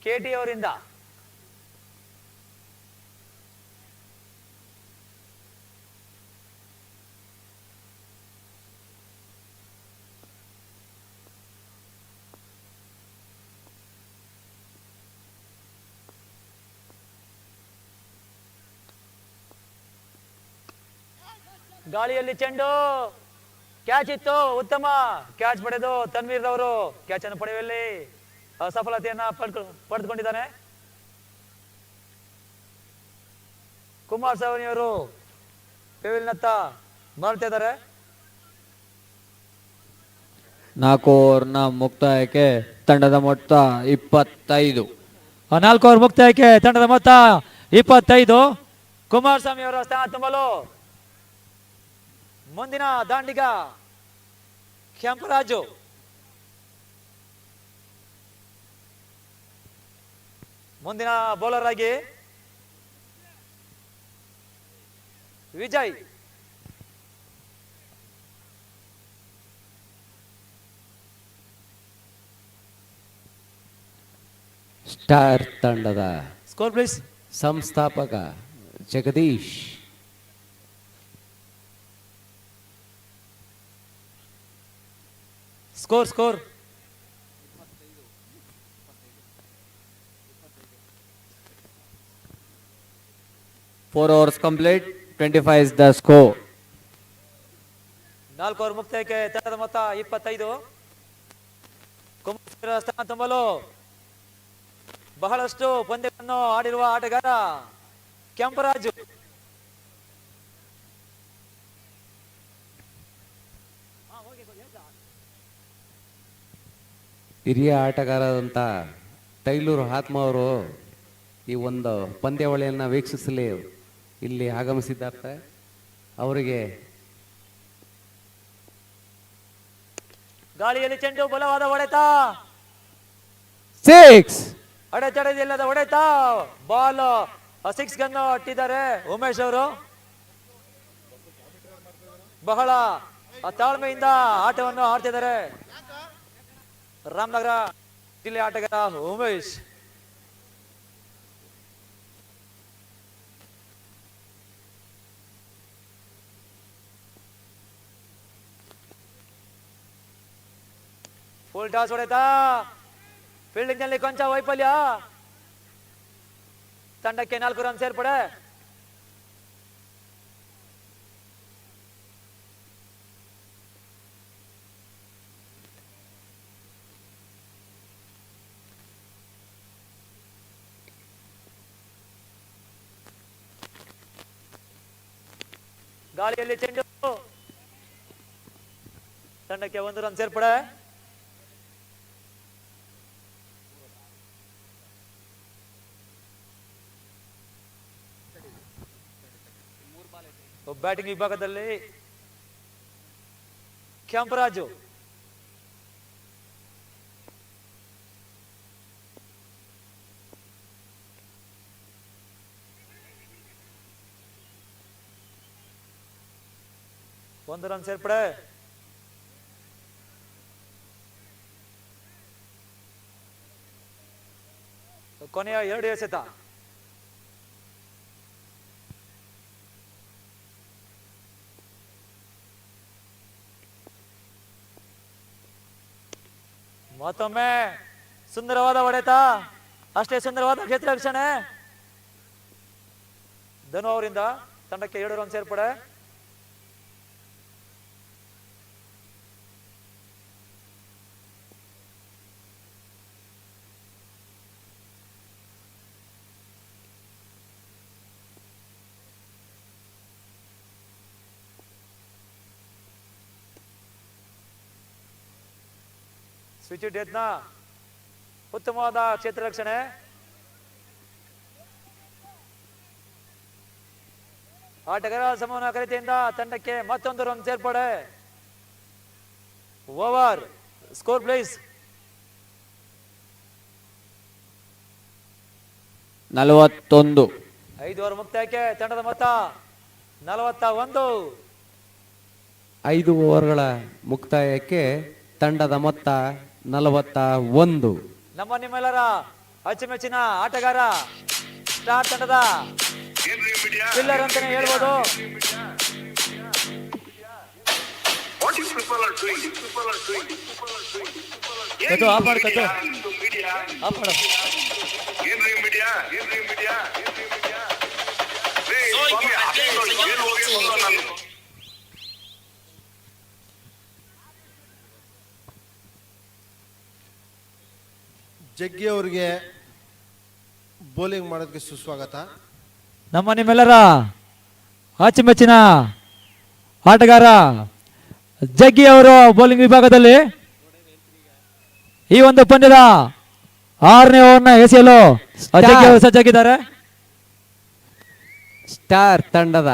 KT ಅವರಿಂದ. ಗಾಳಿಯಲ್ಲಿ ಚೆಂಡು ಕ್ಯಾಚ್ ಇತ್ತು, ಉತ್ತಮ ಕ್ಯಾಚ್ ಪಡೆದು ತನ್ವೀರ್ ಅವರು ಕ್ಯಾಚ್ ಅನ್ನು ಪಡೆಯುವಲ್ಲಿ ಸಫಲತೆಯನ್ನ ಪಡೆದುಕೊಂಡಿದ್ದಾನೆ. ಕುಮಾರಸ್ವಾಮಿ ಅವರು ಪೆವಿಲಿನತ್ತ ಮಾಡ್ತಾ ಇದ್ದಾರೆ. 4 ಓವರ್ನ ಮುಕ್ತಾಯಕ್ಕೆ ತಂಡದ ಮೊತ್ತ 25. 4 ಓವರ್ ಮುಕ್ತಾಯಕ್ಕೆ ತಂಡದ ಮೊತ್ತ 25. ಕುಮಾರಸ್ವಾಮಿ ಅವರ ಸ್ಥಾನ ತುಂಬಲು ಮುಂದಿನ ದಾಂಡಿಗ ಕೆಂಪರಾಜು. ಮುಂದಿನ ಬೌಲರ್ ಆಗಿ ವಿಜಯ್. ಸ್ಟಾರ್ ತಂಡದ ಸ್ಕೋರ್ ಪ್ಲೀಸ್. ಸಂಸ್ಥಾಪಕ Jagadish. Score 4 overs complete, 25 is the score. 4 over ಮುಕ್ತಾಯಕ್ಕೆ ತಂಡದ ಮೊತ್ತ 25. ಕುಮಾರ ಸ್ಥಾನ ತುಂಬಲು ಬಹಳಷ್ಟು ಪಂದ್ಯಗಳನ್ನು ಆಡಿರುವ ಆಟಗಾರ ಕೆಂಪರಾಜು. ಹಿರಿಯ ಆಟಗಾರರಂತ ತೈಲೂರು ಆತ್ಮ ಅವರು ಈ ಒಂದು ಪಂದ್ಯಾವಳಿಯನ್ನು ವೀಕ್ಷಿಸಲಿ ಇಲ್ಲಿ ಆಗಮಿಸಿದ್ದಾರೆ. ಅವರಿಗೆ ಗಾಳಿಯಲ್ಲಿ ಚೆಂಡು ಬಲವಾದ ಹೊಡೆತ, 6 ಅಡೆತಡೆದಿಲ್ಲದ ಹೊಡೆತ, ಬಾಲ್ 6 ಗನ್ನು ಅಟ್ಟಿದ್ದಾರೆ ಉಮೇಶ್ ಅವರು. ಬಹಳ ತಾಳ್ಮೆಯಿಂದ ಆಟವನ್ನು ಆಡ್ತಿದ್ದಾರೆ ರಾಮನಗರ ಜಿಲ್ಲೆ ಆಟಗಾರ ಉಮೇಶ್. ಫುಲ್ ಟಾಸ್ ಹೊಡೆತ, ಫೀಲ್ಡಿಂಗ್ ನಲ್ಲಿ ಕೊಂಚ ವೈಫಲ್ಯ. ತಂಡಕ್ಕೆ 4 ರನ್ ಸೇರ್ಪಡೆ. ಗಾಳಿಯಲ್ಲಿ ಚೆಂಡು, ತಂಡಕ್ಕೆ 1 ರನ್ ಸೇರ್ಪಡೆ. ಬ್ಯಾಟಿಂಗ್ ವಿಭಾಗದಲ್ಲಿ ಕೆಂಪರಾಜು. ಒಂದು ರನ್ ಸೇರ್ಪಡೆ. ಕೊನೆಯ 2 ಎಸೆತ. ಮತ್ತೊಮ್ಮೆ ಸುಂದರವಾದ ಹೊಡೆತ, ಅಷ್ಟೇ ಸುಂದರವಾದ ಕ್ಷೇತ್ರ ರಕ್ಷಣೆ ಧನು ಅವರಿಂದ. ತಂಡಕ್ಕೆ 7 ರನ್ ಸೇರ್ಪಡೆ. ಸ್ವಿಚ್ ಯತ್ನ, ಉತ್ತಮವಾದ ಕ್ಷೇತ್ರ ರಕ್ಷಣೆ. ಆಟಗಾರ ಸಮೂಹ ಕರಿತೆಯಿಂದ ತಂಡಕ್ಕೆ ಮತ್ತೊಂದು ರನ್ ಸೇರ್ಪಡೆ. Over score please. 41. 5 ಓವರ್ ಮುಕ್ತಾಯಕ್ಕೆ ತಂಡದ ಮೊತ್ತ 41. 5 ಓವರ್ಗಳ ಮುಕ್ತಾಯಕ್ಕೆ ತಂಡದ ಮೊತ್ತ 41. ನಮ್ಮ ನಿಮ್ಮೆಲ್ಲರ ಅಚ್ಚುಮೆಚ್ಚಿನ ಆಟಗಾರ, ಸ್ಟಾರ್ ತಂಡದ ಪಿಲ್ಲರ್ ಅಂತಾನೆ ಹೇಳ್ಬೋದು. ಕದ್ದು ಆಫ್ ಮಾಡು, ಕದ್ದು ಆಫ್ ಮಾಡು. ಜಗ್ಗಿ ಅವರಿಗೆ ಬೌಲಿಂಗ್ ಮಾಡೋದಕ್ಕೆ ಸುಸ್ವಾಗತ. ನಮ್ಮ ನಿಮ್ಮೆಲ್ಲರ ಅಚ್ಚುಮೆಚ್ಚಿನ ಆಟಗಾರ ಜಗ್ಗಿ ಅವರು ಬೌಲಿಂಗ್ ವಿಭಾಗದಲ್ಲಿ ಈ ಒಂದು ಪಂದ್ಯದ 6ನೇ ಓವರ್ನ ಎಸೆಯಲು ಜಗ್ಗಿ ಅವರು ಸಜ್ಜಾಗಿದ್ದಾರೆ. ಸ್ಟಾರ್ ತಂಡದ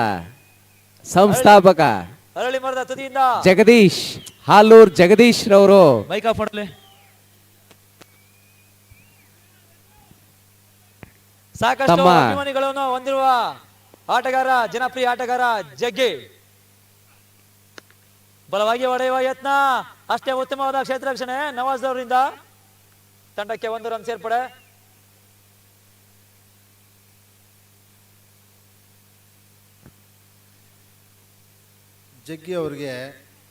ಸಂಸ್ಥಾಪಕ ಅರಳಿ ಮರದ ತುದಿಯಿಂದ ಜಗದೀಶ್, ಹಾಲೂರ್ ಜಗದೀಶ್ ರವರು ಮೈಕ್ ಆಫ್ ಮಾಡಲಿ. ಸಾಕಷ್ಟು ತಮ್ಮ ಅಭಿಮಾನಿಗಳನ್ನು ಹೊಂದಿರುವ ಆಟಗಾರ, ಜನಪ್ರಿಯ ಆಟಗಾರ ಜಗ್ಗಿ. ಬಲವಾಗಿ ಹೊಡೆಯುವ ಯತ್ನ, ಅಷ್ಟೇ ಉತ್ತಮವಾದ ಕ್ಷೇತ್ರ ರಕ್ಷಣೆ ನವಾಜ್ ಅವರಿಂದ. ತಂಡಕ್ಕೆ 1 ರನ್ ಸೇರ್ಪಡೆ. ಜಗ್ಗಿ ಅವರಿಗೆ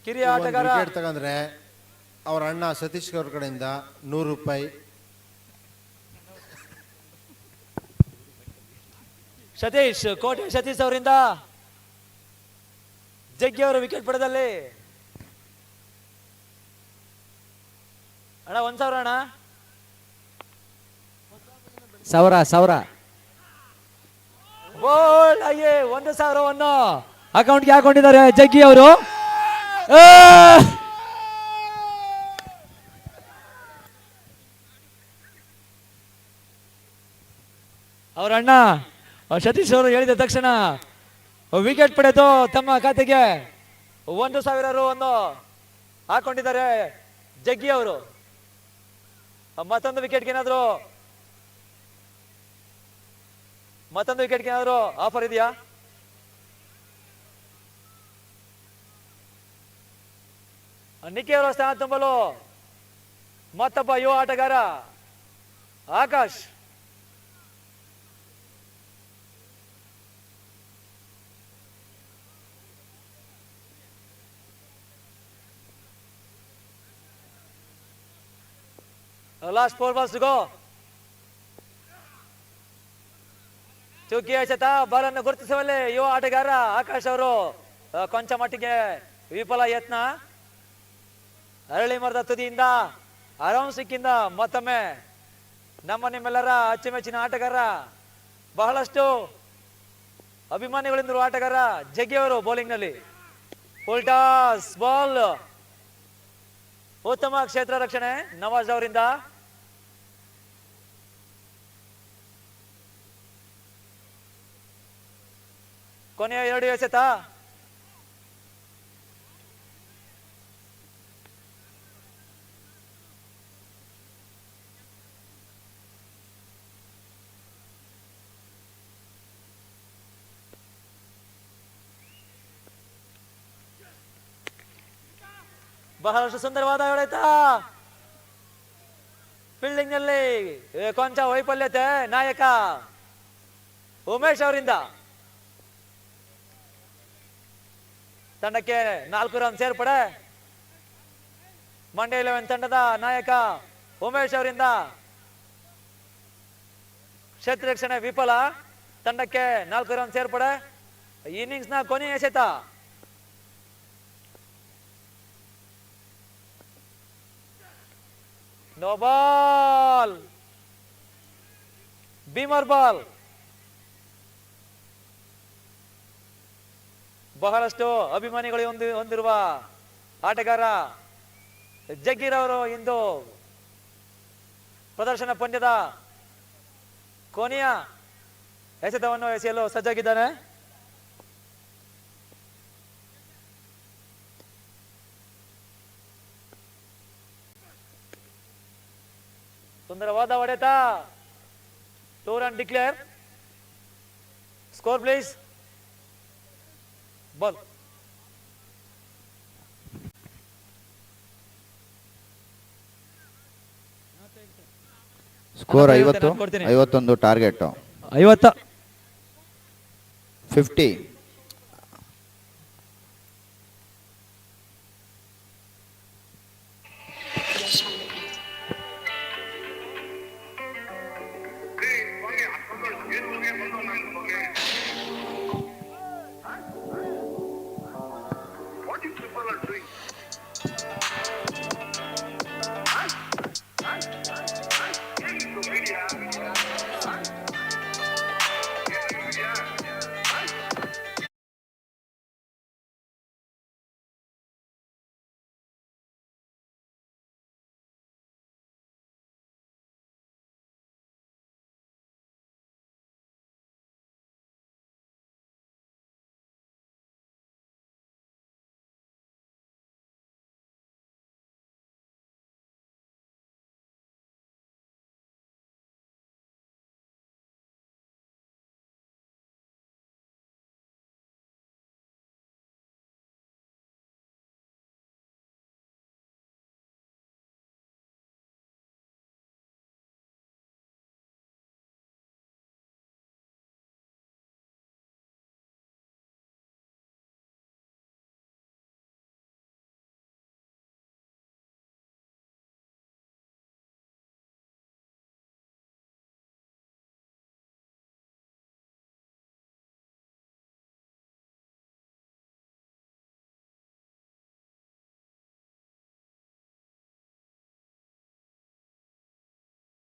ಕಿರಿಯ ಆಟಗಾರ ವಿಕೆಟ್ ತಗಂದ್ರೆ ಅವ್ರ ಅಣ್ಣ ಸತೀಶ್ ಅವ್ರ ಕಡೆಯಿಂದ 100 ರೂಪಾಯಿ. ಸತೀಶ್, ಕೋಟೆ ಸತೀಶ್ ಅವರಿಂದ ಜಗ್ಗಿ ಅವರು ವಿಕೆಟ್ ಪಡೆದಲ್ಲಿ ಅಣ್ಣ 1,000 ಅಣ್ಣ. ಸಾವಿರ ಬೋಲ್ಡ್ ಆಗಿ 1,000ವನ್ನು ಅಕೌಂಟ್ಗೆ ಹಾಕೊಂಡಿದ್ದಾರೆ ಜಗ್ಗಿ ಅವರು. ಅವರ ಅಣ್ಣ ಸತೀಶ್ ಅವರು ಹೇಳಿದ ತಕ್ಷಣ ವಿಕೆಟ್ ಪಡೆದು ತಮ್ಮ ಖಾತೆಗೆ 1,000 ರು ಹಾಕೊಂಡಿದ್ದಾರೆ ಜಗ್ಗಿ ಅವರು. ಮತ್ತೊಂದು ವಿಕೆಟ್ಗೆ ಏನಾದ್ರು ಆಫರ್ ಇದೆಯಾ? ನಿಖಿ ಅವರ ಸ್ಥಾನ ತುಂಬಲು ಮತ್ತೊಬ್ಬ ಯುವ ಆಟಗಾರ Akash. Last 4 balls to go. ಚುಕ್ಕಿ ಎಸೆತ ಬಾಲನ್ನು ಗುರುತಿಸುವಲ್ಲಿ ಯುವ ಆಟಗಾರ ಆಕಾಶ್ ಅವರು ಕೊಂಚ ಮಟ್ಟಿಗೆ ವಿಫಲ ಯತ್ನ. ಅರಳಿ ಮರದ ತುದಿಯಿಂದ ಅರೌಂಡ್ ಸಿಕ್ಕಿಂದ ಮತ್ತೊಮ್ಮೆ ನಮ್ಮ ನಿಮ್ಮೆಲ್ಲರ ಅಚ್ಚುಮೆಚ್ಚಿನ ಆಟಗಾರ, ಬಹಳಷ್ಟು ಅಭಿಮಾನಿಗಳಿಂದಿರುವ ಆಟಗಾರ ಜಗ್ಗಿ ಅವರು ಬೌಲಿಂಗ್ ನಲ್ಲಿ. ಫುಲ್ ಟಾಸ್ ಬಾಲ್, ಉತ್ತಮ ಕ್ಷೇತ್ರ ರಕ್ಷಣೆ ನವಾಜ್ ಅವರಿಂದ. ಕೊನೆಯ 2 ಎಸೆತ. ಬಹಳಷ್ಟು ಸುಂದರವಾದ ಹೊಡೆತ. ಫೀಲ್ಡಿಂಗ್ ನಲ್ಲಿ ಕೊಂಚ ವೈಫಲ್ಯತೆ ನಾಯಕ ಉಮೇಶ್ ಅವರಿಂದ. ತಂಡಕ್ಕೆ 4 ರನ್ ಸೇರ್ಪಡೆ. ಮಂಡ್ಯ 11 ತಂಡದ ನಾಯಕ ಉಮೇಶ್ ಅವರಿಂದ ಕ್ಷೇತ್ರ ರಕ್ಷಣೆ ವಿಫಲ. ತಂಡಕ್ಕೆ 4 ರನ್ ಸೇರ್ಪಡೆ. ಇನ್ನಿಂಗ್ಸ್ ನ ಕೊನೆಯ ಎಸೆತ. No ball, beamer ball. ಬಹಳಷ್ಟು ಅಭಿಮಾನಿಗಳು ಹೊಂದಿರುವ ಆಟಗಾರ ಜಗ್ಗಿರವರು ಇಂದು ಪ್ರದರ್ಶನ ಪಂದ್ಯದ ಕೊನೆಯ ಎಸೆತವನ್ನು ಎಸೆಯಲು ಸಜ್ಜಾಗಿದ್ದಾನೆ. ಸುಂದರವಾದ ಹೊಡೆತ. 2 run declare. Score please. Ball. Score ನನ್ನ 50, ನಾನು ಕೊಡ್ತೀನಿ 51 ಟಾರ್ಗೆಟ್. 50. 50.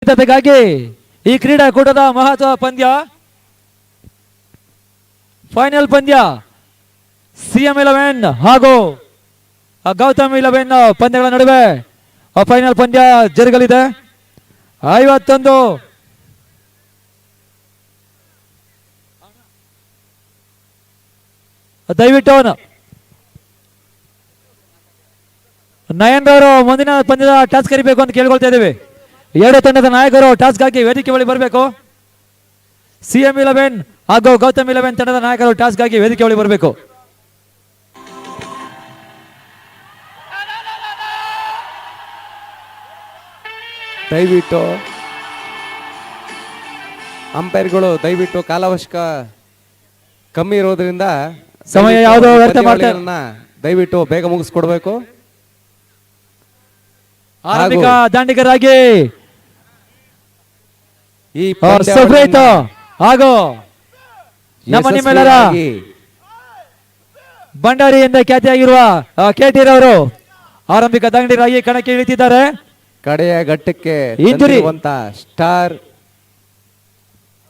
ಸಿದ್ಧತೆಗಾಗಿ ಈ ಕ್ರೀಡಾಕೂಟದ ಮಹತ್ವ ಪಂದ್ಯ, ಫೈನಲ್ ಪಂದ್ಯ CM11 ಹಾಗೂ ಗೌತಮ್ 11 ಪಂದ್ಯಗಳ ನಡುವೆ ಫೈನಲ್ ಪಂದ್ಯ ಜರುಗಲಿದೆ. 51 ದಯವಿಟ್ಟು ನಯನ್ ಅವರು ಮುಂದಿನ ಪಂದ್ಯದ ಟಾಸ್ ಕರಿಬೇಕು ಅಂತ ಕೇಳ್ಕೊಳ್ತಾ ಇದ್ದೀವಿ. ಎರಡು ತಂಡದ ನಾಯಕರು ಟಾಸ್ಗಾಗಿ ವೇದಿಕೆ ಬಳಿ ಬರಬೇಕು. CM11 ಹಾಗೂ ಗೌತಮ್ 11 ತಂಡದ ನಾಯಕರು ಟಾಸ್ಗಾಗಿ ವೇದಿಕೆ ಬಳಿ ಬರಬೇಕು. ದಯವಿಟ್ಟು ಅಂಪೈರ್ಗಳು ದಯವಿಟ್ಟು ಕಾಲಾವಕಾಶ ಕಮ್ಮಿ ಇರೋದ್ರಿಂದ ಸಮಯ ದಯವಿಟ್ಟು ಯಾವುದೋ ವ್ಯರ್ಥ ಮಾಡ್ತಾ- ಪಂದ್ಯಾವಳಿಗಳನ್ನ ದಯವಿಟ್ಟು ಬೇಗ ಮುಗಿಸ್ಕೊಡ್ಬೇಕು. ಆರಂಭಿಕ ದಾಂಡಿಗರಾಗಿ ಈ ಸಫ್ರೇತ್ ಹಾಗೂ ನಮ್ಮ ನಿಮ್ಮೆಲ್ಲರ ಯಶಸ್ವಿಯಾಗಿ ಭಂಡಾರಿಯಿಂದ ಖ್ಯಾತಿಯಾಗಿರುವ KT ರವರು ಆರಂಭಿಕ ದಾಂಡಿಗರಾಗಿ ಕಣಕ್ಕೆ ಇಳಿತಿದ್ದಾರೆ. ಕಡೆಯ ಘಟ್ಟಕ್ಕೆ ಇಂಜುರಿ. ತಂದಿರುವಂತ ಸ್ಟಾರ್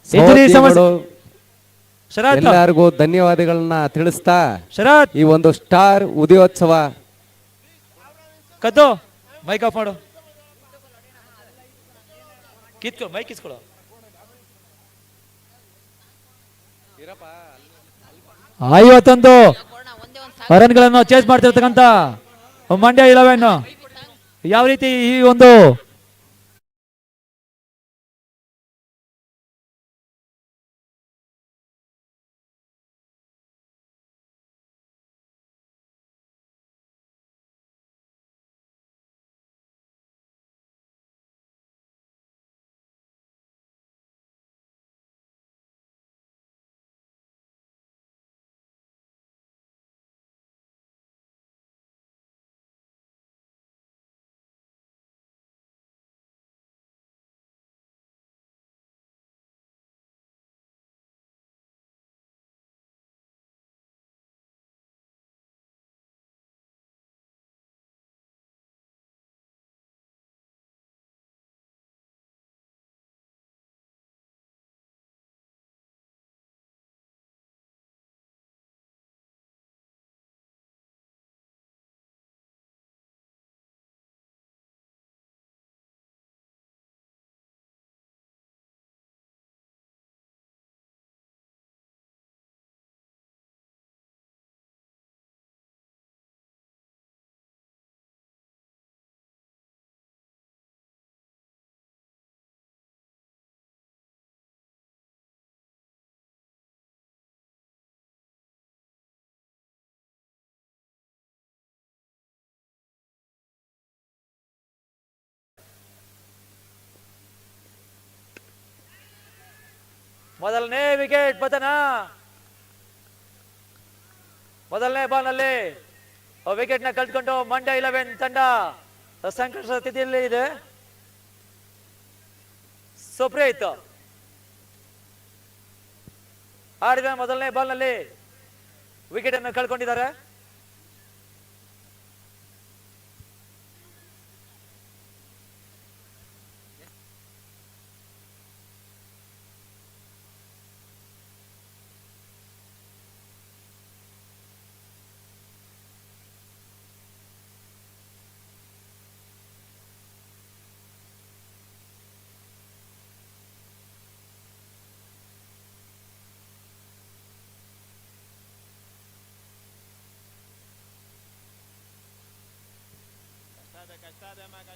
ಇಂಜುರಿ ಸಮಸ್ಯೆ. ಸಹೋದ್ಯೋಗಿಗಳು ಶರತ್ ಎಲ್ಲರಿಗೂ ಧನ್ಯವಾದಗಳನ್ನ ತಿಳಿಸ್ತಾ ಶರತ್ ಈ ಒಂದು ಸ್ಟಾರ್ ಉದಯೋತ್ಸವ ಕದ್ದು ಮೈಕ್ ಆಫ್ ಮಾಡು. ಕಿತ್ಕೊ ಮೈಕ್ ಕಿತ್ಕೊಳ್ಳೋ. 51 ರನ್ಗಳನ್ನು ಚೇಸ್ ಮಾಡ್ತಿರ್ತಕ್ಕಂಥ ಮಂಡ್ಯ 11 ಯಾವ ರೀತಿ ಈ ಒಂದು ಮೊದಲನೇ ವಿಕೆಟ್ ಪತನ. ಮೊದಲನೇ ಬಾಲ್ನಲ್ಲಿ ವಿಕೆಟ್ ನ ಕಳ್ಕೊಂಡು ಮಂಡ್ಯ 11 ತಂಡ ಸಂಕಷ್ಟ ಸ್ಥಿತಿಯಲ್ಲಿ ಇದೆ. ಸುಪ್ರೀತ್ ಆಡಿದ ಮೊದಲನೇ ಬಾಲ್ನಲ್ಲಿ ವಿಕೆಟ್ ಅನ್ನು ಕಳ್ಕೊಂಡಿದ್ದಾರೆ.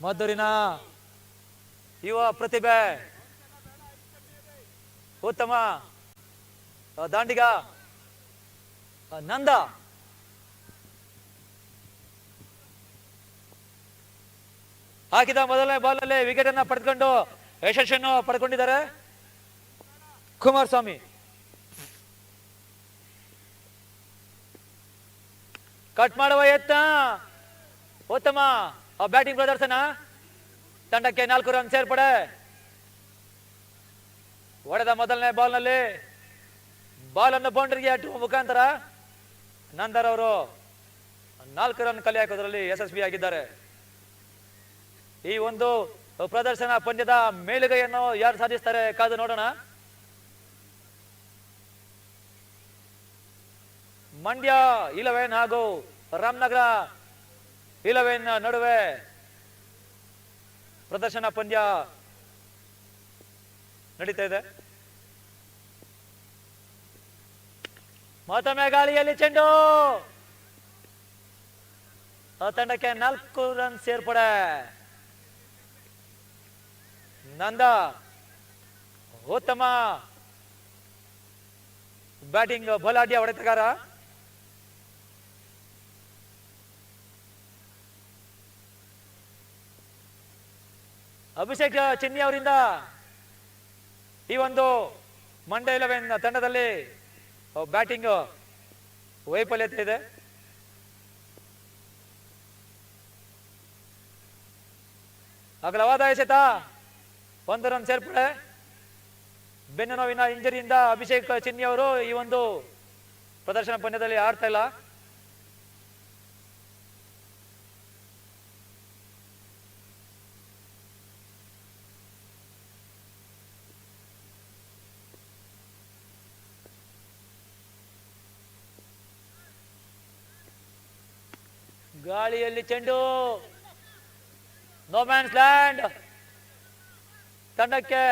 ಮದ್ದೂರಿನ ಯುವ ಪ್ರತಿಭೆ ಉತ್ತಮ ದಾಂಡಿಗ ನಂದ ಹಾಕಿದ ಮೊದಲನೇ ಬಾಲ್ನಲ್ಲಿ ವಿಕೆಟ್ ಅನ್ನ ಪಡೆದುಕೊಂಡು ಯಶಸ್ಸನ್ನು ಪಡ್ಕೊಂಡಿದ್ದಾರೆ ಕುಮಾರಸ್ವಾಮಿ. ಕಟ್ ಮಾಡುವ ಯತ್ನ, ಉತ್ತಮ ಬ್ಯಾಟಿಂಗ್ ಪ್ರದರ್ಶನ, ತಂಡಕ್ಕೆ 4 ರನ್ ಸೇರ್ಪಡೆ. ಹೊಡೆದ ಮೊದಲನೇ ಬಾಲ್ನಲ್ಲಿ ಬಾಲ್ ಅನ್ನು ಬೌಂಡ್ರಿಗೆ ಅಟ್ಟುವ ಮುಖಾಂತರ ನಂದರ್ ಅವರು 4 ರನ್ ಕಲೆ ಹಾಕೋದ್ರಲ್ಲಿ ಯಶಸ್ವಿಯಾಗಿದ್ದಾರೆ. ಈ ಒಂದು ಪ್ರದರ್ಶನ ಪಂದ್ಯದ ಮೇಲುಗೈಯನ್ನು ಯಾರು ಸಾಧಿಸ್ತಾರೆ ಕಾದು ನೋಡೋಣ. ಮಂಡ್ಯ 11 ಹಾಗೂ ರಾಮನಗರ 11 ನಡುವೆ ಪ್ರದರ್ಶನ ಪಂದ್ಯ ನಡೀತಾ ಇದೆ. ಮತ್ತೊಮ್ಮೆ ಗಾಳಿಯಲ್ಲಿ ಚೆಂಡು, ತಂಡಕ್ಕೆ 4 ರನ್ ಸೇರ್ಪಡೆ. ನಂದ ಉತ್ತಮ ಬ್ಯಾಟಿಂಗ್, ಬಲಾಢ್ಯ ಹೊಡೆತಗಾರ. ಅಭಿಷೇಕ್ ಚಿನ್ನಿ ಅವರಿಂದ ಈ ಒಂದು ಮಂಡ್ಯ 11 ತಂಡದಲ್ಲಿ ಬ್ಯಾಟಿಂಗ್ ವೈಫಲ್ಯತೆ ಇದೆ. ಅಗಲವಾದ ಎಸೆತ, 1 ರನ್ ಸೇರ್ಪಡೆ. ಬೆನ್ನು ನೋವಿನ ಇಂಜರಿಯಿಂದ ಅಭಿಷೇಕ್ ಚಿನ್ನಿ ಅವರು ಈ ಒಂದು ಪ್ರದರ್ಶನ ಪಂದ್ಯದಲ್ಲಿ ಆಡ್ತಾ ಇಲ್ಲ. ಗಾಳಿಯಲ್ಲಿ ಚೆಂಡು, ನೋ ಮ್ಯಾನ್ಸ್ ಲ್ಯಾಂಡ್, ತಂಡಕ್ಕೆ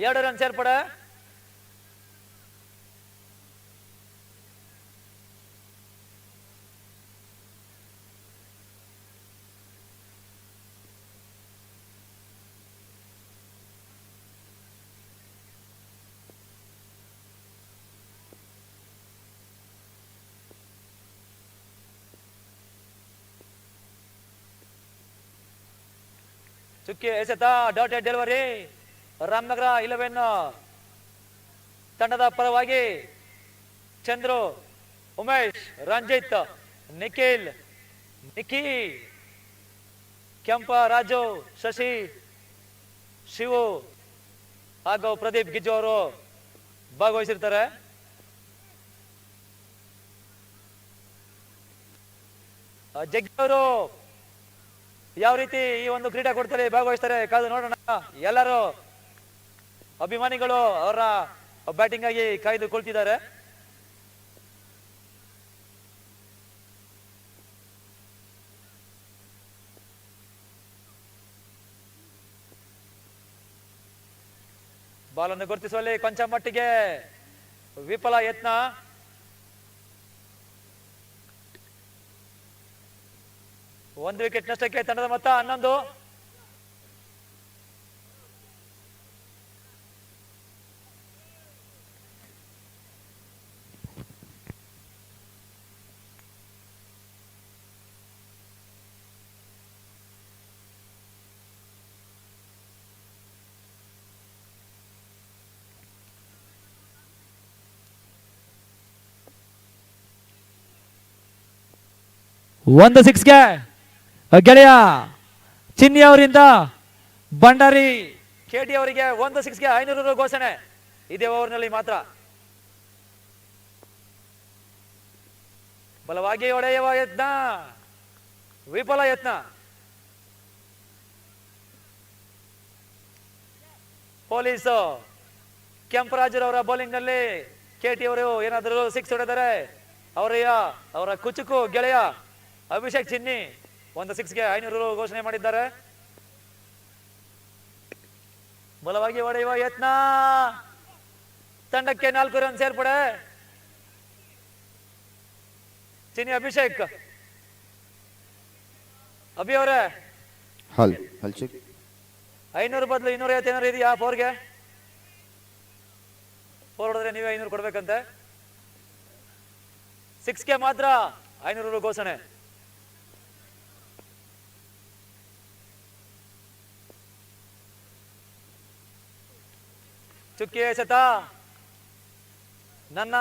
2 ರನ್ ಸೇರ್ಪಡೆ. ಚುಕ್ಕಿ ಎಸೆತ, ಡಾಟೆಡ್ ಡೆಲಿವರಿ. ರಾಮನಗರ 11 ತಂಡದ ಪರವಾಗಿ ಚಂದ್ರು, ಉಮೇಶ್, ರಂಜಿತ್, ನಿಖಿಲ್, ನಿಖಿ, ಕೆಂಪ, ರಾಜು, ಶಶಿ, ಶಿವು ಹಾಗೂ ಪ್ರದೀಪ್ ಗಿಜ್ಜು ಅವರು ಭಾಗವಹಿಸಿರ್ತಾರೆ. ಜಗ್ಗಿ ಅವರು ಯಾವ ರೀತಿ ಈ ಒಂದು ಕ್ರೀಡಾಕೂಟದಲ್ಲಿ ಭಾಗವಹಿಸ್ತಾರೆ ಕಾದು ನೋಡೋಣ. ಎಲ್ಲರೂ ಅಭಿಮಾನಿಗಳು ಅವರ ಬ್ಯಾಟಿಂಗ್ ಆಗಿ ಕಾಯ್ದು ಕುಳಿತಿದ್ದಾರೆ. ಬಾಲನ್ನು ಗುರುತಿಸುವಲ್ಲಿ ಕೊಂಚ ಮಟ್ಟಿಗೆ ವಿಫಲ ಯತ್ನ. ಒಂದು ವಿಕೆಟ್ ನಷ್ಟಕ್ಕೆ ತಂಡದ ಮೊತ್ತ 11. ಒಂದು ಸಿಕ್ಸ್ಗೆ ಗೆಳೆಯ ಚಿನ್ನಿ ಅವರಿಂದ ಭಂಡಾರಿ ಕೆಟಿ ಅವರಿಗೆ ಒಂದು ಸಿಕ್ಸ್ಗೆ 500 ರು ಘೋಷಣೆ. ಇದೇ ಓವರ್ನಲ್ಲಿ ಮಾತ್ರ. ಬಲವಾಗಿ ಹೊಡೆಯುವ ಯತ್ನ, ವಿಫಲ ಯತ್ನ. ಪೊಲೀಸ್ ಕೆಂಪರಾಜರವರ ಬೌಲಿಂಗ್ ನಲ್ಲಿ ಕೆಟಿ ಅವರು ಏನಾದರೂ ಸಿಕ್ಸ್ ಹೊಡೆದರೆ ಅವರ ಕುಚುಕು ಗೆಳೆಯ ಅಭಿಷೇಕ್ ಚಿನ್ನಿ ಒಂದು ಸಿಕ್ಸ್ಗೆ 500 ರು ಘೋಷಣೆ ಮಾಡಿದ್ದಾರೆ. ಬಲವಾಗಿ ಹೊಡೆಯುವ ಯತ್ನ, ತಂಡಕ್ಕೆ 4 ರನ್ ಸೇರ್ಪಡೆ. ಚಿನ್ನಿ ಅಭಿಷೇಕ್, ಅಭಿ ಅವರೇ ಹಲ್ ಹಲ್ ಚೆಕ್ 500 ಬದಲು 250 ಏನಾರು ಇದೆಯಾ? ಫೋರ್ ಹೊಡೆದ್ರೆ ನೀವೇ 500 ಕೊಡ್ಬೇಕಂತೆ. ಸಿಕ್ಸ್ಗೆ ಮಾತ್ರ 500 ರು ಘೋಷಣೆ. ಚುಕ್ಕಿ ಎಸೆತ, ನನ್ನ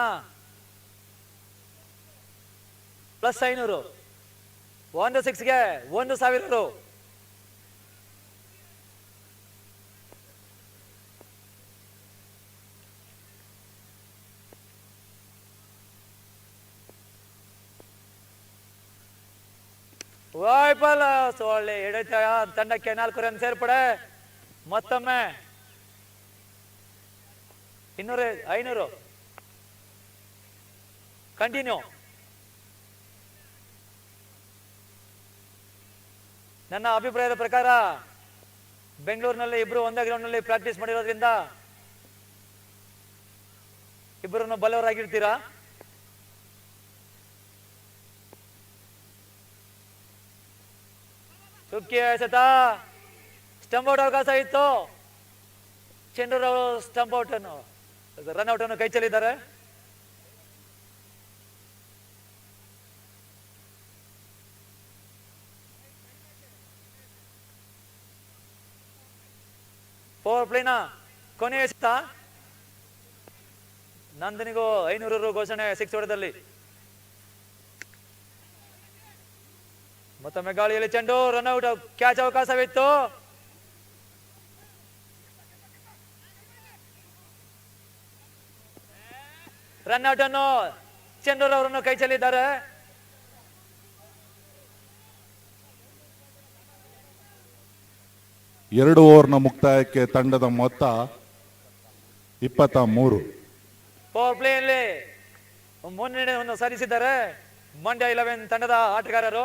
ಪ್ಲಸ್ 500, ಒಂದು ಸಿಕ್ಸ್ಗೆ 1,000 ರು. ವೈಫಲ್ ಸೊಳ್ಳೆ ಹಿಡಿತ, ತಂಡಕ್ಕೆ 4 ರನ್ ಸೇರ್ಪಡೆ. ಮತ್ತೊಮ್ಮೆ 500 ಕಂಟಿನ್ಯೂ. ನನ್ನ ಅಭಿಪ್ರಾಯದ ಪ್ರಕಾರ ಬೆಂಗಳೂರಿನಲ್ಲಿ ಇಬ್ರು ಒಂದೇ ಗ್ರೌಂಡ್ ನಲ್ಲಿ ಪ್ರಾಕ್ಟೀಸ್ ಮಾಡಿರೋದ್ರಿಂದ ಇಬ್ಬರನ್ನು ಬಲವರಾಗಿರ್ತೀರಾ. ಚುಕ್ಕಿ ಎಸೆತ, ಸ್ಟಂಪ್ ಔಟ್ ಅವಕಾಶ ಇತ್ತು. ಚೆಂಡೂರವರು ಸ್ಟಂಪ್ ಔಟ್ ಅನ್ನು ರನ್ ಔಟ್ ಅನ್ನು ಕೈ ಚೆಲ್ಲಿದ್ದಾರೆ. ಪವರ್ ಪ್ಲೇನ ಕೊನೆಯ ಎಸೆತ, ನಂದನಿಗೂ 500 ರು ಘೋಷಣೆ ಸಿಕ್ಸ್ ಹೊಡೆದಲ್ಲಿ. ಮತ್ತೊಮ್ಮೆ ಗಾಳಿಯಲ್ಲಿ ಚೆಂಡು, ರನ್ ಔಟ್, ಕ್ಯಾಚ್ ಅವಕಾಶವಿತ್ತು. ರನ್ ಔಟ್ ಅನ್ನು ಚೆಂಡೂರ್ ಅವರನ್ನು ಕೈ ಚೆಲ್ಲಿದ್ದಾರೆ. ಎರಡು ಓವರ್ನ ಮುಕ್ತಾಯಕ್ಕೆ ತಂಡದ ಮೊತ್ತ 23. ಪವರ್ ಪ್ಲೇಯಲ್ಲಿ ಮುನ್ನಡೆಯನ್ನು ಸಾಧಿಸಿದ್ದಾರೆ ಮಂಡ್ಯ 11 ತಂಡದ ಆಟಗಾರರು.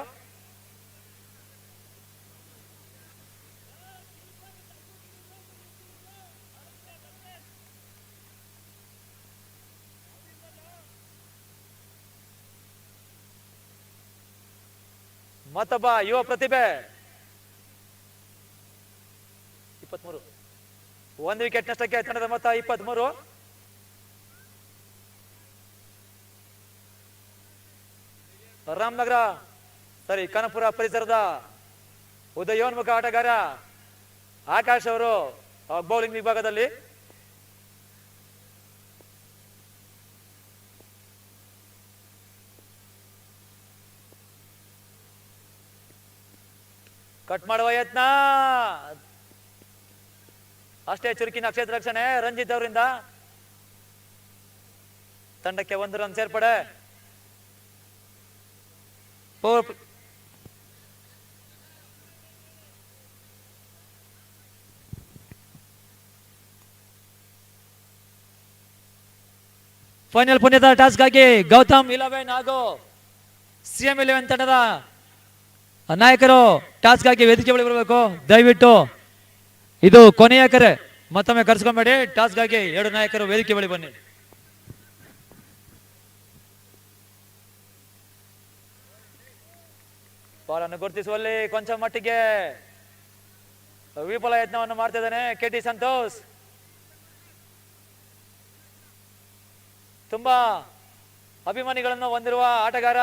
ಮತ್ತೊಬ್ಬ ಯುವ ಪ್ರತಿಭೆ 23, ಒಂದು ವಿಕೆಟ್ ನಷ್ಟಕ್ಕೆ ತಂಡದ ಮೊತ್ತ 23. ರಾಮನಗರ ಕನಪುರ ಪರಿಸರದ ಉದಯೋನ್ಮುಖ ಆಟಗಾರ ಆಕಾಶ್ ಅವರು ಬೌಲಿಂಗ್ ವಿಭಾಗದಲ್ಲಿ. ಕಟ್ ಮಾಡುವ ಯತ್ನ, ಅಷ್ಟೇ ಚುರುಕಿನ ಕ್ಷೇತ್ರ ರಕ್ಷಣೆ ರಂಜಿತ್ ಅವರಿಂದ. ತಂಡಕ್ಕೆ 1 ರನ್ ಸೇರ್ಪಡೆ. ಫೈನಲ್ ಪುಣ್ಯದ ಟಾಸ್ಕ್ ಆಗಿ ಗೌತಮ್ 11 ಹಾಗೂ ಸಿಎಂ 11 ತಂಡದ ನಾಯಕರು ಟಾಸ್ಕ್ ಆಗಿ ವೇದಿಕೆ ಬಳಿ ಬರಬೇಕು. ದಯವಿಟ್ಟು ಇದು ಕೊನೆಯ ಕರೆ, ಮತ್ತೊಮ್ಮೆ ಕರ್ಸ್ಕೊಂಬೇಡಿ. ಟಾಸ್ಕ್ ಆಗಿ 2 ನಾಯಕರು ವೇದಿಕೆ ಬಳಿ ಬನ್ನಿ. ಬಾಲನ್ನು ಗುರುತಿಸುವಲ್ಲಿ ಕೊಂಚ ಮಟ್ಟಿಗೆ ವಿಫಲ ಯತ್ನವನ್ನು ಮಾಡ್ತಿದ್ದಾನೆ ಕೆಟಿ ಸಂತೋಷ್. ತುಂಬಾ ಅಭಿಮಾನಿಗಳನ್ನು ಹೊಂದಿರುವ ಆಟಗಾರ,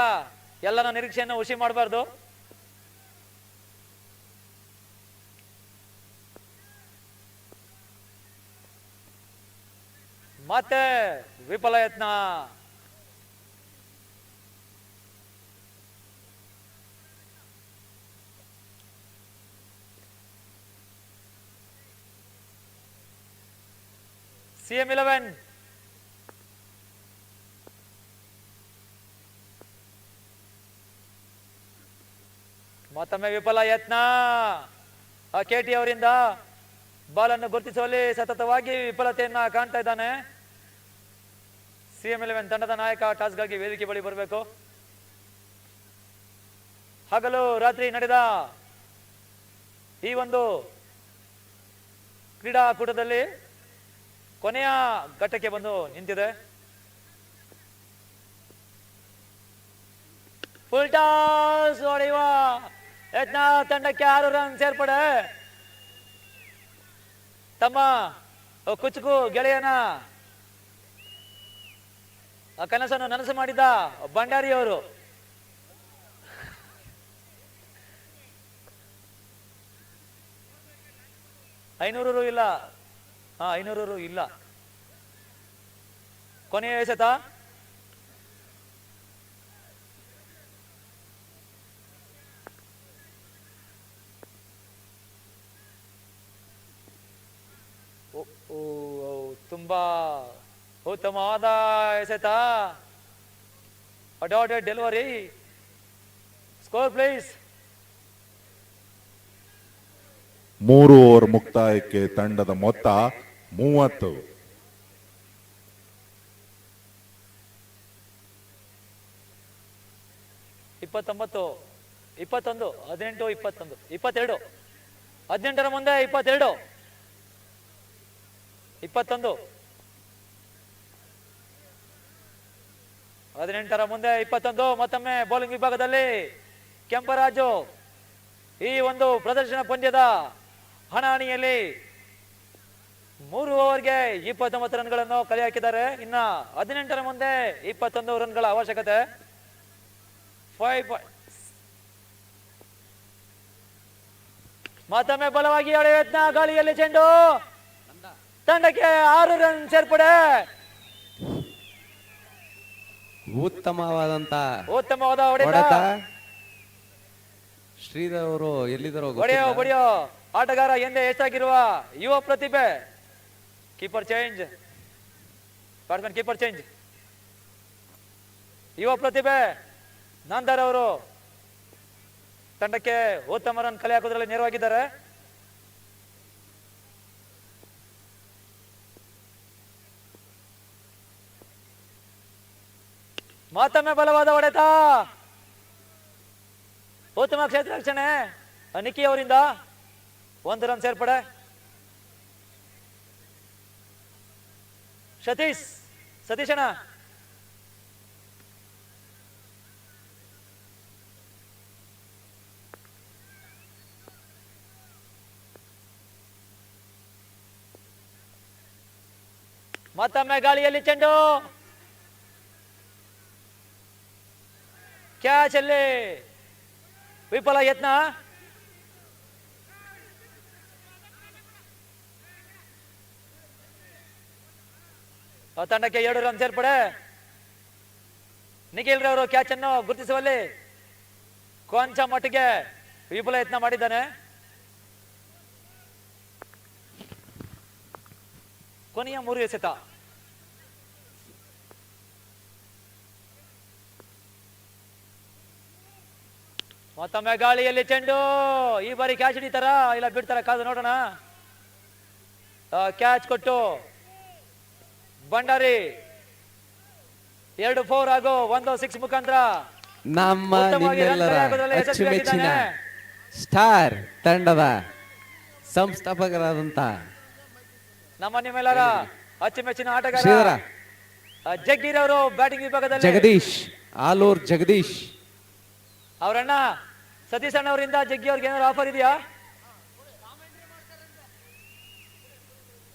ಎಲ್ಲರ ನಿರೀಕ್ಷೆಯನ್ನು ಹುಸಿ ಮಾಡಬಾರ್ದು. ಮತ್ತೆ ವಿಫಲ ಯತ್ನ. CM11 ಮತ್ತೊಮ್ಮೆ ವಿಫಲ ಯತ್ನ. KT ಅವರಿಂದ ಬಾಲ್ ಅನ್ನು ಗುರುತಿಸುವಲ್ಲಿ ಸತತವಾಗಿ ವಿಫಲತೆಯನ್ನ ಕಾಣ್ತಾ ಇದ್ದಾನೆ. CM11 ತಂಡದ ನಾಯಕ ಟಾಸ್ಗಾಗಿ ವೇದಿಕೆ ಬಳಿ ಬರಬೇಕು. ಹಗಲು ರಾತ್ರಿ ನಡೆದ ಈ ಒಂದು ಕ್ರೀಡಾಕೂಟದಲ್ಲಿ ಕೊನೆಯ ಘಟ್ಟಕ್ಕೆ ಬಂದು ನಿಂತಿದೆ. ಫುಲ್ ಟಾಸ್ ಹೊಡೆಯುವ ಯತ್ನ. ತಂಡಕ್ಕೆ 6 ರನ್ ಸೇರ್ಪಡೆ. ತಮ್ಮ ಕುಚುಕು ಗೆಳೆಯನ ಕನಸನ್ನು ನನಸು ಮಾಡಿದ ಭಂಡಾರಿ ಅವರು ರೂ ಇಲ್ಲ. 500 ರೂ ಇಲ್ಲ. ಕೊನೆಯ ಎಸೆತ. ತುಂಬಾ ಉತ್ತಮವಾದ ಎಸೆತ. ಅಡಾಟೆಡ್ ಡೆಲಿವರಿ. Score please. 3 ಓವರ್ ಮುಕ್ತಾಯಕ್ಕೆ ತಂಡದ ಮೊತ್ತ 30. ಇಪ್ಪತ್ತೊಂಬತ್ತು 21 18 21 22 18ರ ಮುಂದೆ 22 21 18ರ ಮುಂದೆ 21. ಮತ್ತೊಮ್ಮೆ ಬೌಲಿಂಗ್ ವಿಭಾಗದಲ್ಲಿ ಕೆಂಪರಾಜು ಈ ಒಂದು ಪ್ರದರ್ಶನ ಪಂದ್ಯದ ಹಣಾಹಣಿಯಲ್ಲಿ 3 ಓವರ್ಗೆ 29 ರನ್ಗಳನ್ನು ಕಲೆ ಹಾಕಿದ್ದಾರೆ. ಇನ್ನ 18ರ ಮುಂದೆ 21 ರನ್ಗಳ ಅವಶ್ಯಕತೆ. 5 points. ಮತ್ತೊಮ್ಮೆ ಬಲವಾಗಿ ಹೊಡೆಯುವ ಯತ್ನ. ಗಾಳಿಯಲ್ಲಿ ಚೆಂಡು. ತಂಡಕ್ಕೆ 6 ರನ್ ಸೇರ್ಪಡೆ. ಉತ್ತಮವಾದಂತ ಉತ್ತಮವಾದ ಹೊಡೆತ. ಹೊಡೆತ. ಶ್ರೀಧರ್ ಅವರು ಎಲ್ಲಿದ್ದಾರೋ ಹೊಡೆಯೋ ಗೊತ್ತಿಲ್ಲ. ಹೊಡೆಯೋ ಆಟಗಾರ ಎಂದೇ ಹೆಚ್ಚಾಗಿರುವ ಯುವ ಪ್ರತಿಭೆ. Keeper change. Batsman keeper change. ಯುವ ಪ್ರತಿಭೆ ನಾಂದರ್ ಅವರು ತಂಡಕ್ಕೆ ಉತ್ತಮ ರನ್ ಕಲೆ ಹಾಕೋದ್ರಲ್ಲಿ ನೆರವಾಗಿದ್ದಾರೆ. ಮತ್ತೊಮ್ಮೆ ಬಲವಾದ ಹೊಡೆತ. ಉತ್ತಮ ಕ್ಷೇತ್ರ ರಕ್ಷಣೆ ನಿಕ್ಕಿ ಅವರಿಂದ 1 ರನ್ ಸೇರ್ಪಡೆ. ಸತೀಶಣ್ಣ ಮತ್ತೊಮ್ಮೆ ಗಾಳಿಯಲ್ಲಿ ಚೆಂಡು. ಕ್ಯಾಚ್ ಅಲ್ಲಿ ವಿಫಲ ಯತ್ನ. ತಂಡಕ್ಕೆ 2 ರನ್ ಸೇರ್ಪಡೆ. ನಿಖಿಲ್ ರವರು ಕ್ಯಾಚ್ ಅನ್ನು ಗುರುತಿಸುವಲ್ಲಿ ಕೊಂಚ ಮಟ್ಟಿಗೆ ವಿಫಲ ಯತ್ನ ಮಾಡಿದ್ದಾನೆ. ಕೊನೆಯ 3 ಎಸೆತ. ಮತ್ತೊಮ್ಮೆ ಗಾಳಿಯಲ್ಲಿ ಚೆಂಡು. ಈ ಬಾರಿ ಕ್ಯಾಚ್ ಹಿಡಿತಾರ ಇಲ್ಲ ಬಿಡ್ತಾರ ಕಾದು ನೋಡೋಣ. ಕ್ಯಾಚ್ ಕೊಟ್ಟು ಭಂಡಾರಿ 2 4 ಹಾಗೂ 1 6 ಮುಖಾಂತರ ನಮ್ಮ ಉತ್ತಮವಾಗಿ ರನ್ ನಿಮ್ಮೆಲ್ಲರ ಕಲೆ ಹಾಕೋದ್ರಲ್ಲಿ ಅಚ್ಚುಮೆಚ್ಚಿನ ಯಶಸ್ವಿಯಾಗಿದ್ದಾನೆ. ಸ್ಟಾರ್ ತಂಡದ ಸಂಸ್ಥಾಪಕರಾದಂತ ನಿಮ್ಮೆಲ್ಲರ ಅಚ್ಚುಮೆಚ್ಚಿನ ಆಟಗಾರ ಶ್ರೀಧರ ಜಗ್ಗೀರ್ ಅವರು ಬ್ಯಾಟಿಂಗ್ ವಿಭಾಗದಲ್ಲಿ. ಜಗದೀಶ್ ಆಲೂರ್ ಜಗದೀಶ್ ಅವರಣ್ಣ ಸತೀಶ್ ಅಣ್ಣ ಅವರಿಂದ ಜಗ್ಗಿ ಅವ್ರಿಗೆ ಏನಾದ್ರು ಆಫರ್ ಇದೆಯಾ?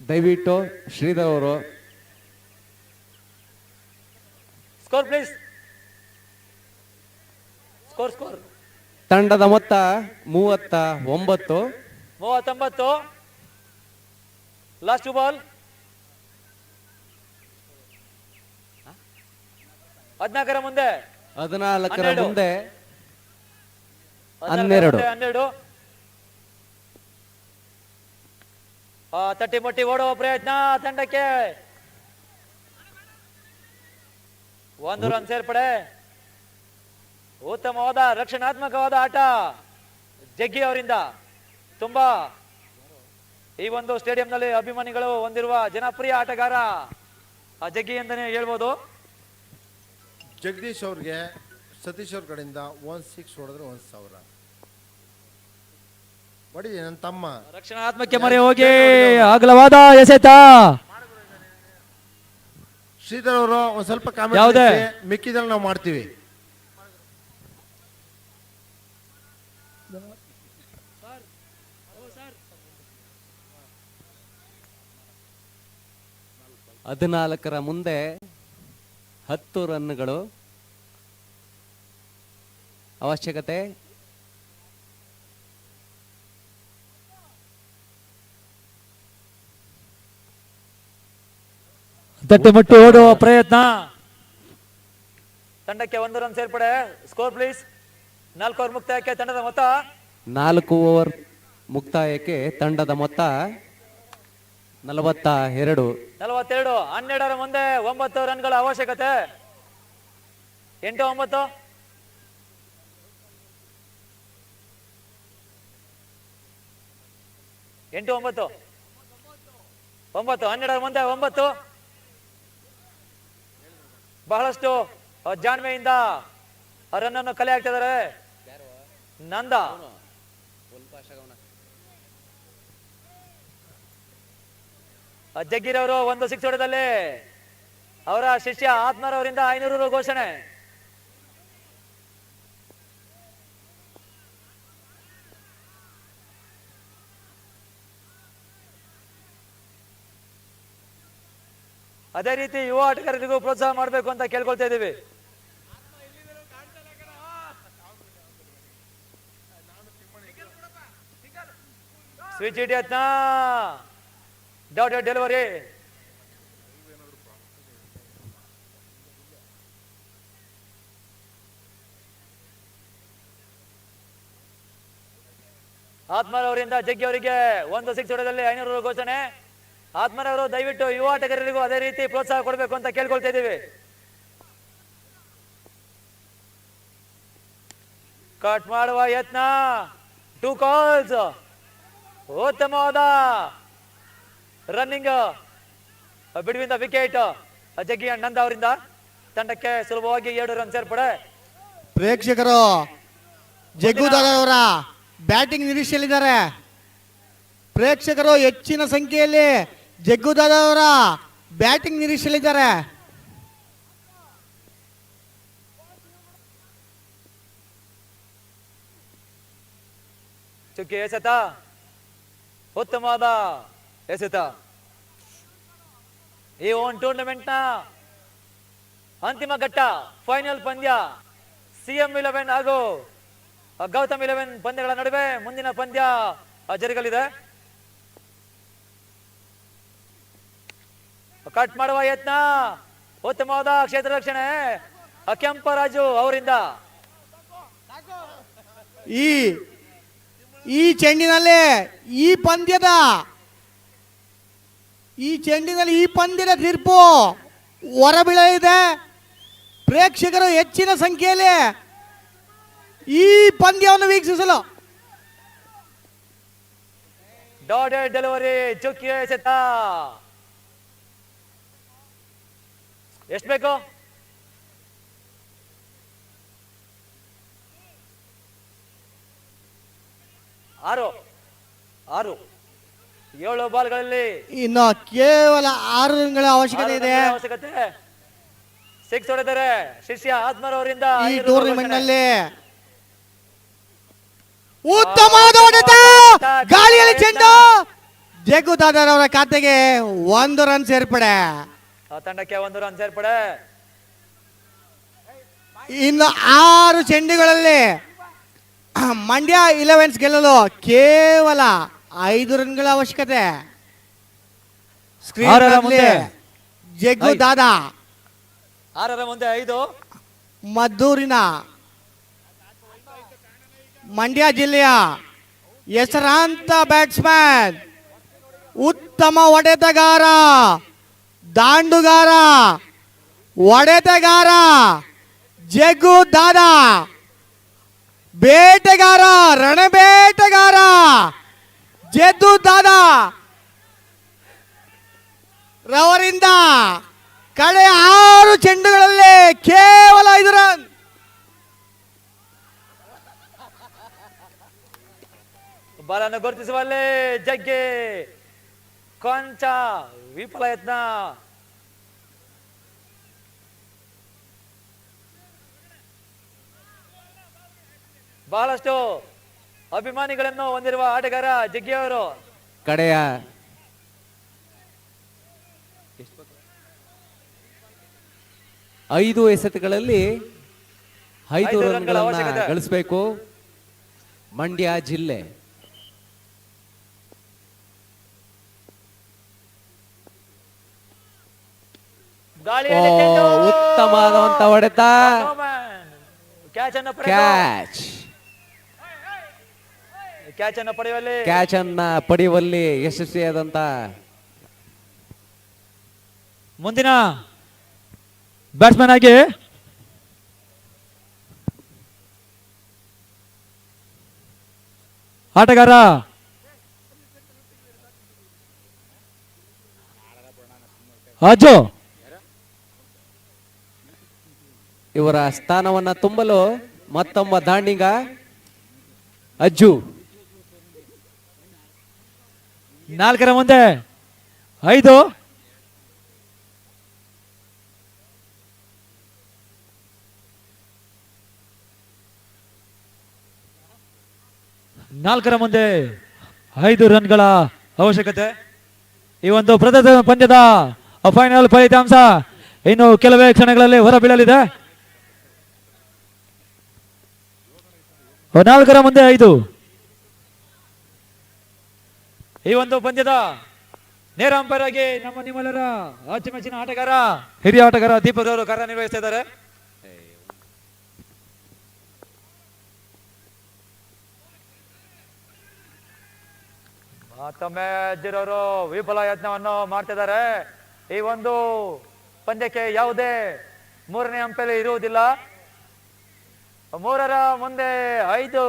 ದಯವಿಟ್ಟು ಶ್ರೀಧರ್ ಅವರು ಸ್ಕೋರ್ ಪ್ಲೀಸ್. ಸ್ಕೋರ್ ತಂಡದ ಮೊತ್ತ 39. 39. ಲಾಸ್ಟ್ ಬಾಲ್ 14ರ ಮುಂದೆ 14ರ ಮುಂದೆ 12. ತಟ್ಟಿ ಮುಟ್ಟಿ ಓಡುವ ಪ್ರಯತ್ನ ತಂಡಕ್ಕೆ 1 ರನ್ ಸೇರ್ಪಡೆ. ಉತ್ತಮವಾದ ರಕ್ಷಣಾತ್ಮಕವಾದ ಆಟ ಜಗ್ಗಿ ಅವರಿಂದ. ತುಂಬಾ ಈ ಒಂದು ಸ್ಟೇಡಿಯಂನಲ್ಲಿ ಅಭಿಮಾನಿಗಳು ಹೊಂದಿರುವ ಜನಪ್ರಿಯ ಆಟಗಾರ ಜಗ್ಗಿ ಅಂತಾನೆ ಹೇಳ್ಬೋದು. ಜಗದೀಶ್ ಅವ್ರಿಗೆ ಸತೀಶ್ ಅವ್ರ ಕಡೆಯಿಂದ 1-6 ಹೊಡೆದ್ರೆ 1,000 ಹೊಡಿ. ನನ್ನ ತಮ್ಮ ರಕ್ಷಣಾತ್ಮಕ್ಕೆ ಮರೆ ಹೋಗಿ ಅಗಲವಾದ ಎಸೆತ. ಶ್ರೀಧರ್ ಅವರು ಒಂದ್ ಸ್ವಲ್ಪ ಯಾವುದೇ? ಕಾಮೆಂಟ್ ಮಿಕ್ಕಿದಲ್ಲಿ ನಾವು ಮಾಡ್ತೀವಿ. ಹದಿನಾಲ್ಕರ ಮುಂದೆ 10 ರನ್ಗಳು ಅವಶ್ಯಕತೆ. ತಟ್ಟಿ ಮುಟ್ಟಿ ಓಡುವ ಪ್ರಯತ್ನ ತಂಡಕ್ಕೆ 1 ರನ್ ಸೇರ್ಪಡೆ. Score please. 4 ಓವರ್ ಮುಕ್ತಾಯಕ್ಕೆ ತಂಡದ ಮೊತ್ತ 4 ಓವರ್ ಮುಕ್ತಾಯಕ್ಕೆ ತಂಡದ ಮೊತ್ತ 42. 42. 12ರ ಮುಂದೆ 9 ರನ್ಗಳ ಅವಶ್ಯಕತೆ. 8-9. 8-9. 9. 12ರ ಮುಂದೆ 9. ಬಹಳಷ್ಟು ಜಾಣ್ಮೆಯಿಂದ ರನ್ ಅನ್ನು ಕಲೆ ಹಾಕ್ತಿದ್ದಾರೆ ನಂದ. ಜಗ್ಗಿರವರು 1 6 ಹೊಡೆದಲ್ಲಿ ಅವರ ಶಿಷ್ಯ ಆತ್ಮರವರಿಂದ 500 ರು ಘೋಷಣೆ. ಅದೇ ರೀತಿ ಯುವ ಆಟಗಾರರಿಗೂ ಪ್ರೋತ್ಸಾಹ ಮಾಡಬೇಕು ಅಂತ ಕೇಳ್ಕೊಳ್ತಾ ಇದ್ದೀವಿ. ಸ್ವಿಚ್ ಹಿಡಿಯತ್ನ ಡಾಟೆಡ್ ಡೆಲಿವರಿ. ಆತ್ಮರವರಿಂದ ಜಗ್ಗಿ ಅವರಿಗೆ 1 6 ಹೊಡೆದಲ್ಲಿ 500 ರು ಘೋಷಣೆ. ಆತ್ಮರವರು ದಯವಿಟ್ಟು ಯುವ ಆಟಗಾರರಿಗೂ ಅದೇ ರೀತಿ ಪ್ರೋತ್ಸಾಹ ಕೊಡಬೇಕು ಅಂತ ಕೇಳ್ಕೊಳ್ತಾ ಇದ್ದೀವಿ. ಕಟ್ ಮಾಡುವ ಯತ್ನ. 2 ಕಾಲ್ಸ್. ಉತ್ತಮವಾದ ರನ್ನಿಂಗ್ ಬಿಡುವಿಂದ ವಿಕೆಟ್ ಜಗ್ಗಿ ನಂದ ಅವರಿಂದ. ತಂಡಕ್ಕೆ ಸುಲಭವಾಗಿ 2 ರನ್ ಸೇರ್ಪಡೆ. ಪ್ರೇಕ್ಷಕರು ಜಗ್ಗುದಾದ ಅವರ ಬ್ಯಾಟಿಂಗ್ ನಿರೀಕ್ಷೆಯಲ್ಲಿದ್ದಾರೆ. ಪ್ರೇಕ್ಷಕರು ಹೆಚ್ಚಿನ ಸಂಖ್ಯೆಯಲ್ಲಿ ಜಗ್ಗುದಾದ ಅವರ ಬ್ಯಾಟಿಂಗ್ ನಿರೀಕ್ಷೆಯಲ್ಲಿದ್ದಾರೆ. ಚುಕ್ಕಿ ಎಸೆತ. ಉತ್ತಮವಾದ ಎಸೆತ. ಈ ಟೂರ್ನಮೆಂಟ್ ನ ಅಂತಿಮ ಘಟ್ಟ ಫೈನಲ್ ಪಂದ್ಯ ಸಿಎಂ 11 ಹಾಗೂ ಗೌತಮ್ 11 ಪಂದ್ಯಗಳ ನಡುವೆ ಮುಂದಿನ ಪಂದ್ಯ ಜರುಗಲಿದೆ. ಕಟ್ ಮಾಡುವ ಯತ್ನ. ಉತ್ತಮವಾದ ಕ್ಷೇತ್ರ ರಕ್ಷಣೆ ಕೆಂಪರಾಜು ಅವರಿಂದ. ಈ ಚೆಂಡಿನಲ್ಲಿ ಈ ಪಂದ್ಯದ ತೀರ್ಪು ಹೊರಬೀಳಲಿದೆ. ಪ್ರೇಕ್ಷಕರು ಹೆಚ್ಚಿನ ಸಂಖ್ಯೆಯಲ್ಲಿ ಈ ಪಂದ್ಯವನ್ನು ವೀಕ್ಷಿಸಲು. Dotted delivery. ಚುಕ್ಕಿ ಎಸೆತ. ಎಷ್ಟು ಬೇಕು? 6 7 ಬಾಲ್ಗಳಲ್ಲಿ ಇನ್ನು ಕೇವಲ 6 ರನ್ಗಳ ಅವಶ್ಯಕತೆ ಇದೆ. ಅವಶ್ಯಕತೆ. 6 ಹೊಡೆದರೆ ಶಿಷ್ಯ ಆತ್ಮರವರಿಂದ ಈ ಟೂರ್ನಿಮೆಂಟ್ ನಲ್ಲಿ ಉತ್ತಮವಾದ ಹೊಡೆತ. ಗಾಳಿಯಲ್ಲಿ ಚೆಂಡು. ಜಗ್ಗುದಾದರ್ ಅವರ ಖಾತೆಗೆ 1 ರನ್ ಸೇರ್ಪಡೆ. ತಂಡಕ್ಕೆ 1 ರನ್ ಸೇರ್ಪಡೆ. ಇನ್ನು 6 ಚೆಂಡುಗಳಲ್ಲಿ ಮಂಡ್ಯ 11 ಗೆಲ್ಲಲು ಕೇವಲ 5 ರನ್ಗಳ ಅವಶ್ಯಕತೆ. ಸ್ಕ್ರೀನ್ ಮುಂದೆ ಜಗ್ಗುದಾದ 6ರ ಮುಂದೆ 5. ಮದ್ದೂರಿನ ಮಂಡ್ಯ ಜಿಲ್ಲೆಯ ಹೆಸರಾಂತ ಬ್ಯಾಟ್ಸ್ಮನ್ ಉತ್ತಮ ಹೊಡೆತಗಾರ, ದಾಂಡುಗಾರ, ಹೊಡೆತಗಾರ ಜಗ್ಗು ದಾದಾ, ಬೇಟೆಗಾರ, ರಣಬೇಟೆಗಾರ ಜಗ್ಗು ದಾದಾ ರವರಿಂದ ಕಳೆಯ 6 ಚೆಂಡುಗಳಲ್ಲಿ ಕೇವಲ 5 ರನ್. ಬಾಲನ್ನು ಗುರುತಿಸುವಲ್ಲಿ ಜಗ್ಗೆ ಕೊಂಚ ವಿಫಲ ಯತ್ನ. ಬಹಳಷ್ಟು ಅಭಿಮಾನಿಗಳನ್ನು ಹೊಂದಿರುವ ಆಟಗಾರ ಜಗ್ಗಿ ಅವರು. ಕಡೆಯ 5 ಎಸೆತಗಳಲ್ಲಿ 5 5 ರನ್ಗಳ ರನ್ಗಳನ್ನ ಅವಶ್ಯಕತೆ. ಗಳಿಸಬೇಕು ಮಂಡ್ಯ ಜಿಲ್ಲೆ. ಗಾಳಿಯಲ್ಲಿ ಚೆಂಡು. ಉತ್ತಮವಾದಂತ ಹೊಡೆತ, ಕ್ಯಾಚ್ ಅನ್ನು ಕ್ಯಾಚ್ ಅನ್ನು ಪಡೆಯುವಲ್ಲಿ ಕ್ಯಾಚ್ ಅನ್ನ ಪಡೆಯುವಲ್ಲಿ ಯಶಸ್ವಿಯಾದಂತ ಮುಂದಿನ ಬ್ಯಾಟ್ಸ್ಮನ್ ಆಗಿ ಆಟಗಾರ ಅಜ್ಜು. ಇವರ ಸ್ಥಾನವನ್ನ ತುಂಬಲು ಮತ್ತೊಬ್ಬ ದಾಂಡಿಗ ಅಜ್ಜು. 4 ಮುಂದೆ 5. ನಾಲ್ಕರ ಮುಂದೆ 5 ರನ್ಗಳ ಅವಶ್ಯಕತೆ. ಈ ಒಂದು ಪಂದ್ಯದ ಫೈನಲ್ ಫಲಿತಾಂಶ ಇನ್ನು ಕೆಲವೇ ಕ್ಷಣಗಳಲ್ಲಿ ಹೊರಬೀಳಲಿದೆ. 4 ಮುಂದೆ 5. ಈ ಒಂದು ಪಂದ್ಯದ ನೇರ ಅಂಪೈರ್ ಆಗಿ ನಮ್ಮ ನಿಮ್ಮೆಲ್ಲರ ಅಚ್ಚುಮೆಚ್ಚಿನ ಆಟಗಾರ, ಹಿರಿಯ ಆಟಗಾರ ದೀಪಕ್ ಅವರು ಕಾರ್ಯನಿರ್ವಹಿಸ್ತಾ ಇದ್ದಾರೆ. ಮತ್ತೊಮ್ಮೆ ಅಜ್ಜಿರವರು ವಿಫಲ ಯತ್ನವನ್ನು ಮಾಡ್ತಿದ್ದಾರೆ. ಈ ಒಂದು ಪಂದ್ಯಕ್ಕೆ ಯಾವುದೇ 3ನೇ ಅಂಪೈರ್ ಇರುವುದಿಲ್ಲ. 3ರ ಮುಂದೆ 5.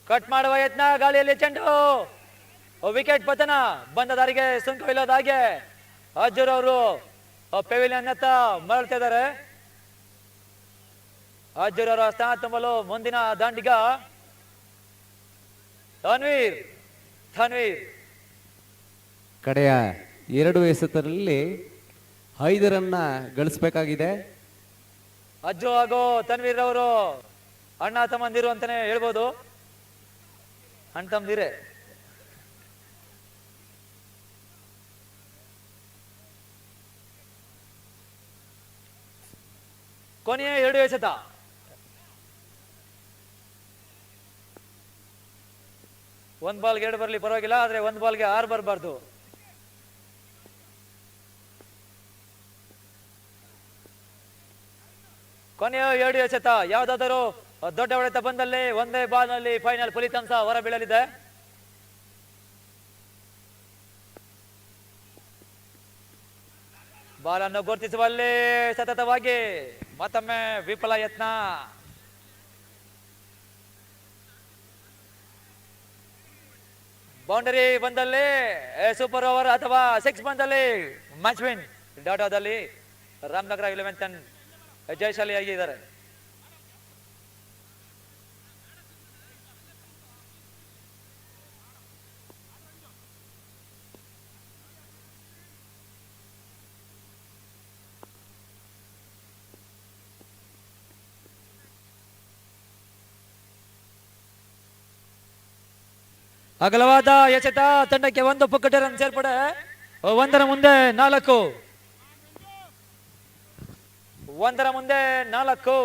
ಕಟ್ ಮಾಡುವ ಯತ್ನ, ಗಾಳಿಯಲ್ಲಿ ಚೆಂಡು, ವಿಕೆಟ್ ಪತನ. ಬಂದ ದಾರಿಗೆ ಸುಂಕವಿಲ್ಲದ ಹಾಗೆ ಅಜ್ಜೂರ್ ಅವರು ಪೆವಿಲಿಯನ್ ಹತ್ತ ಮರಳ್ತಾ ಇದ್ದಾರೆ. ಅಜ್ಜೂರ್ ಅವರ ಸ್ಥಾನ ತುಂಬಲು ಮುಂದಿನ ದಾಂಡಿಗ ತನ್ವೀರ್. ಕಡೆಯ 2 ಎಸೆತದಲ್ಲಿ 5 ರನ್ನ ಗಳಿಸಬೇಕಾಗಿದೆ. ಅಜ್ಜು ಹಾಗೂ ತನ್ವೀರ್ ಅವರು ಅಣ್ಣ ತಮ್ಮಂದಿರು ಅಂತಾನೆ ಹೇಳ್ಬೋದು. ಅಣ್ಣ ತಮ್ಮದಿರೇ. ಕೊನೆಯ 2 ಎಸೆತ. ಒಂದ್ ಬಾಲ್ಗೆ 2 ಬರ್ಲಿ ಪರವಾಗಿಲ್ಲ, ಆದ್ರೆ 1 ಬಾಲ್ಗೆ 6 ಬರಬಾರ್ದು. ಕೊನೆಯ 2 ಎಸೆತ. ಯಾವ್ದಾದರೂ ದೊಡ್ಡ ಹೊಡೆತ ಬಂದಲ್ಲಿ ಒಂದೇ ಬಾಲ್ ನಲ್ಲಿ ಫೈನಲ್ ಫಲಿತಾಂಶ ಹೊರಬೀಳಲಿದೆ. ಬಾಲನ್ನು ಗುರುತಿಸುವಲ್ಲಿ ಸತತವಾಗಿ ಮತ್ತೊಮ್ಮೆ ವಿಫಲ ಯತ್ನ. ಬೌಂಡರಿ ಬಂದಲ್ಲಿ ಸೂಪರ್ ಓವರ್ ಅಥವಾ 6 ಬಂದಲ್ಲಿ ಮ್ಯಾಚ್ ವಿನ್. ಡಾಟಾದಲ್ಲಿ ರಾಮನಗರ 11 ಜಯಶಾಲಿಯಾಗಿದ್ದಾರೆ. ಅಗಲವಾದ ಎಸೆತ, ತಂಡಕ್ಕೆ 1 ಪುಕ್ಕಟ ರನ್ ಸೇರ್ಪಡೆ. 1ರ ಮುಂದೆ 4. 1ರ ಮುಂದೆ 4.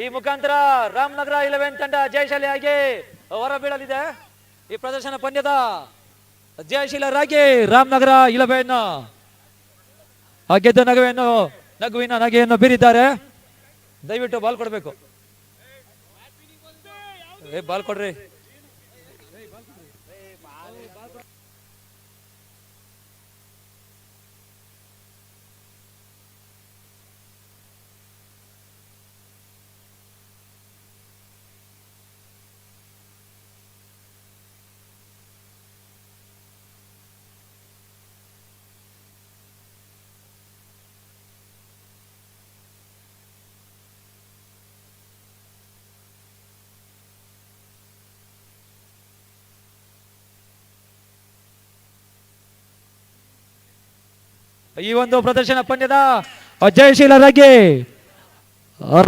ಈ ಮುಖಾಂತರ ರಾಮನಗರ 11 ತಂಡ ಜಯಶಾಲಿಯಾಗಿ ಹೊರಬೀಳಲಿದೆ. ಈ ಪ್ರದರ್ಶನ ಪಂದ್ಯದ ಜಯಶೀಲರಾಗಿ ರಾಮನಗರ 11 ಗೆದ್ದ ನಗುವಿನ ನಗೆಯನ್ನು ಬೀರಿದ್ದಾರೆ. ದಯವಿಟ್ಟು ಬಾಲ್ ಕೊಡಬೇಕು. ಬಾಲ್ ಕೊಡ್ರಿ. ಈ ಒಂದು ಪ್ರದರ್ಶನ ಪಂದ್ಯದ ಜಯಶೀಲರಾಗಿ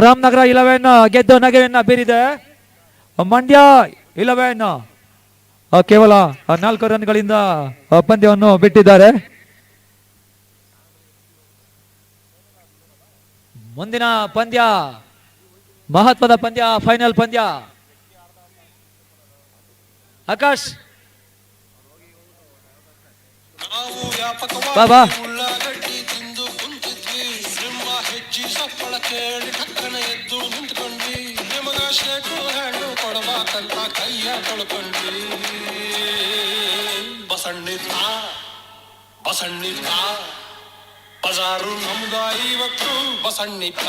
ರಾಮನಗರ 11 ಗೆದ್ದು ನಗೆಯನ್ನ ಬೀರಿದೆ. ಮಂಡ್ಯ 11 ಕೇವಲ 4 ರನ್ಗಳಿಂದ ಪಂದ್ಯವನ್ನು ಬಿಟ್ಟಿದ್ದಾರೆ. ಮುಂದಿನ ಪಂದ್ಯ ಮಹತ್ವದ ಪಂದ್ಯ, ಫೈನಲ್ ಪಂದ್ಯ. ಆಕಾಶ್ ಬಾಬಾ ಉಳ್ಳಾಗಡ್ಡಿ ತಿಂದು ಕುಂತಿದ್ವಿ, ನಿಮ್ಮ ಹೆಚ್ಚಿ ಸಪ್ಪಳ ಕೇಳಿ ಟಕ್ಕನ ಎದ್ದು ನಿಂತ್ಕೊಂಡ್ವಿ, ನಿಮಗ ಶೇಕು ಹಣ್ಣು ಕೊಡಬೇಕಂತ ಕೈಯ ತೊಳ್ಕೊಂಡ್ವಿ. ಬಸಣ್ಣಿದ್ದ ಬಜಾರು ನಮ್ದ ಇವತ್ತು, ಬಸಣ್ಣಿದ್ದ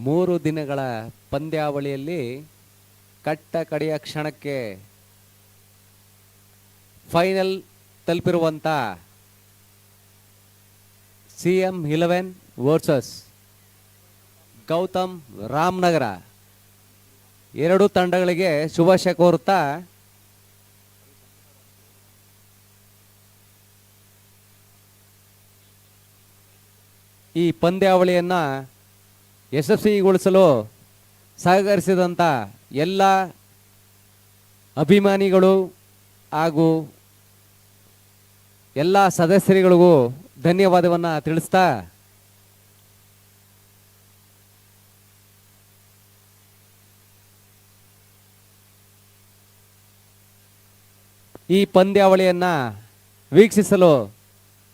3 ದಿನಗಳ ಪಂದ್ಯಾವಳಿಯಲ್ಲಿ ಕಟ್ಟ ಕಡೆಯ ಕ್ಷಣಕ್ಕೆ ಫೈನಲ್ ತಲುಪಿರುವಂಥ CM11 ವರ್ಸಸ್ ಗೌತಮ್ ರಾಮನಗರ ಎರಡೂ ತಂಡಗಳಿಗೆ ಶುಭಾಶಯ ಕೋರುತ್ತಾ ಈ ಪಂದ್ಯಾವಳಿಯನ್ನು ಯಶಸ್ವಿಗೊಳಿಸಲು ಸಹಕರಿಸಿದಂಥ ಎಲ್ಲ ಅಭಿಮಾನಿಗಳು ಹಾಗೂ ಎಲ್ಲ ಸದಸ್ಯರುಗಳಿಗೂ ಧನ್ಯವಾದವನ್ನು ತಿಳಿಸ್ತಾ ಈ ಪಂದ್ಯಾವಳಿಯನ್ನು ವೀಕ್ಷಿಸಲು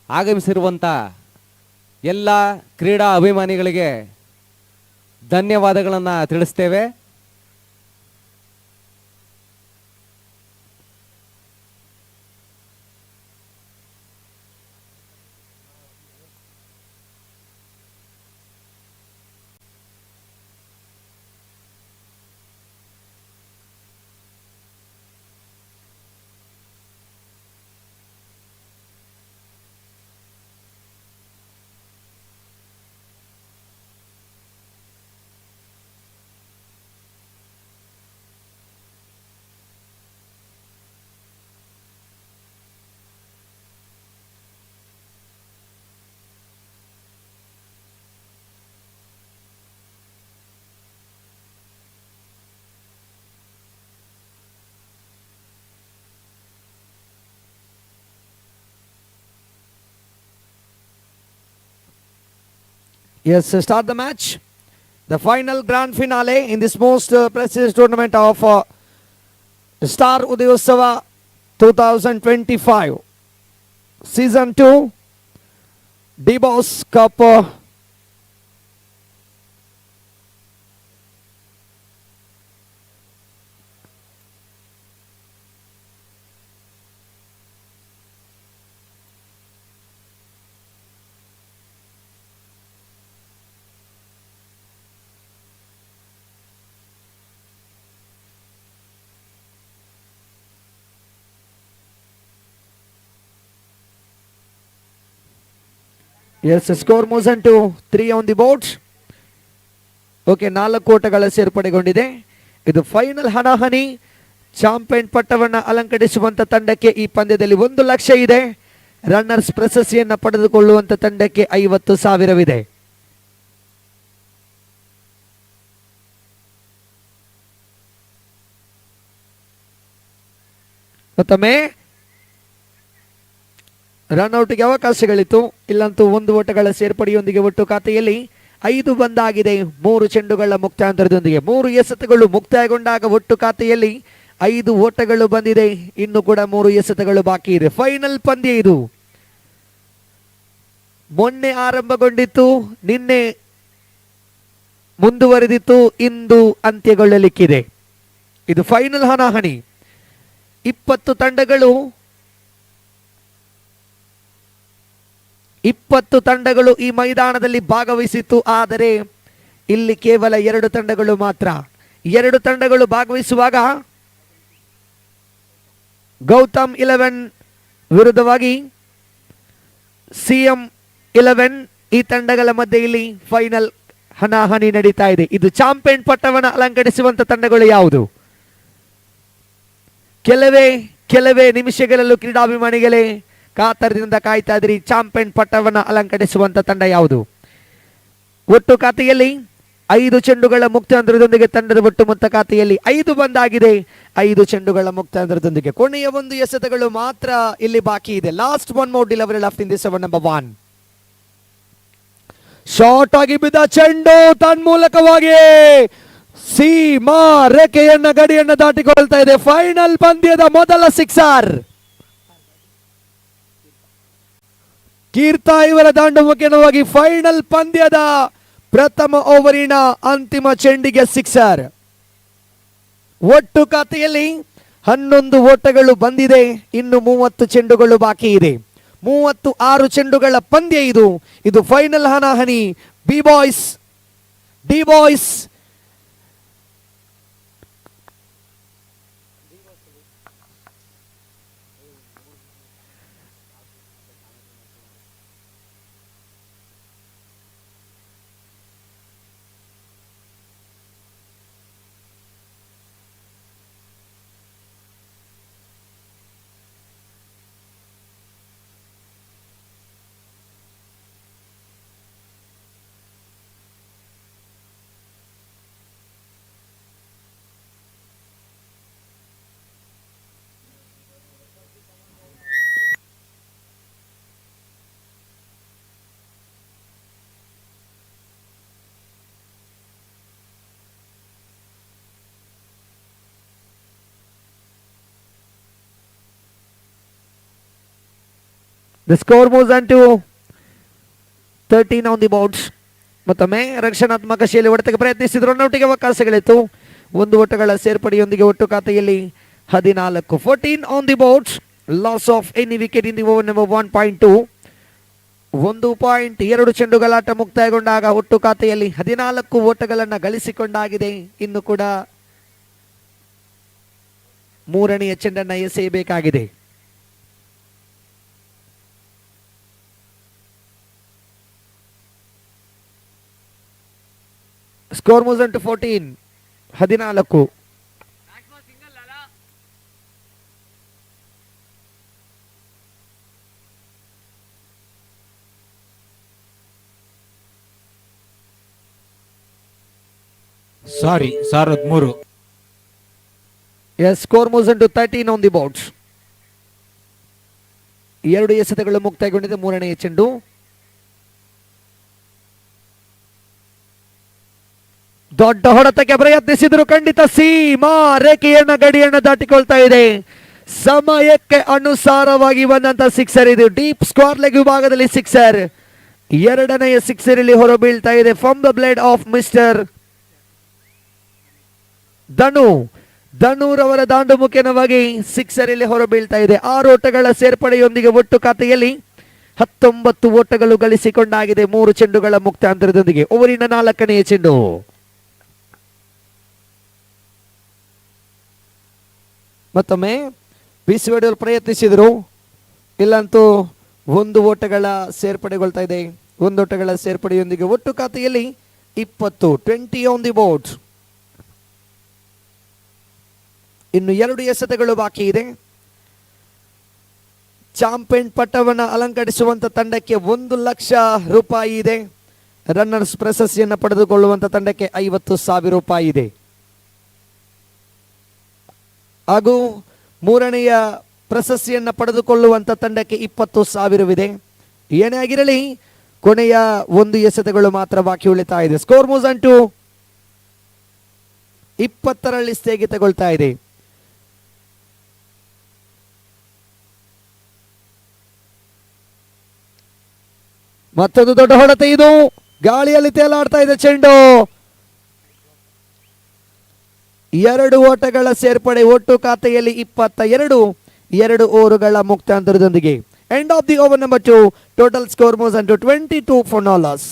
ಆಗಮಿಸಿರುವಂಥ ಎಲ್ಲ ಕ್ರೀಡಾ ಅಭಿಮಾನಿಗಳಿಗೆ ಧನ್ಯವಾದಗಳನ್ನು ತಿಳಿಸ್ತೇವೆ. Yes, start the match. The final grand finale in this most prestigious tournament of Star Udayosava 2025 Season 2 D-Boss Cup. Yes, score moves into 3 on the board. Okay 4 ಓಟಗಳ ಸೇರ್ಪಡೆಗೊಂಡಿದೆ. ಇದು ಫೈನಲ್ ಹಣಾಹಣಿ. ಚಾಂಪಿಯನ್ ಪಟ್ಟವನ್ನು ಅಲಂಕರಿಸುವಂತ ತಂಡಕ್ಕೆ ಈ ಪಂದ್ಯದಲ್ಲಿ 1 ಲಕ್ಷ ಇದೆ. ರನ್ನರ್ಸ್ ಪ್ರಶಸ್ತಿಯನ್ನು ಪಡೆದುಕೊಳ್ಳುವಂತ ತಂಡಕ್ಕೆ 50,000 ಇದೆ. ಮತ್ತೊಮ್ಮೆ ರನ್ಔಟ್ಗೆ ಅವಕಾಶಗಳಿತ್ತು. ಇಲ್ಲಂತೂ 1 ಓಟಗಳ ಸೇರ್ಪಡೆಯೊಂದಿಗೆ ಒಟ್ಟು ಖಾತೆಯಲ್ಲಿ 5 ಬಂದಾಗಿದೆ. 3 ಚೆಂಡುಗಳ ಮುಕ್ತಾಂತರದೊಂದಿಗೆ 3 ಎಸೆತಗಳು ಮುಕ್ತಾಯಗೊಂಡಾಗ ಒಟ್ಟು ಖಾತೆಯಲ್ಲಿ 5 ಓಟಗಳು ಬಂದಿದೆ. ಇನ್ನು ಕೂಡ 3 ಎಸೆತಗಳು ಬಾಕಿ ಇದೆ. ಫೈನಲ್ ಪಂದ್ಯ ಇದು. ಮೊನ್ನೆ ಆರಂಭಗೊಂಡಿತ್ತು, ನಿನ್ನೆ ಮುಂದುವರೆದಿತ್ತು, ಇಂದು ಅಂತ್ಯಗೊಳ್ಳಲಿಕ್ಕಿದೆ. ಇದು ಫೈನಲ್ ಹಣಾಹಣಿ. 20 ತಂಡಗಳು ಈ ಮೈದಾನದಲ್ಲಿ ಭಾಗವಹಿಸಿತ್ತು. ಆದರೆ ಇಲ್ಲಿ ಕೇವಲ 2 ತಂಡಗಳು ಮಾತ್ರ. 2 ತಂಡಗಳು ಭಾಗವಹಿಸುವಾಗ ಗೌತಮ್ 11 ವಿರುದ್ಧವಾಗಿ CM11 ಈ ತಂಡಗಳ ಮಧ್ಯೆ ಇಲ್ಲಿ ಫೈನಲ್ ಹಣಾಹಣಿ ನಡೀತಾ ಇದೆ. ಇದು ಚಾಂಪಿಯನ್ ಪಟ್ಟವನ್ನು ಅಲಂಕರಿಸುವಂತ ತಂಡಗಳು ಯಾವುದು? ಕೆಲವೇ ನಿಮಿಷಗಳಲ್ಲೂ ಕ್ರೀಡಾಭಿಮಾನಿಗಳೇ ಕಾತರದಿಂದ ಕಾಯ್ತಾ ಇದ್ರಿ. ಚಾಂಪಿಯನ್ ಪಟ್ಟವನ್ನು ಅಲಂಕರಿಸುವಂತ ತಂಡ ಯಾವುದು? ಒಟ್ಟು ಖಾತೆಯಲ್ಲಿ 5 ಚೆಂಡುಗಳ ಮುಕ್ತಾಂತರದೊಂದಿಗೆ ತಂಡದ ಒಟ್ಟು ಮೊತ್ತ ಖಾತೆಯಲ್ಲಿ 5 ಬಂದಾಗಿದೆ. 5 ಚೆಂಡುಗಳ ಮುಕ್ತಾಂತರದೊಂದಿಗೆ ಕೊನೆಯ 1 ಎಸೆತಗಳು ಮಾತ್ರ ಇಲ್ಲಿ ಬಾಕಿ ಇದೆ. Last 1 more delivery left in this over number 1. Short ಆಗಿ ಬಿದ್ದ ಚೆಂಡು ತನ್ಮೂಲಕವಾಗಿ ಸೀಮಾ ರೇಖೆಯನ್ನ ಗಡಿಯನ್ನ ದಾಟಿಕೊಳ್ತಾ ಇದೆ. ಫೈನಲ್ ಪಂದ್ಯದ ಮೊದಲ ಸಿಕ್ಸರ್. ಕೀರ್ತಾ ಇವರ ದಾಂಡುಮುಖವಾಗಿ ಫೈನಲ್ ಪಂದ್ಯದ ಪ್ರಥಮ ಓವರಿನ ಅಂತಿಮ ಚೆಂಡಿಗೆ ಸಿಕ್ಸರ್. ಒಟ್ಟು ಖಾತೆಯಲ್ಲಿ 11 ಓಟಗಳು ಬಂದಿದೆ. ಇನ್ನು 30 ಚೆಂಡುಗಳು ಬಾಕಿ ಇದೆ. 36 ಚೆಂಡುಗಳ ಪಂದ್ಯ ಇದು. ಇದು ಫೈನಲ್ ಹಣಾಹಣಿ. B boys D boys The score moves on to 13 on the boards. ಮತ್ತೊಮ್ಮೆ ರಕ್ಷಣಾತ್ಮಕ ಶೈಲಿ ಹೊಡೆತಕ್ಕೆ ಪ್ರಯತ್ನಿಸಿದ್ರು, ರನ್ನೌಟಿಗೆ ಅವಕಾಶಗಳಿತ್ತು. ಒಂದು ಓಟಗಳ ಸೇರ್ಪಡೆಯೊಂದಿಗೆ ಒಟ್ಟು ಖಾತೆಯಲ್ಲಿ 14. 14 on the boards. Loss of any wicket in the over number 1.2. 1.2 ಚೆಂಡುಗಳಾಟ ಮುಕ್ತಾಯಗೊಂಡಾಗ ಒಟ್ಟು ಖಾತೆಯಲ್ಲಿ 14 ಓಟಗಳನ್ನು ಗಳಿಸಿಕೊಂಡಾಗಿದೆ. ಇನ್ನು ಕೂಡ ಮೂರನೆಯ ಚೆಂಡನ್ನು ಎಸೆಯಬೇಕಾಗಿದೆ. Score moves on to 14. 14. Sorry 13. Yes, score moves on to 13 on the boards. 2 ಎಸೆತಗಳು ಮುಕ್ತಾಯಗೊಂಡಿದೆ. ಮೂರನೆಯ ಚೆಂಡು ದೊಡ್ಡ ಹೊಡೆತಕ್ಕೆ ಪ್ರಯತ್ನಿಸಿದ್ರು, ಖಂಡಿತ ಸೀಮಾ ರೇಖೆಯನ್ನ ಗಡಿಯನ್ನ ದಾಟಿಕೊಳ್ತಾ ಇದೆ. ಸಮಯಕ್ಕೆ ಅನುಸಾರವಾಗಿ ಬಂದಂತ ಸಿಕ್ಸರ್ ಇದು. ಡೀಪ್ ಸ್ಕ್ವಾರ್ ಲೆಗ್ ವಿಭಾಗದಲ್ಲಿ ಸಿಕ್ಸರ್. ಎರಡನೆಯ ಸಿಕ್ಸರ್ ಇಲ್ಲಿ ಹೊರಬೀಳ್ತಾ ಇದೆ from the blade of mister ಧನುರವರ ದಾಂಡು ಮುಖೇನವಾಗಿ ಸಿಕ್ಸರ್ ಇಲ್ಲಿ ಹೊರಬೀಳ್ತಾ ಇದೆ. 6 ಓಟಗಳ ಸೇರ್ಪಡೆಯೊಂದಿಗೆ ಒಟ್ಟು ಖಾತೆಯಲ್ಲಿ 19 ಓಟಗಳು ಗಳಿಸಿಕೊಂಡಾಗಿದೆ 3 ಚೆಂಡುಗಳ ಮುಕ್ತಾಂತರದೊಂದಿಗೆ. ಓವರಿನ 4ನೇ ಚೆಂಡು ಮತ್ತೊಮ್ಮೆ ಬಿಸಿವಡಿಯಲು ಪ್ರಯತ್ನಿಸಿದರು, ಇಲ್ಲಂತೂ 1 ಓಟಗಳ ಸೇರ್ಪಡೆಗೊಳ್ತಾ ಇದೆ. 1 ಓಟಗಳ ಸೇರ್ಪಡೆಯೊಂದಿಗೆ ಒಟ್ಟು ಖಾತೆಯಲ್ಲಿ 20. 20 ಆನ್ ದಿ ಬೋರ್ಡ್. ಇನ್ನು 2 ಎಸೆತಗಳು ಬಾಕಿ ಇದೆ. ಚಾಂಪಿಯನ್ ಪಟ್ಟವನ್ನು ಅಲಂಕರಿಸುವಂತ ತಂಡಕ್ಕೆ 1 ಲಕ್ಷ ರೂಪಾಯಿ ಇದೆ. ರನ್ನರ್ಸ್ ಪ್ರಶಸ್ತಿಯನ್ನು ಪಡೆದುಕೊಳ್ಳುವಂತ ತಂಡಕ್ಕೆ 50,000 ರೂಪಾಯಿ ಇದೆ. ಹಾಗೂ ಮೂರನೆಯ ಪ್ರಶಸ್ತಿಯನ್ನು ಪಡೆದುಕೊಳ್ಳುವಂತ ತಂಡಕ್ಕೆ 20,000 ಇದೆ. ಏನೇ ಆಗಿರಲಿ ಕೊನೆಯ 1 ಎಸೆತಗಳು ಮಾತ್ರ ಬಾಕಿ ಉಳಿತಾ ಇದೆ. ಸ್ಕೋರ್ ಮೂವ್ಸ್ ಆನ್ ಟು 20ರಲ್ಲಿ ಸ್ಥಗಿತಗೊಳ್ತಾ ಇದೆ. ಮತ್ತೊಂದು ದೊಡ್ಡ ಹೊಡೆತ, ಇದು ಗಾಳಿಯಲ್ಲಿ ತೇಲಾಡ್ತಾ ಇದೆ ಚೆಂಡು. 2 ಓಟಗಳ ಸೇರ್ಪಡೆ, ಒಟ್ಟು ಖಾತೆಯಲ್ಲಿ 22. 2 ಓವರುಗಳ ಮುಕ್ತಾಂತರದೊಂದಿಗೆ end of the over number 2. Total score moves on to 22 for no loss.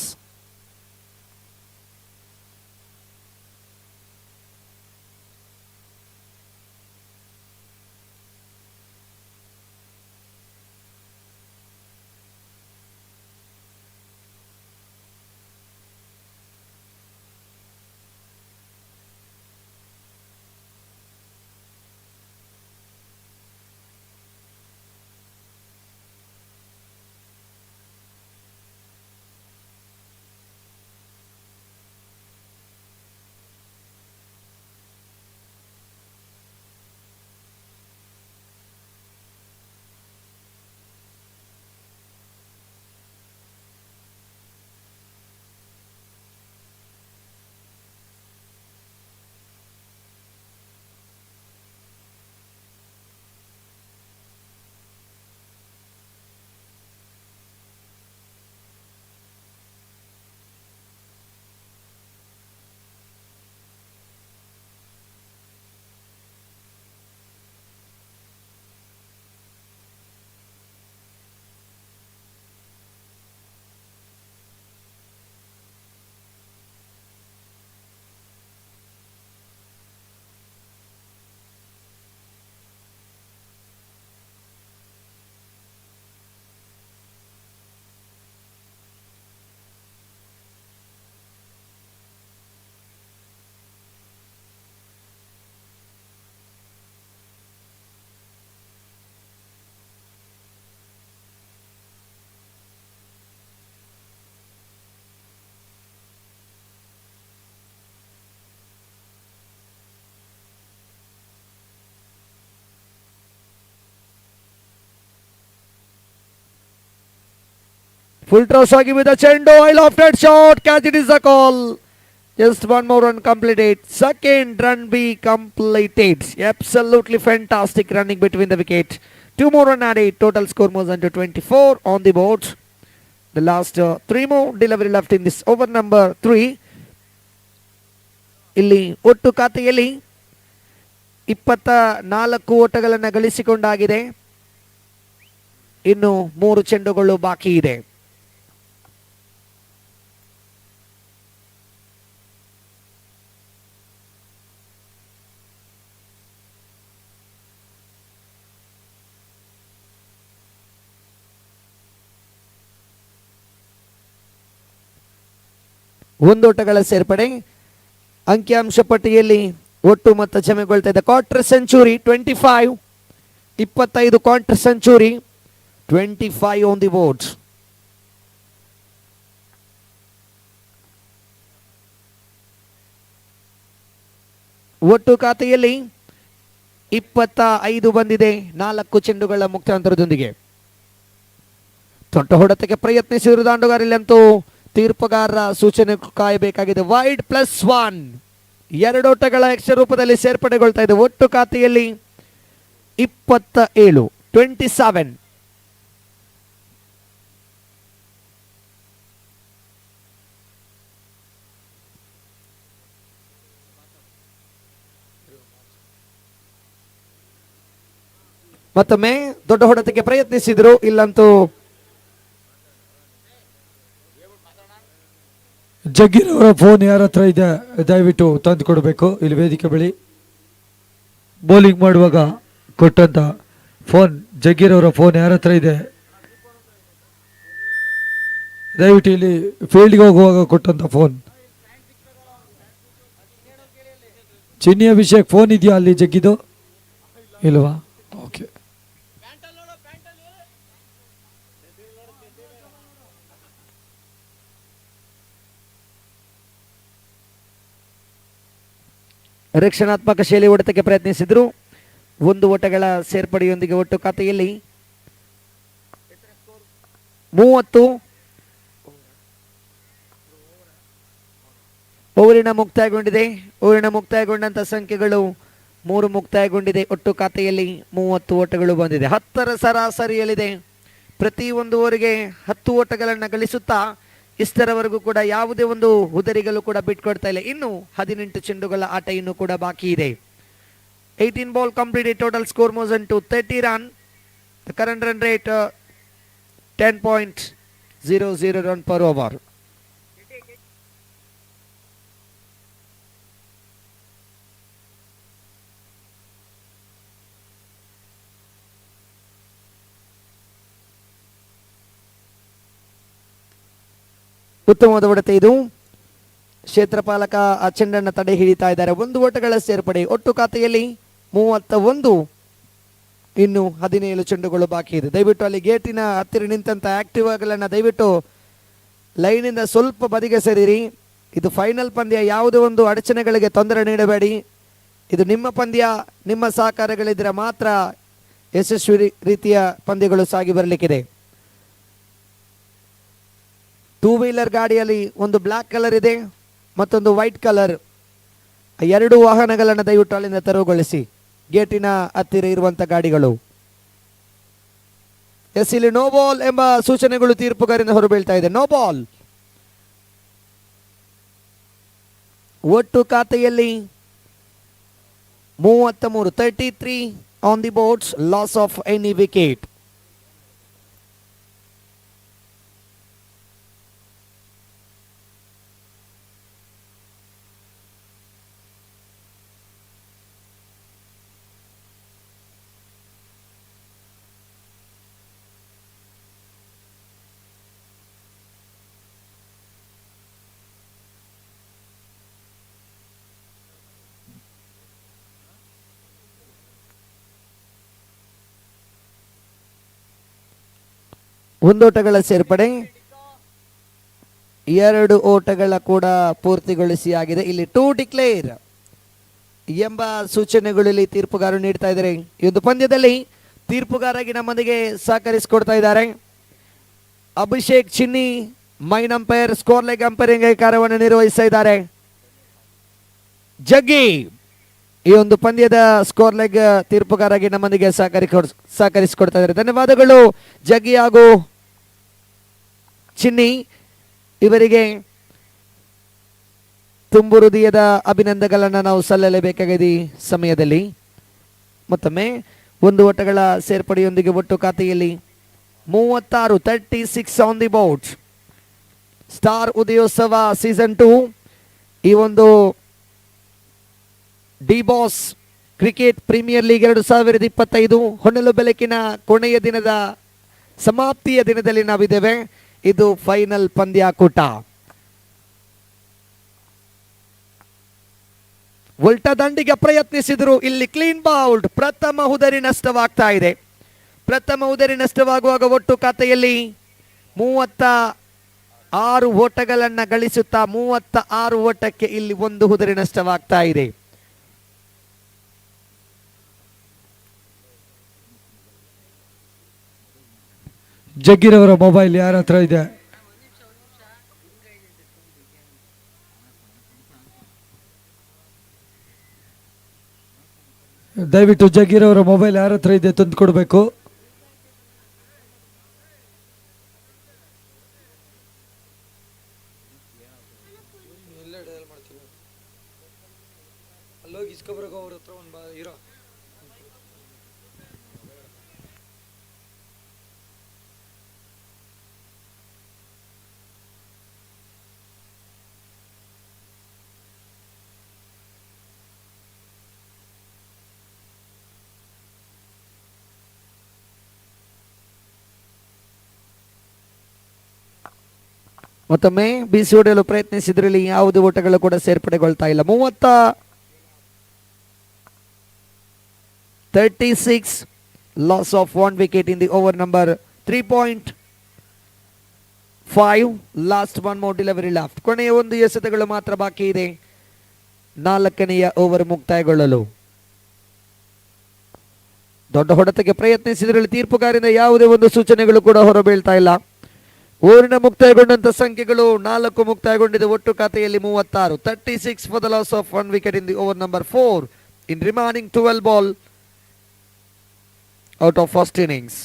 Full toss ಆಗಿ ಬಿದ್ದ ಚೆಂಡು, a lofted shot, catch, it is a call. Just one more run completed. Second run be completed. Absolutely fantastic running between the wicket. Two more run added. Total score moves on to 24 on the board. The last three more delivery left in this over number 3. ಇಲ್ಲಿ ಒಟ್ಟು ಖಾತೆಯಲ್ಲಿ 24 ಓಟಗಳನ್ನು ಗಳಿಸಿಕೊಂಡಾಗಿದೆ. ಇನ್ನು 3 ಚೆಂಡುಗಳು ಬಾಕಿ ಇದೆ. ಒಂದೋಟಗಳ ಸೇರ್ಪಡೆ ಅಂಕಿಅಂಶ ಪಟ್ಟಿಯಲ್ಲಿ ಒಟ್ಟು ಮೊತ್ತ ಜಮೆಗೊಳ್ತಾ ಇದೆ. Quarter century 25, 25 quarter century, 25 on the board. ಒಟ್ಟು ಖಾತೆಯಲ್ಲಿ 25 ಬಂದಿದೆ 4 ಚೆಂಡುಗಳ ಮುಕ್ತಾಂತರದೊಂದಿಗೆ. ತೊಟ್ಟ ಹೊಡೆತಕ್ಕೆ ಪ್ರಯತ್ನಿಸಿರುವ ದಾಂಡುಗಾರಿಲ್ಲಂತೂ ತೀರ್ಪುಗಾರರ ಸೂಚನೆ ಕಾಯಬೇಕಾಗಿದೆ. ವೈಡ್ +1, 2 ಓಟಗಳ ಎಕ್ಸ್ಟ್ರಾ ರೂಪದಲ್ಲಿ ಸೇರ್ಪಡೆಗೊಳ್ತಾ ಇದೆ. ಒಟ್ಟು ಖಾತೆಯಲ್ಲಿ 27, 27. ಮತ್ತೊಮ್ಮೆ ದೊಡ್ಡ ಹೊಡೆತಕ್ಕೆ ಪ್ರಯತ್ನಿಸಿದ್ರು, ಇಲ್ಲಂತೂ ಜಗ್ಗೀರ್ ಅವರ ಫೋನ್ ಯಾರ ಹತ್ರ ಇದೆ ದಯವಿಟ್ಟು ತಂದು ಕೊಡಬೇಕು. ಇಲ್ಲಿ ವೇದಿಕೆ ಬಳಿ ಬೌಲಿಂಗ್ ಮಾಡುವಾಗ ಕೊಟ್ಟಂತ ಫೋನ್, ಜಗ್ಗೀರ್ ಅವರ ಫೋನ್ ಯಾರ ಹತ್ರ ಇದೆ ದಯವಿಟ್ಟು ಇಲ್ಲಿ ಫೀಲ್ಡ್ಗೆ ಹೋಗುವಾಗ ಕೊಟ್ಟಂತ ಫೋನ್. ಚಿನ್ನಿ ಅಭಿಷೇಕ್ ಫೋನ್ ಇದೆಯಾ ಅಲ್ಲಿ ಜಗ್ಗಿದು? ಇಲ್ವಾ? ಓಕೆ. ರಕ್ಷಣಾತ್ಮಕ ಶೈಲಿ ಹೊಡೆತಕ್ಕೆ ಪ್ರಯತ್ನಿಸಿದ್ರು. 1 ಓಟಗಳ ಸೇರ್ಪಡೆಯೊಂದಿಗೆ ಒಟ್ಟು ಖಾತೆಯಲ್ಲಿ 30. ಓವರಿನ ಮುಕ್ತಾಯಗೊಂಡಿದೆ. ಓವರಿನ ಮುಕ್ತಾಯಗೊಂಡಂತ ಸಂಖ್ಯೆಗಳು 3 ಮುಕ್ತಾಯಗೊಂಡಿದೆ. ಒಟ್ಟು ಖಾತೆಯಲ್ಲಿ 30 ಓಟಗಳು ಬಂದಿದೆ. 10ರ ಸರಾಸರಿಯಲ್ಲಿದೆ. ಪ್ರತಿ ಒಂದು ಓವರಿಗೆ 10 ಓಟಗಳನ್ನು ಗಳಿಸುತ್ತಾ ಇಷ್ಟರವರೆಗೂ ಕೂಡ ಯಾವುದೇ ಒಂದು ಉದರಿಗಳು ಕೂಡ ಬಿಟ್ಕೊಡ್ತಾ ಇಲ್ಲ. ಇನ್ನು 18 ಚೆಂಡುಗಳ ಆಟ ಇನ್ನೂ ಕೂಡ ಬಾಕಿ ಇದೆ. 18 ball completed. Total score moves on to 30 run. The current run rate 10.00 run per over. ಉತ್ತಮವಾದ ಹೊಡೆತ ಇದು. ಕ್ಷೇತ್ರಪಾಲಕ ಆ ಚೆಂಡನ್ನು ತಡೆ ಹಿಡಿತಾ ಇದ್ದಾರೆ. 1 ಓಟಗಳ ಸೇರ್ಪಡೆ. ಒಟ್ಟು ಖಾತೆಯಲ್ಲಿ 31, ಇನ್ನು 17 ಚೆಂಡುಗಳು ಬಾಕಿ ಇದೆ. ದಯವಿಟ್ಟು ಅಲ್ಲಿ ಗೇಟಿನ ಹತ್ತಿರ ನಿಂತ ಆಕ್ಟಿವ್ಗಳನ್ನು ದಯವಿಟ್ಟು ಲೈನಿಂದ ಸ್ವಲ್ಪ ಬದಿಗೆ ಸರಿರಿ. ಇದು ಫೈನಲ್ ಪಂದ್ಯ. ಯಾವುದೇ ಒಂದು ಅಡಚಣೆಗಳಿಗೆ ತೊಂದರೆ ನೀಡಬೇಡಿ. ಇದು ನಿಮ್ಮ ಪಂದ್ಯ. ನಿಮ್ಮ ಸಹಕಾರಗಳಿದ್ರೆ ಮಾತ್ರ ಯಶಸ್ವಿ ರೀತಿಯ ಪಂದ್ಯಗಳು ಸಾಗಿ ಬರಲಿಕ್ಕಿದೆ. 2 ವೀಲರ್ ಗಾಡಿಯಲ್ಲಿ ಒಂದು ಬ್ಲ್ಯಾಕ್ ಕಲರ್ ಇದೆ, ಮತ್ತೊಂದು ವೈಟ್ ಕಲರ್. 2 ವಾಹನಗಳನ್ನು ದಯವಿಟ್ಟು ಅಲ್ಲಿಂದ ತೆರವುಗೊಳಿಸಿ. ಗೇಟಿನ ಹತ್ತಿರ ಇರುವಂತ ಗಾಡಿಗಳು. ಎಸ್, ಇಲ್ಲಿ ನೋ ಬಾಲ್ ಎಂಬ ಸೂಚನೆಗಳು ತೀರ್ಪುಗಾರರಿಂದ ಹೊರಬೀಳ್ತಾ ಇದೆ. No ball. ಒಟ್ಟು ಖಾತೆಯಲ್ಲಿ 33, 33 on the boards. Loss of any wicket. ಒಂದೋಟಗಳ ಸೇರ್ಪಡೆ. 2 ಓಟಗಳ ಕೂಡ ಪೂರ್ತಿಗೊಳಿಸಿ ಆಗಿದೆ. ಇಲ್ಲಿ 2 ಡಿಕ್ಲೇರ್ ಎಂಬ ಸೂಚನೆಗಳು ಇಲ್ಲಿ ತೀರ್ಪುಗಾರರು ನೀಡ್ತಾ ಇದ್ದಾರೆ. ಈ ಒಂದು ಪಂದ್ಯದಲ್ಲಿ ತೀರ್ಪುಗಾರಾಗಿ ನಮ್ಮೊಂದಿಗೆ ಸಹಕರಿಸಿಕೊಡ್ತಾ ಇದ್ದಾರೆ Abhishek Chinni main umpire, square leg umpiring ಕಾರ್ಯವನ್ನು ನಿರ್ವಹಿಸ್ತಾ ಇದ್ದಾರೆ. ಜಗ್ಗಿ ಈ ಒಂದು ಪಂದ್ಯದ ಸ್ಕೋರ್ ಲೆಗ್ ತೀರ್ಪುಗಾರಾಗಿ ನಮ್ಮೊಂದಿಗೆ ಸಹಕರಿಸಿಕೊಡ್ತಾ ಇದ್ದಾರೆ. ಧನ್ಯವಾದಗಳು ಜಗ್ಗಿ ಹಾಗೂ ಚಿನ್ನಿ, ಇವರಿಗೆ ತುಂಬು ಹೃದಯದ ಅಭಿನಂದನೆಗಳನ್ನು ನಾವು ಸಲ್ಲಲೇಬೇಕಾಗಿದೆ ಈ ಸಮಯದಲ್ಲಿ. ಮತ್ತೊಮ್ಮೆ ಒಂದು ಓಟಗಳ ಸೇರ್ಪಡೆಯೊಂದಿಗೆ ಒಟ್ಟು ಖಾತೆಯಲ್ಲಿ 36, 36 on the board. Star Udayotsava season 2 ಈ ಒಂದು D boss cricket premier league 2025 ಹೊನಲು ಬೆಳಕಿನ ಕೊನೆಯ ದಿನದ ಸಮಾಪ್ತಿಯ ದಿನದಲ್ಲಿ ನಾವಿದ್ದೇವೆ. ಇದು ಫೈನಲ್ ಪಂದ್ಯಾಕೂಟ. ಉಲ್ಟಾ ದಂಡಿಗೆ ಪ್ರಯತ್ನಿಸಿದ್ರು, ಇಲ್ಲಿ ಕ್ಲೀನ್ ಬೌಲ್ಡ್. ಪ್ರಥಮ ಉದರಿ ನಷ್ಟವಾಗ್ತಾ ಇದೆ. ಪ್ರಥಮ ಉದರಿ ನಷ್ಟವಾಗುವಾಗ ಒಟ್ಟು ಖಾತೆಯಲ್ಲಿ 36 ಓಟಗಳನ್ನ ಗಳಿಸುತ್ತಾ 36 ಓಟಕ್ಕೆ ಇಲ್ಲಿ ಒಂದು ಉದರಿ ನಷ್ಟವಾಗ್ತಾ ಇದೆ. ಜಗ್ಗಿರವರ ಮೊಬೈಲ್ ಯಾರ ಹತ್ರ ಇದೆ? ದಯವಿಟ್ಟು ಜಗ್ಗಿರವರ ಮೊಬೈಲ್ ಯಾರ ಹತ್ರ ಇದೆ ತಂದು ಕೊಡಬೇಕು. ಮತ್ತೊಮ್ಮೆ ಬಿಸಿ ಹೊಡೆಯಲು ಪ್ರಯತ್ನಿಸಿದ್ರಲ್ಲಿ ಯಾವುದೇ ಓಟಗಳು ಕೂಡ ಸೇರ್ಪಡೆಗೊಳ್ತಾ ಇಲ್ಲ. 36 loss of 1 wicket in the over number 3.5. Last one more delivery left. ಕೊನೆಯ ಒಂದು ಎಸೆತಗಳು ಮಾತ್ರ ಬಾಕಿ ಇದೆ 4ನೇ ಓವರ್ ಮುಕ್ತಾಯಗೊಳ್ಳಲು. ದೊಡ್ಡ ಹೊಡೆತಕ್ಕೆ ಪ್ರಯತ್ನಿಸಿದ್ರಲ್ಲಿ ತೀರ್ಪುಗಾರರಿಂದ ಯಾವುದೇ ಒಂದು ಸೂಚನೆಗಳು ಕೂಡ ಹೊರಬೀಳ್ತಾ ಇಲ್ಲ. ಓವರಿನ ಮುಕ್ತಾಯಗೊಂಡಂತ ಸಂಖ್ಯೆಗಳು 4 ಮುಕ್ತಾಯಗೊಂಡಿದೆ. ಒಟ್ಟು ಖಾತೆಯಲ್ಲಿ 36. 36 for the loss of 1 wicket in the over number 4 in remaining 12 ball out of first innings.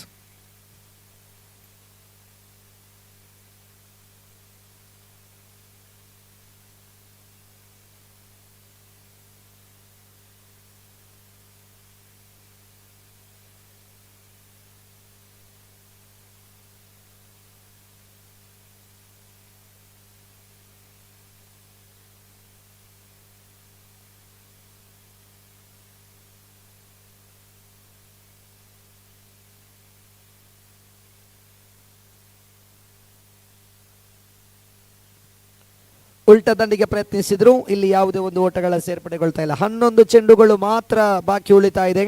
ಉಲ್ಟಾ ದಂಡಿಗೆ ಪ್ರಯತ್ನಿಸಿದ್ರು, ಇಲ್ಲಿ ಯಾವುದೇ ಒಂದು ಓಟಗಳ ಸೇರ್ಪಡೆಗೊಳ್ತಾ ಇಲ್ಲ. 11 ಚೆಂಡುಗಳು ಮಾತ್ರ ಬಾಕಿ ಉಳಿತಾ ಇದೆ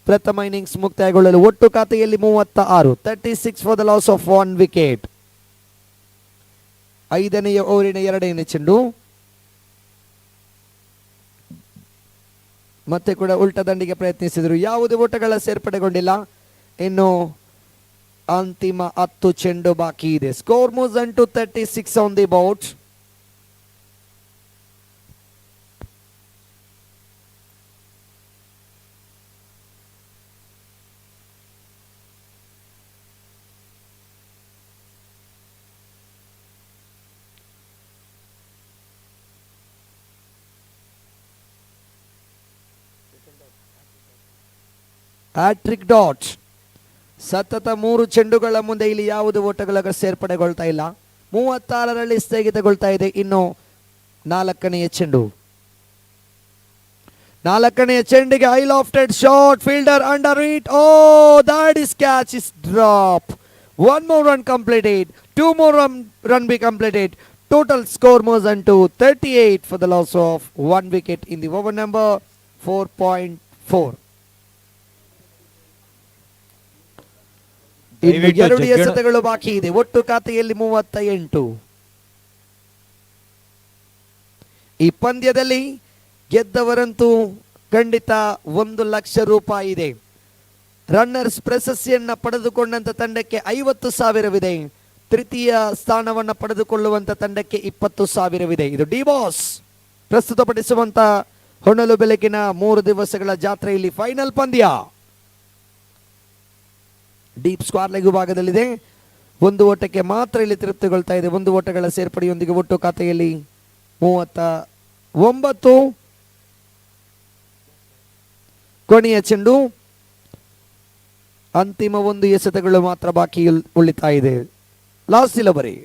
ಪ್ರಥಮ ಇನ್ನಿಂಗ್ಸ್ ಮುಕ್ತಾಯಗೊಳ್ಳಲು. ಒಟ್ಟು ಖಾತೆಯಲ್ಲಿ 36. 36 for the loss of 1 wicket. 5ನೇ ಓವರಿನ 2ನೇ ಚೆಂಡು ಮತ್ತೆ ಕೂಡ ಉಲ್ಟಾ ದಂಡಿಗೆ ಪ್ರಯತ್ನಿಸಿದ್ರು, ಯಾವುದೇ ಓಟಗಳ ಸೇರ್ಪಡೆಗೊಂಡಿಲ್ಲ. ಇನ್ನು ಅಂತಿಮ 10 ಚೆಂಡು ಬಾಕಿ ಇದೆ. Score moves on to 36 on the board. Hattrick dot. ಸತತ 3 ಚೆಂಡುಗಳ ಮುಂದೆ ಇಲ್ಲಿ ಯಾವುದೇ ಓಟಗಳ ಸೇರ್ಪಡೆಗೊಳ್ತಾ ಇಲ್ಲ. 36ರಲ್ಲಿ ಸ್ಥಗಿತಗೊಳ್ತಾ ಇದೆ. ಇನ್ನು 4ನೇ ಚೆಂಡು. 4ನೇ ಚೆಂಡಿಗೆ a lofted shot, fielder under it. Oh, that is catch is drop. 1 more run completed, 2 more run be completed. Total score moves on to 38 for the loss of 1 wicket in the over number 4.4. ಇನ್ನು 2 ಎಸೆತಗಳು ಬಾಕಿ ಇದೆ. ಒಟ್ಟು ಖಾತೆಯಲ್ಲಿ 38. ಈ ಪಂದ್ಯದಲ್ಲಿ ಗೆದ್ದವರಂತೂ ಖಂಡಿತ 1 ಲಕ್ಷ ರೂಪಾಯಿ ಇದೆ. ರನ್ನರ್ಸ್ ಪ್ರಶಸ್ತಿಯನ್ನ ಪಡೆದುಕೊಂಡಂತ ತಂಡಕ್ಕೆ 50,000ವಿದೆ. ತೃತೀಯ ಸ್ಥಾನವನ್ನ ಪಡೆದುಕೊಳ್ಳುವಂತ ತಂಡಕ್ಕೆ 20,000ವಿದೆ. ಇದು ಡಿ ಬಾಸ್ ಪ್ರಸ್ತುತಪಡಿಸುವಂತ ಹೊನಲು ಬೆಳಕಿನ 3 ದಿವಸಗಳ ಜಾತ್ರೆಯಲ್ಲಿ ಫೈನಲ್ ಪಂದ್ಯ. ಡೀಪ್ ಸ್ಕ್ವಾರ್ ಲೆಗ್ ವಿಭಾಗದಲ್ಲಿದೆ. 1 ಓಟಕ್ಕೆ ಮಾತ್ರ ಇಲ್ಲಿ ತೃಪ್ತಿಗೊಳ್ತಾ ಇದೆ. 1 ಓಟಗಳ ಸೇರ್ಪಡೆಯೊಂದಿಗೆ ಒಟ್ಟು ಖಾತೆಯಲ್ಲಿ 39. ಕೊನೆಯ ಚೆಂಡು, ಅಂತಿಮ 1 ಎಸೆತಗಳು ಮಾತ್ರ ಬಾಕಿ ಉಳಿತಾ ಇದೆ. Last delivery.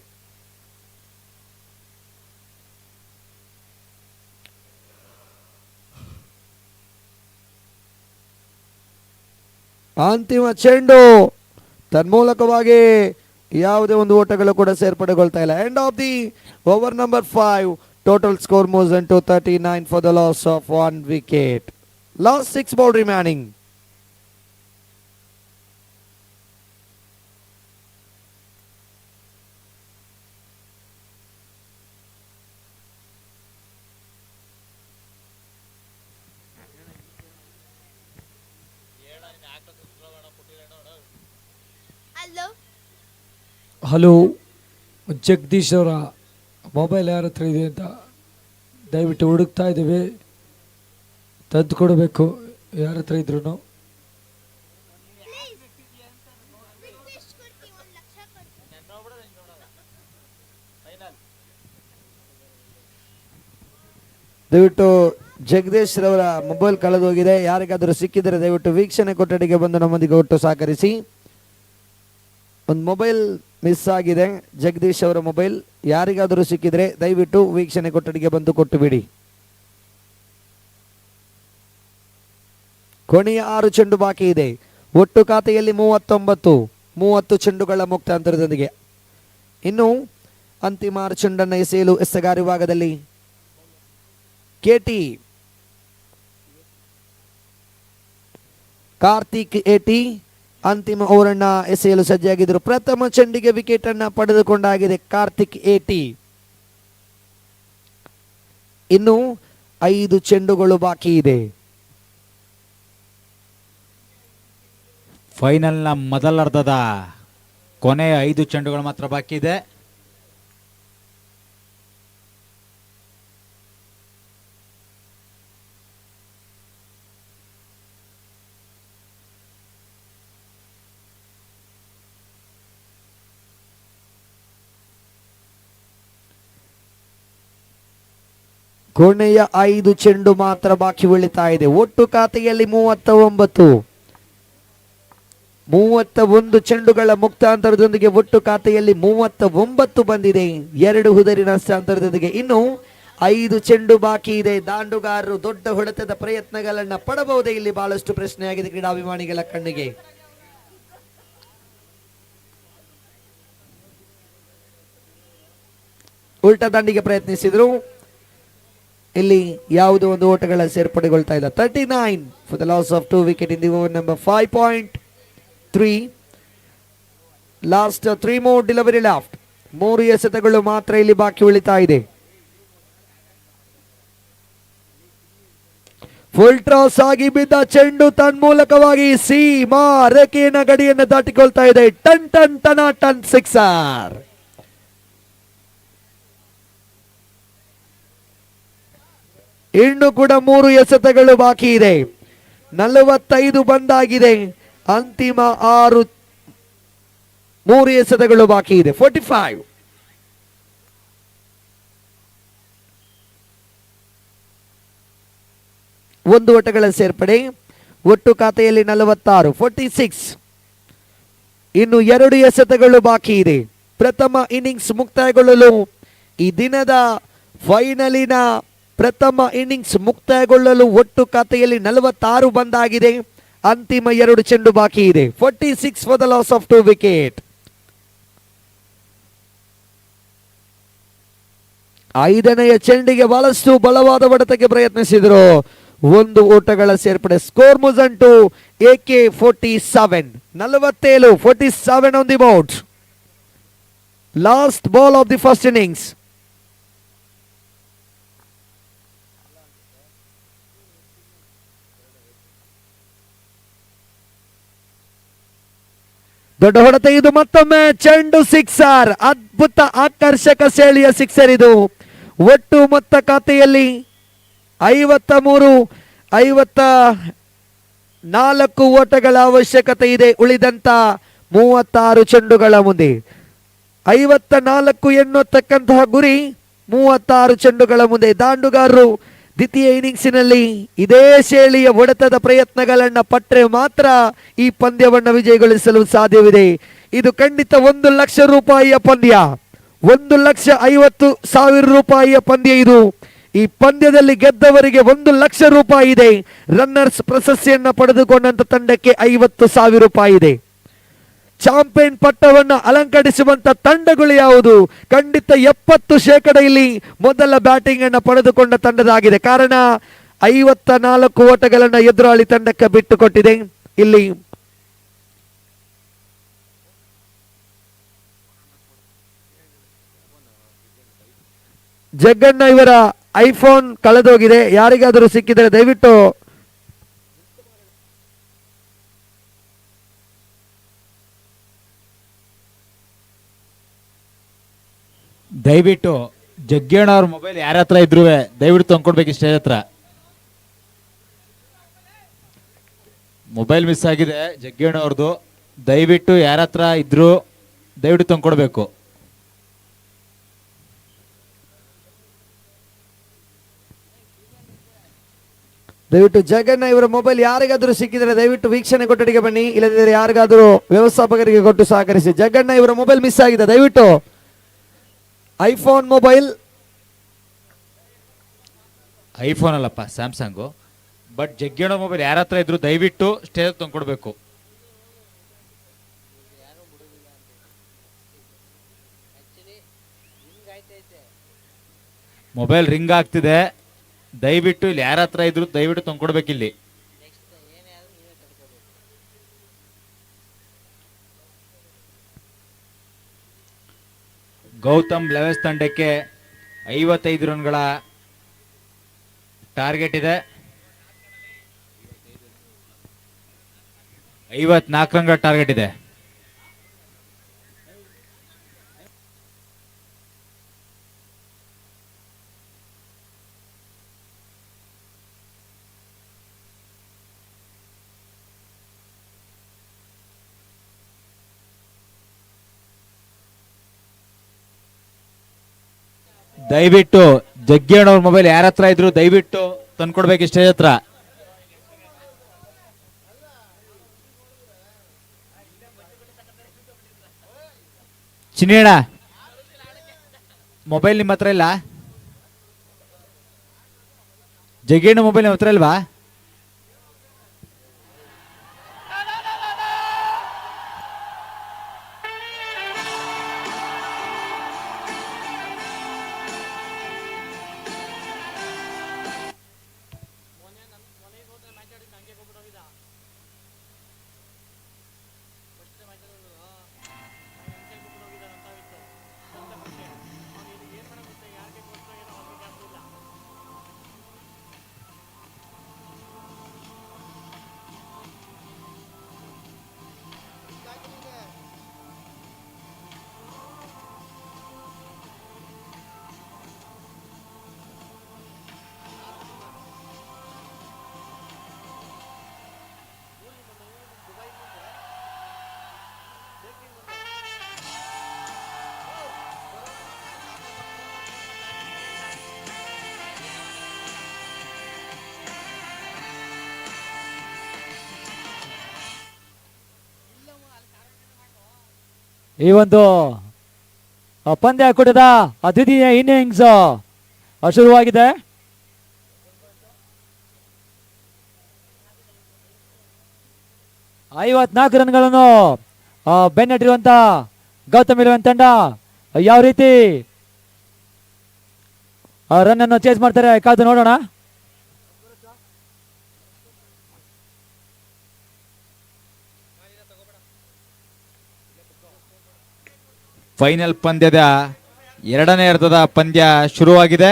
ಅಂತಿಮ ಚೆಂಡು ತನ್ಮೂಲಕವಾಗಿ ಯಾವುದೇ ಒಂದು ಓಟಗಳು ಕೂಡ ಸೇರ್ಪಡೆಗೊಳ್ತಾ ಇಲ್ಲ. End of the over number 5. Total score moves into 39 for the loss of 1 wicket. Last 6 ball remaining. Hello, Jagadish ಅವರ ಮೊಬೈಲ್ ಯಾರ ಹತ್ರ ಇದೆ ಅಂತ ದಯವಿಟ್ಟು ಹುಡುಕ್ತಾ ಇದ್ದೀವಿ, ತಂದು ಕೊಡಬೇಕು ಯಾರ ಹತ್ರ ಇದ್ರು. ದಯವಿಟ್ಟು ಜಗದೀಶ್ ರವರ ಮೊಬೈಲ್ ಕಳೆದೋಗಿದೆ. ಯಾರಿಗಾದರೂ ಸಿಕ್ಕಿದರೆ ದಯವಿಟ್ಟು ವೀಕ್ಷಣೆ ಕೊಠಡಿಗೆ ಬಂದು ನಮ್ಮೊಂದಿಗೆ ಒಟ್ಟು ಸಹಕರಿಸಿ. ಒಂದು ಮೊಬೈಲ್ ಮಿಸ್ ಆಗಿದೆ, ಜಗದೀಶ್ ಅವರ ಮೊಬೈಲ್. ಯಾರಿಗಾದರೂ ಸಿಕ್ಕಿದ್ರೆ ದಯವಿಟ್ಟು ವೀಕ್ಷಣೆ ಕೊಠಡಿಗೆ ಬಂದು ಕೊಟ್ಟು ಬಿಡಿ. ಕೊನೆಯ 6 ಚೆಂಡು ಬಾಕಿ ಇದೆ. ಒಟ್ಟು ಖಾತೆಯಲ್ಲಿ 30 ಚೆಂಡುಗಳ ಮುಕ್ತ ಅಂತರದೊಂದಿಗೆ ಇನ್ನು ಅಂತಿಮ 6 ಚೆಂಡನ್ನು ಎಸೆಯಲು ಎಸೆಗಾರ ವಿಭಾಗದಲ್ಲಿ ಕೆಟಿ ಕಾರ್ತಿಕ್ ಎಟಿ ಅಂತಿಮ ಓವರನ್ನ ಎಸೆಯಲು ಸಜ್ಜಾಗಿದ್ದರು. ಪ್ರಥಮ ಚೆಂಡಿಗೆ ವಿಕೆಟ್ ಅನ್ನ ಪಡೆದುಕೊಂಡಾಗಿದೆ ಕಾರ್ತಿಕ್ ಎಟಿ. ಇನ್ನು 5 ಚೆಂಡುಗಳು ಬಾಕಿ ಇದೆ. ಫೈನಲ್ನ ಮೊದಲರ್ಧದ ಕೊನೆಯ 5 ಚೆಂಡುಗಳು ಮಾತ್ರ ಬಾಕಿ ಇದೆ. ಕೊನೆಯ 5 ಚೆಂಡು ಮಾತ್ರ ಬಾಕಿ ಉಳಿತಾ ಇದೆ. ಒಟ್ಟು ಖಾತೆಯಲ್ಲಿ 31 ಚೆಂಡುಗಳ ಮುಕ್ತಾಂತರದೊಂದಿಗೆ ಒಟ್ಟು ಖಾತೆಯಲ್ಲಿ 39 ಬಂದಿದೆ. 2 ಹುದರಿನ ಅಂತರದೊಂದಿಗೆ ಇನ್ನು 5 ಚೆಂಡು ಬಾಕಿ ಇದೆ. ದಾಂಡುಗಾರರು ದೊಡ್ಡ ಹೊಡೆತದ ಪ್ರಯತ್ನಗಳನ್ನ ಪಡಬಹುದೇ? ಇಲ್ಲಿ ಬಹಳಷ್ಟು ಪ್ರಶ್ನೆಯಾಗಿದೆ ಕ್ರೀಡಾಭಿಮಾನಿಗಳ ಕಣ್ಣಿಗೆ. ಉಲ್ಟಾ ದಂಡಿಗೆ ಪ್ರಯತ್ನಿಸಿದ್ರು, ಇಲ್ಲಿ ಯಾವುದೋ ಒಂದು ಓಟಗಳ ಸೇರ್ಪಡೆಗೊಳ್ತಾ ಇಲ್ಲ. 39 for the loss of 2 wicket in the over number 5.3. Last 3 more delivery left. 3 ಎಸೆತಗಳು ಮಾತ್ರ ಇಲ್ಲಿ ಬಾಕಿ ಉಳಿತಾ ಇದೆ. ಫುಲ್ ಟಾಸ್ ಆಗಿ ಬಿದ್ದ ಚೆಂಡು ತನ್ಮೂಲಕವಾಗಿ ಸೀಮಾ ರೇಖೆಯ ಗಡಿಯನ್ನು ದಾಟಿಕೊಳ್ತಾ ಇದೆ. ಟನ್ ಟನ್ ಟನ ಟನ್ ಸಿಕ್ಸರ್. ಇನ್ನು ಕೂಡ 3 ಎಸೆತಗಳು ಬಾಕಿ ಇದೆ. 45 ಬಂದಾಗಿದೆ. ಅಂತಿಮ 3 ಎಸೆತಗಳು ಬಾಕಿ ಇದೆ. 45. ಒಂದು ಓಟಗಳ ಸೇರ್ಪಡೆ. ಒಟ್ಟು ಖಾತೆಯಲ್ಲಿ 46. 46. ಇನ್ನು 2 ಎಸೆತಗಳು ಬಾಕಿ ಇದೆ. ಪ್ರಥಮ ಇನ್ನಿಂಗ್ಸ್ ಮುಕ್ತಾಯಗೊಳ್ಳಲು ಈ ದಿನದ ಫೈನಲಿನ ಪ್ರಥಮ ಇನ್ನಿಂಗ್ಸ್ ಮುಕ್ತಾಯಗೊಳ್ಳಲು ಒಟ್ಟು ಖಾತೆಯಲ್ಲಿ 46 ಬಂದಾಗಿದೆ. ಅಂತಿಮ 2 ಚೆಂಡು ಬಾಕಿ ಇದೆ. 46 for the loss of 2 wicket. 5ನೆಯ ಚೆಂಡಿಗೆ ಬಹಳಷ್ಟು ಬಲವಾದ ಹೊಡೆತಕ್ಕೆ ಪ್ರಯತ್ನಿಸಿದರು. 1 ಓಟಗಳ ಸೇರ್ಪಡೆ. ಸ್ಕೋರ್ ಮುಜಂಟು AK47. 47 on the board. Last ball of the first innings. ದೊಡ್ಡ ಹೊಡೆತ ಇದು, ಮತ್ತೊಮ್ಮೆ ಚೆಂಡು ಸಿಕ್ಸರ್, ಅದ್ಭುತ ಆಕರ್ಷಕ ಶೈಲಿಯ ಸಿಕ್ಸರ್ ಇದು. ಒಟ್ಟು ಮೊತ್ತ ಖಾತೆಯಲ್ಲಿ 54 ಓಟಗಳ ಅವಶ್ಯಕತೆ ಇದೆ ಉಳಿದಂತ 36 ಚೆಂಡುಗಳ ಮುಂದೆ. 54 ಎನ್ನುತ್ತಕ್ಕಂತಹ ಗುರಿ 36 ಚೆಂಡುಗಳ ಮುಂದೆ. ದಾಂಡುಗಾರರು ದ್ವಿತೀಯ ಇನ್ನಿಂಗ್ಸಿನಲ್ಲಿ ಇದೇ ಶೈಲಿಯ ಹೊಡೆತದ ಪ್ರಯತ್ನಗಳನ್ನ ಪಟ್ಟರೆ ಮಾತ್ರ ಈ ಪಂದ್ಯವನ್ನು ವಿಜಯಗೊಳಿಸಲು ಸಾಧ್ಯವಿದೆ. ಇದು ಖಂಡಿತ 1 ಲಕ್ಷ ರೂಪಾಯಿಯ ಪಂದ್ಯ, 1,50,000 ರೂಪಾಯಿಯ ಪಂದ್ಯ ಇದು. ಈ ಪಂದ್ಯದಲ್ಲಿ ಗೆದ್ದವರಿಗೆ 1 ಲಕ್ಷ ರೂಪಾಯಿ ಇದೆ. ರನ್ನರ್ಸ್ ಪ್ರಶಸ್ತಿಯನ್ನ ಪಡೆದುಕೊಂಡಂತ ತಂಡಕ್ಕೆ 50,000 ರೂಪಾಯಿ ಇದೆ. ಚಾಂಪಿಯನ್ ಪಟ್ಟವನ್ನು ಅಲಂಕರಿಸುವಂತ ತಂಡಗಳು ಯಾವುದು? ಖಂಡಿತ 70% ಇಲ್ಲಿ ಮೊದಲ ಬ್ಯಾಟಿಂಗ್ ಅನ್ನು ಪಡೆದುಕೊಂಡ ತಂಡದಾಗಿದೆ. ಕಾರಣ 54 ಓಟಗಳನ್ನು ಎದುರಾಳಿ ತಂಡಕ್ಕೆ ಬಿಟ್ಟುಕೊಟ್ಟಿದೆ. ಇಲ್ಲಿ ಜಗ್ಗಣ್ಣ ಇವರ ಐಫೋನ್ ಕಳೆದೋಗಿದೆ. ಯಾರಿಗಾದರೂ ಸಿಕ್ಕಿದರೆ ದಯವಿಟ್ಟು ಜಗ್ಗೇಣ ಅವ್ರ ಮೊಬೈಲ್ ಯಾರ ಹತ್ರ ಇದ್ರು ದಯವಿಟ್ಟು ತಂದ್ಕೊಡ್ಬೇಕು ಸ್ಟೇಜ್ ಹತ್ರ. ಮೊಬೈಲ್ ಮಿಸ್ ಆಗಿದೆ ಜಗ್ಗೇಣ ಅವ್ರದ್ದು, ದಯವಿಟ್ಟು ಯಾರ ಹತ್ರ ಇದ್ರು ದಯವಿಟ್ಟು ತಂದ್ಕೊಡ್ಬೇಕು. ದಯವಿಟ್ಟು ಜಗನ್ನ ಇವರ ಮೊಬೈಲ್ ಯಾರಿಗಾದರೂ ಸಿಕ್ಕಿದರೆ ದಯವಿಟ್ಟು ವೀಕ್ಷಣೆ ಕೊಠಡಿಗೆ ಬನ್ನಿ, ಇಲ್ಲದಿದ್ದರೆ ಯಾರಿಗಾದರೂ ವ್ಯವಸ್ಥಾಪಕರಿಗೆ ಕೊಟ್ಟು ಸಹಕರಿಸಿ. ಜಗನ್ನ ಇವರ ಮೊಬೈಲ್ ಮಿಸ್ ಆಗಿದೆ, ದಯವಿಟ್ಟು ಐಫೋನ್ ಮೊಬೈಲ್, ಐಫೋನ್ ಅಲ್ಲಪ್ಪ ಸ್ಯಾಮ್ಸಂಗು, ಬಟ್ ಜಗ್ಗೇಣ ಮೊಬೈಲ್ ಯಾರ ಹತ್ರ ಇದ್ರು ದಯವಿಟ್ಟು ಸ್ಟೇಜ್ ತಂದ್ಕೊಡ್ಬೇಕು. ಮೊಬೈಲ್ ರಿಂಗ್ ಆಗ್ತಿದೆ, ದಯವಿಟ್ಟು ಇಲ್ಲಿ ಯಾರ ಹತ್ರ ಇದ್ರು ದಯವಿಟ್ಟು ತಂದ್ಕೊಡ್ಬೇಕಿಲ್ಲಿ. ಗೌತಮ್ ಲೆವೆನ್ಸ್ ತಂಡಕ್ಕೆ 55 ರನ್ಗಳ ಟಾರ್ಗೆಟ್ ಇದೆ. 54 ರನ್ಗಳ ಟಾರ್ಗೆಟ್ ಇದೆ. ದಯವಿಟ್ಟು ಜಗ್ಗೇಣ ಅವ್ರ ಮೊಬೈಲ್ ಯಾರ ಹತ್ರ ಇದ್ರು ದಯವಿಟ್ಟು ತಂದ್ಕೊಡ್ಬೇಕು ಸ್ಟೇಜ್ ಹತ್ರ. ಚಿನ್ನಣ್ಣ ಮೊಬೈಲ್ ನಿಮ್ಮ ಹತ್ರ ಇಲ್ಲ? ಜಗ್ಗೇಣ ಮೊಬೈಲ್ ನಿಮ್ಮ ಹತ್ರ ಇಲ್ವಾ? ಈ ಒಂದು ಪಂದ್ಯಾಕೂಟದ ದ್ವಿತೀಯ ಇನ್ನಿಂಗ್ಸ್ ಶುರುವಾಗಿದೆ. ಐವತ್ನಾಲ್ಕು ರನ್ಗಳನ್ನು ಬೆನ್ನಟ್ಟಿರುವಂತ ಗೌತಮ್ ಇರುವಂತ ತಂಡ ಯಾವ ರೀತಿ ರನ್ ಅನ್ನು ಚೇಸ್ ಮಾಡ್ತಾರೆ ಕಾದು ನೋಡೋಣ. ಫೈನಲ್ ಪಂದ್ಯದ ಎರಡನೇ ಅರ್ಧದ ಪಂದ್ಯ ಶುರುವಾಗಿದೆ.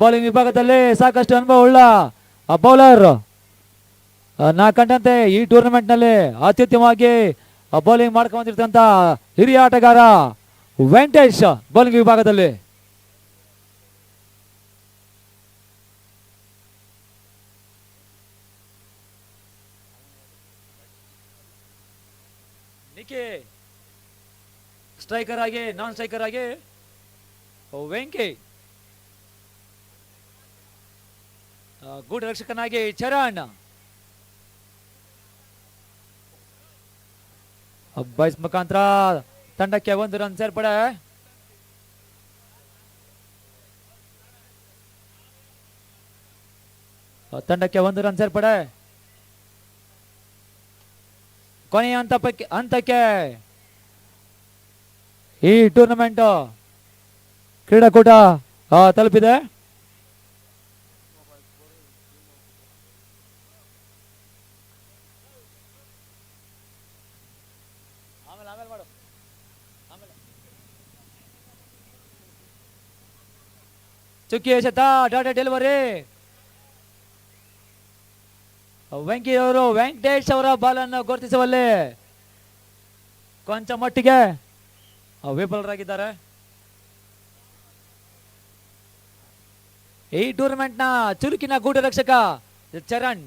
ಬೌಲಿಂಗ್ ವಿಭಾಗದಲ್ಲಿ ಸಾಕಷ್ಟು ಅನುಭವ ಉಳ್ಳ ಬೌಲರ್ ನಾ ಕಂಡಂತೆ ಈ ಟೂರ್ನಮೆಂಟ್ ನಲ್ಲಿ ಅತ್ಯುತ್ತಮವಾಗಿ ಬೌಲಿಂಗ್ ಮಾಡ್ಕೊಂಡಿರ್ತಂತ ಹಿರಿಯ ಆಟಗಾರ ವೆಂಕಟೇಶ್ ಬೌಲಿಂಗ್ ವಿಭಾಗದಲ್ಲಿ. ನಿಖಿ ಸ್ಟ್ರೈಕರ್ ಆಗಿ ನಾನ್ ಸ್ಟ್ರೈಕರ್ ಆಗಿ ವೆಂಕಿ, ಗೂಢ ರಕ್ಷಕನಾಗಿ ಚರಣ್, ಬೈಸ್ ಮುಖಾಂತರ ತಂಡಕ್ಕೆ 1 ರನ್ ಸೇರ್ಪಡೆ. ತಂಡಕ್ಕೆ 1 ರನ್ ಸೇರ್ಪಡೆ. ಕೊನೆಯ ಹಂತಕ್ಕೆ ಈ ಟೂರ್ನಮೆಂಟ್ ಕ್ರೀಡಾಕೂಟ ತಲುಪಿದೆ. ಚುಕ್ಕಿ ಎಸೆತ, ಡಾಟಾ ಡೆಲಿವರಿ. ವೆಂಕಿ ಅವರು ವೆಂಕಟೇಶ್ ಅವರ ಬಾಲನ್ನು ಗುರುತಿಸುವಲ್ಲಿ ಕೊಂಚ ಮಟ್ಟಿಗೆ ವಿಫಲರಾಗಿದ್ದಾರೆ. ಈ ಟೂರ್ನಮೆಂಟ್ ನ ಚುರುಕಿನ ಗೂಢ ರಕ್ಷಕ ಚರಣ್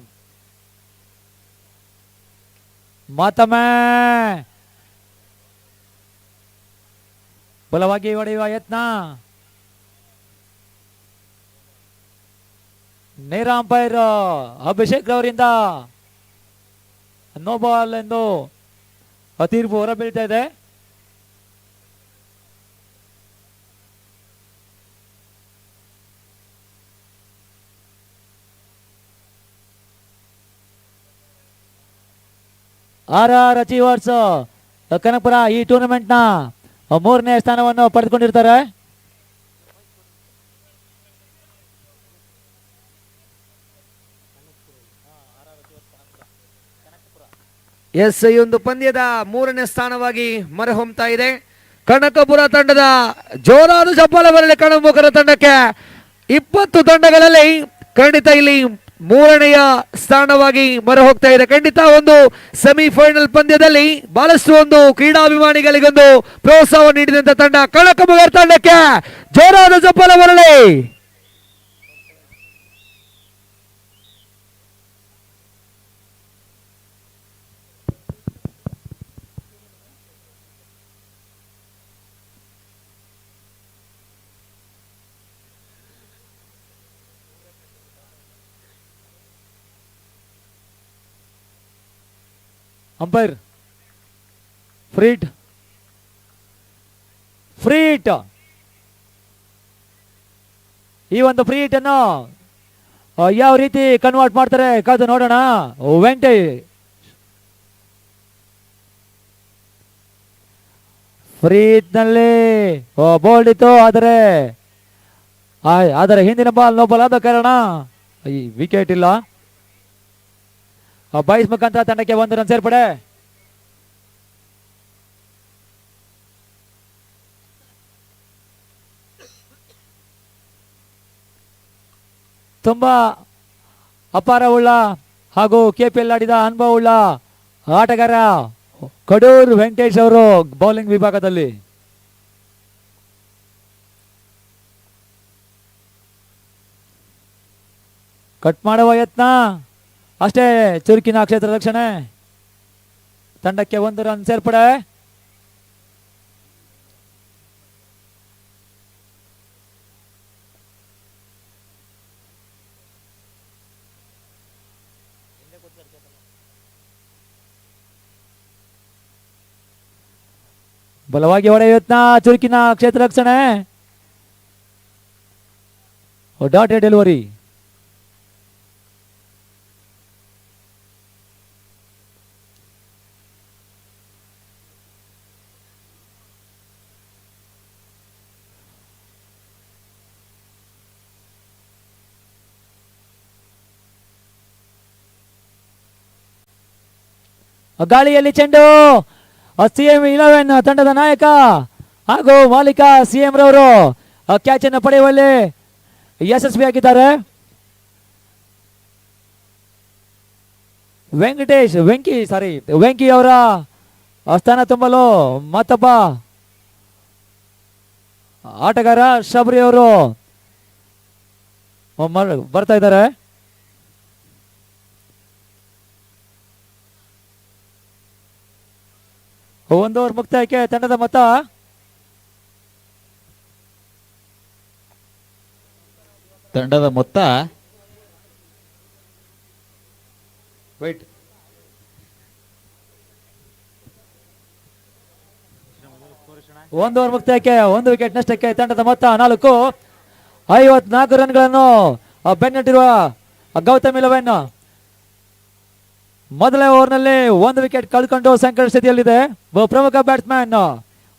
ಮತ್ತೊಮ್ಮೆ ಬಲವಾಗಿ ಹೊಡೆಯುವ ಯತ್ನ. ನೇರ ಅಂಪೈರ್ ಅಭಿಷೇಕ್ ರವರಿಂದ ನೋ ಬಾಲ್ ಎಂದು ತೀರ್ಪು ಹೊರಬೀಳ್ತಾ ಇದೆ. RR ಅಚೀವರ್ಸ್ ಕನಕಪುರ ಈ ಟೂರ್ನಮೆಂಟ್ ನ 3ನೇ ಸ್ಥಾನವನ್ನು ಪಡೆದುಕೊಂಡಿರ್ತಾರೆ. ಎಸ್, ಈ ಒಂದು ಪಂದ್ಯದ 3ನೇ ಸ್ಥಾನವಾಗಿ ಹೊಮ್ಮುತ್ತಾ ಇದೆ. ಕನಕಪುರ ತಂಡದ ಜೋರಾದ ಚಪ್ಪಾಳ ಬರಲಿ ಕಣಮುಖರ ತಂಡಕ್ಕೆ. 20 ತಂಡಗಳಲ್ಲಿ ಖಂಡಿತ ಇಲ್ಲಿ 3ನೇಯ ಸ್ಥಾನವಾಗಿ ಹೋಗ್ತಾ ಇದೆ. ಖಂಡಿತ ಒಂದು ಸೆಮಿಫೈನಲ್ ಪಂದ್ಯದಲ್ಲಿ ಬಹಳಷ್ಟು ಒಂದು ಕ್ರೀಡಾಭಿಮಾನಿಗಳಿಗೊಂದು ಪ್ರೋತ್ಸಾಹ ನೀಡಿದಂತ ತಂಡ ಕನಕಪುರ ತಂಡಕ್ಕೆ ಜೋರಾದ ಚಪ್ಪಾಳ ಬರಲಿ. ಅಂಪೈರ್ ಫ್ರೀಟ್ ಈ ಒಂದು ಫ್ರೀಟ್ ಅನ್ನು ಯಾವ ರೀತಿ ಕನ್ವರ್ಟ್ ಮಾಡ್ತಾರೆ ಕಾದು ನೋಡೋಣ. ವೆಂಕಟೇಶ್ ಫ್ರೀಟ್ ನಲ್ಲಿ ಬೋಲ್ಡ್ ಇತ್ತು, ಆದರೆ ಹಿಂದಿನ ಬಾಲ್ ನೋ ಬಾಲ್ ಆದ ಕಾರಣ ಈ ವಿಕೆಟ್ ಇಲ್ಲ. ಬೈಸ್ ಮುಖಾಂತರ ತಂಡಕ್ಕೆ 1 ರನ್ ಸೇರ್ಪಡೆ. ತುಂಬಾ ಅಪಾರವುಳ್ಳ ಹಾಗೂ KPL ಆಡಿದ ಅನುಭವವುಳ್ಳ ಆಟಗಾರ ಕಡೂರ್ ವೆಂಕಟೇಶ್ ಅವರು ಬೌಲಿಂಗ್ ವಿಭಾಗದಲ್ಲಿ. ಕಟ್ ಮಾಡುವ ಯತ್ನ, ಅಷ್ಟೇ ಚುರುಕಿನ ಕ್ಷೇತ್ರ ರಕ್ಷಣೆ. ತಂಡಕ್ಕೆ 1 ರನ್ ಸೇರ್ಪಡೆ. ಬಲವಾಗಿ ಹೊಡೆಯುವ ಯತ್ನ, ಚುರುಕಿನ ಕ್ಷೇತ್ರ ರಕ್ಷಣೆ, ಡಾಟ್ ಡೆಲಿವರಿ. ಗಾಳಿಯಲ್ಲಿ ಚೆಂಡು. CM11 ತಂಡದ ನಾಯಕ ಹಾಗೂ ಮಾಲೀಕ CM ರವರು ಕ್ಯಾಚ್ ಅನ್ನು ಪಡೆಯುವಲ್ಲಿ ಯಶಸ್ವಿಯಾಗಿದ್ದಾರೆ. ವೆಂಕಿ ಅವರ ಸ್ಥಾನ ತುಂಬಲು ಮತ್ತೊಬ್ಬ ಆಟಗಾರ ಶಬರಿ ಅವರು ಬರ್ತಾ ಇದ್ದಾರೆ. ಒಂದು ಓವರ್ ಮುಕ್ತಾಯಕ್ಕೆ ತಂಡದ ಮೊತ್ತ ವೈಟ್ ಒಂದು ಓವರ್ ಮುಕ್ತಾಯಕ್ಕೆ 1 ವಿಕೆಟ್ ನಷ್ಟಕ್ಕೆ ತಂಡದ ಮೊತ್ತ 4. 54 ರನ್ಗಳನ್ನು ಬೆನ್ನಟ್ಟಿರುವ ಗೌತಮ್ 11 ಮೊದಲ ಓವರ್ನಲ್ಲಿ 1 ವಿಕೆಟ್ ಕಳ್ಕೊಂಡು ಸಂಕಟ ಸ್ಥಿತಿಯಲ್ಲಿದೆ. ಪ್ರಮುಖ ಬ್ಯಾಟ್ಸ್ಮನ್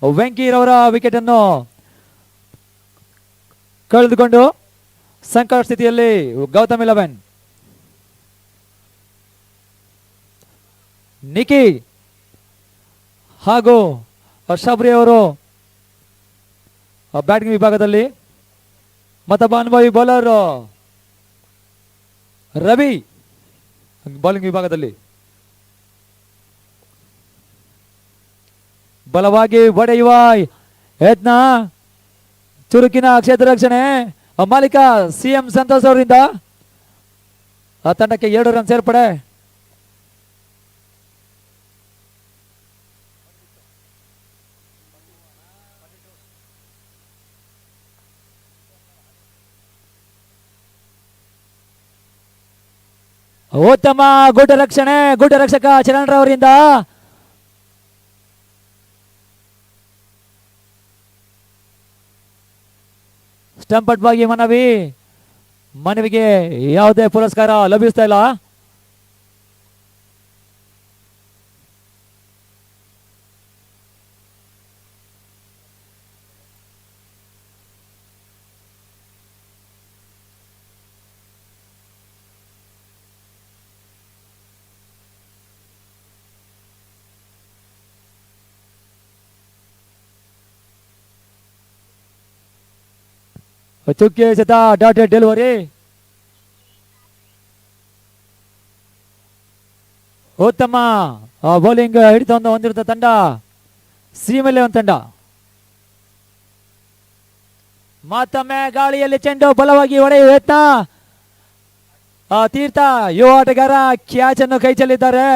ವೆಂಕೀರವರ ವಿಕೆಟ್ ಅನ್ನು ಕಳೆದುಕೊಂಡು ಸಂಕಟ ಸ್ಥಿತಿಯಲ್ಲಿ ಗೌತಮ್ 11. ನಿಕಿ ಹಾಗೂ ಶಬರಿ ಅವರು ಬ್ಯಾಟಿಂಗ್ ವಿಭಾಗದಲ್ಲಿ, ಮತ್ತೊಬ್ಬ ಅನುಭವಿ ಬೌಲರ್ ರವಿ ಬೌಲಿಂಗ್ ವಿಭಾಗದಲ್ಲಿ. ಬಲವಾಗಿ ಹೊಡೆಯುವ ಯತ್ನ, ಚುರುಕಿನ ಕ್ಷೇತ್ರ ರಕ್ಷಣೆ ಮಾಲೀಕ ಸಿಎಂ ಸಂತೋಷ್ ಅವರಿಂದ ಆ ತಂಡಕ್ಕೆ 2 ರನ್ ಸೇರ್ಪಡೆ. ಉತ್ತಮ ಗುಡ್ಡ ರಕ್ಷಣೆ, ಗುಡ್ಡ ರಕ್ಷಕ ಚರಣ್ ರವರಿಂದ ಸ್ಟಂಪ್ ಅಡ್ವಾಗಿ ಮನವಿಗೆ ಯಾವುದೇ ಪುರಸ್ಕಾರ ಲಭಿಸ್ತಾ ಇಲ್ಲ. ಚುಕ್ಕೆ ಸತ ಡಾಟೆಡ್ ಡೆಲಿವರಿ. ಉತ್ತಮ ಬೌಲಿಂಗ್ ಹಿಡಿತ ಹೊಂದಿರುವ ತಂಡ ಸಿಎಂ11 ತಂಡ. ಮತ್ತೊಮ್ಮೆ ಗಾಳಿಯಲ್ಲಿ ಚೆಂಡು ಬಲವಾಗಿ ಹೊಡೆಯುವ ಯತ್ನ. ತೀರ್ಥ ಯುವ ಆಟಗಾರ ಕ್ಯಾಚ್ ಅನ್ನು ಕೈ ಚೆಲ್ಲಿದ್ದಾರೆ.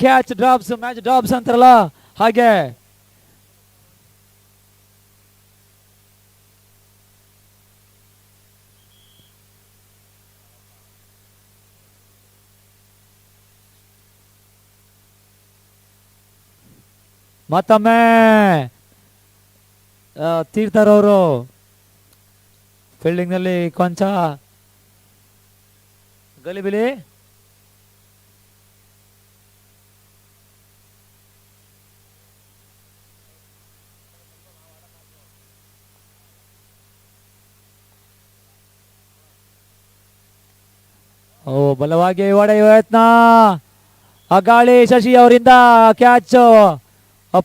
ಕ್ಯಾಚ್ ಡ್ರಾಪ್ಸ್, ಮ್ಯಾಚ್ ಡ್ರಾಪ್ಸ್ ಅಂತಾರಲ್ಲ ಹಾಗೆ. ಮತ್ತೊಮ್ಮೆ ತೀರ್ಥರವರು ಫೀಲ್ಡಿಂಗ್ ನಲ್ಲಿ ಕೊಂಚ ಗಲಿಬಿಲಿ. ಬಲವಾಗಿ ಹೊಡೆಯುವ ಯತ್ನ. ಗಾಳಿ ಶಶಿ ಅವರಿಂದ ಕ್ಯಾಚ್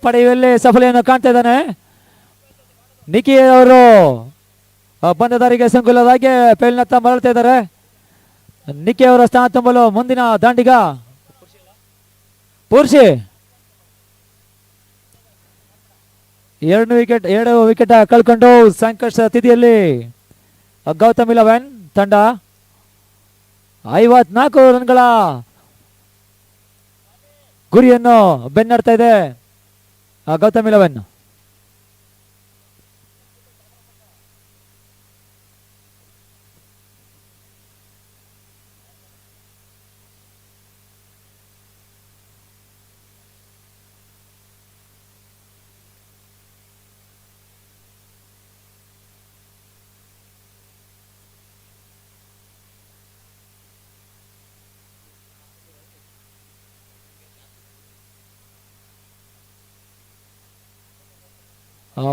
ಪಡೆಯುವಲ್ಲಿ ಸಫಲೆಯನ್ನು ಕಾಣ್ತಾ ಇದ್ದಾನೆ. ನಿಖಿ ಅವರು ಬಂದದಾರಿಗೆ ಸಂಕುಲದಾಗೆ ಪೇಲ್ನತ್ತ ಮರಳ್ತಾ ಇದ್ದಾರೆ. ನಿಖಿ ಅವರ ಸ್ಥಾನ ತುಂಬಲು ಮುಂದಿನ ದಾಂಡಿಗ ಪೂರ್ಷಿ 2 ವಿಕೆಟ್ ಕಳ್ಕೊಂಡು ಸಂಕಷ್ಟ ಸ್ಥಿತಿಯಲ್ಲಿ ಗೌತಮ್ 11 ತಂಡ 54 ರನ್ಗಳ ಗುರಿಯನ್ನು ಬೆನ್ನಡ್ತಾ ಇದೆ. ಗೌತಮ್ 11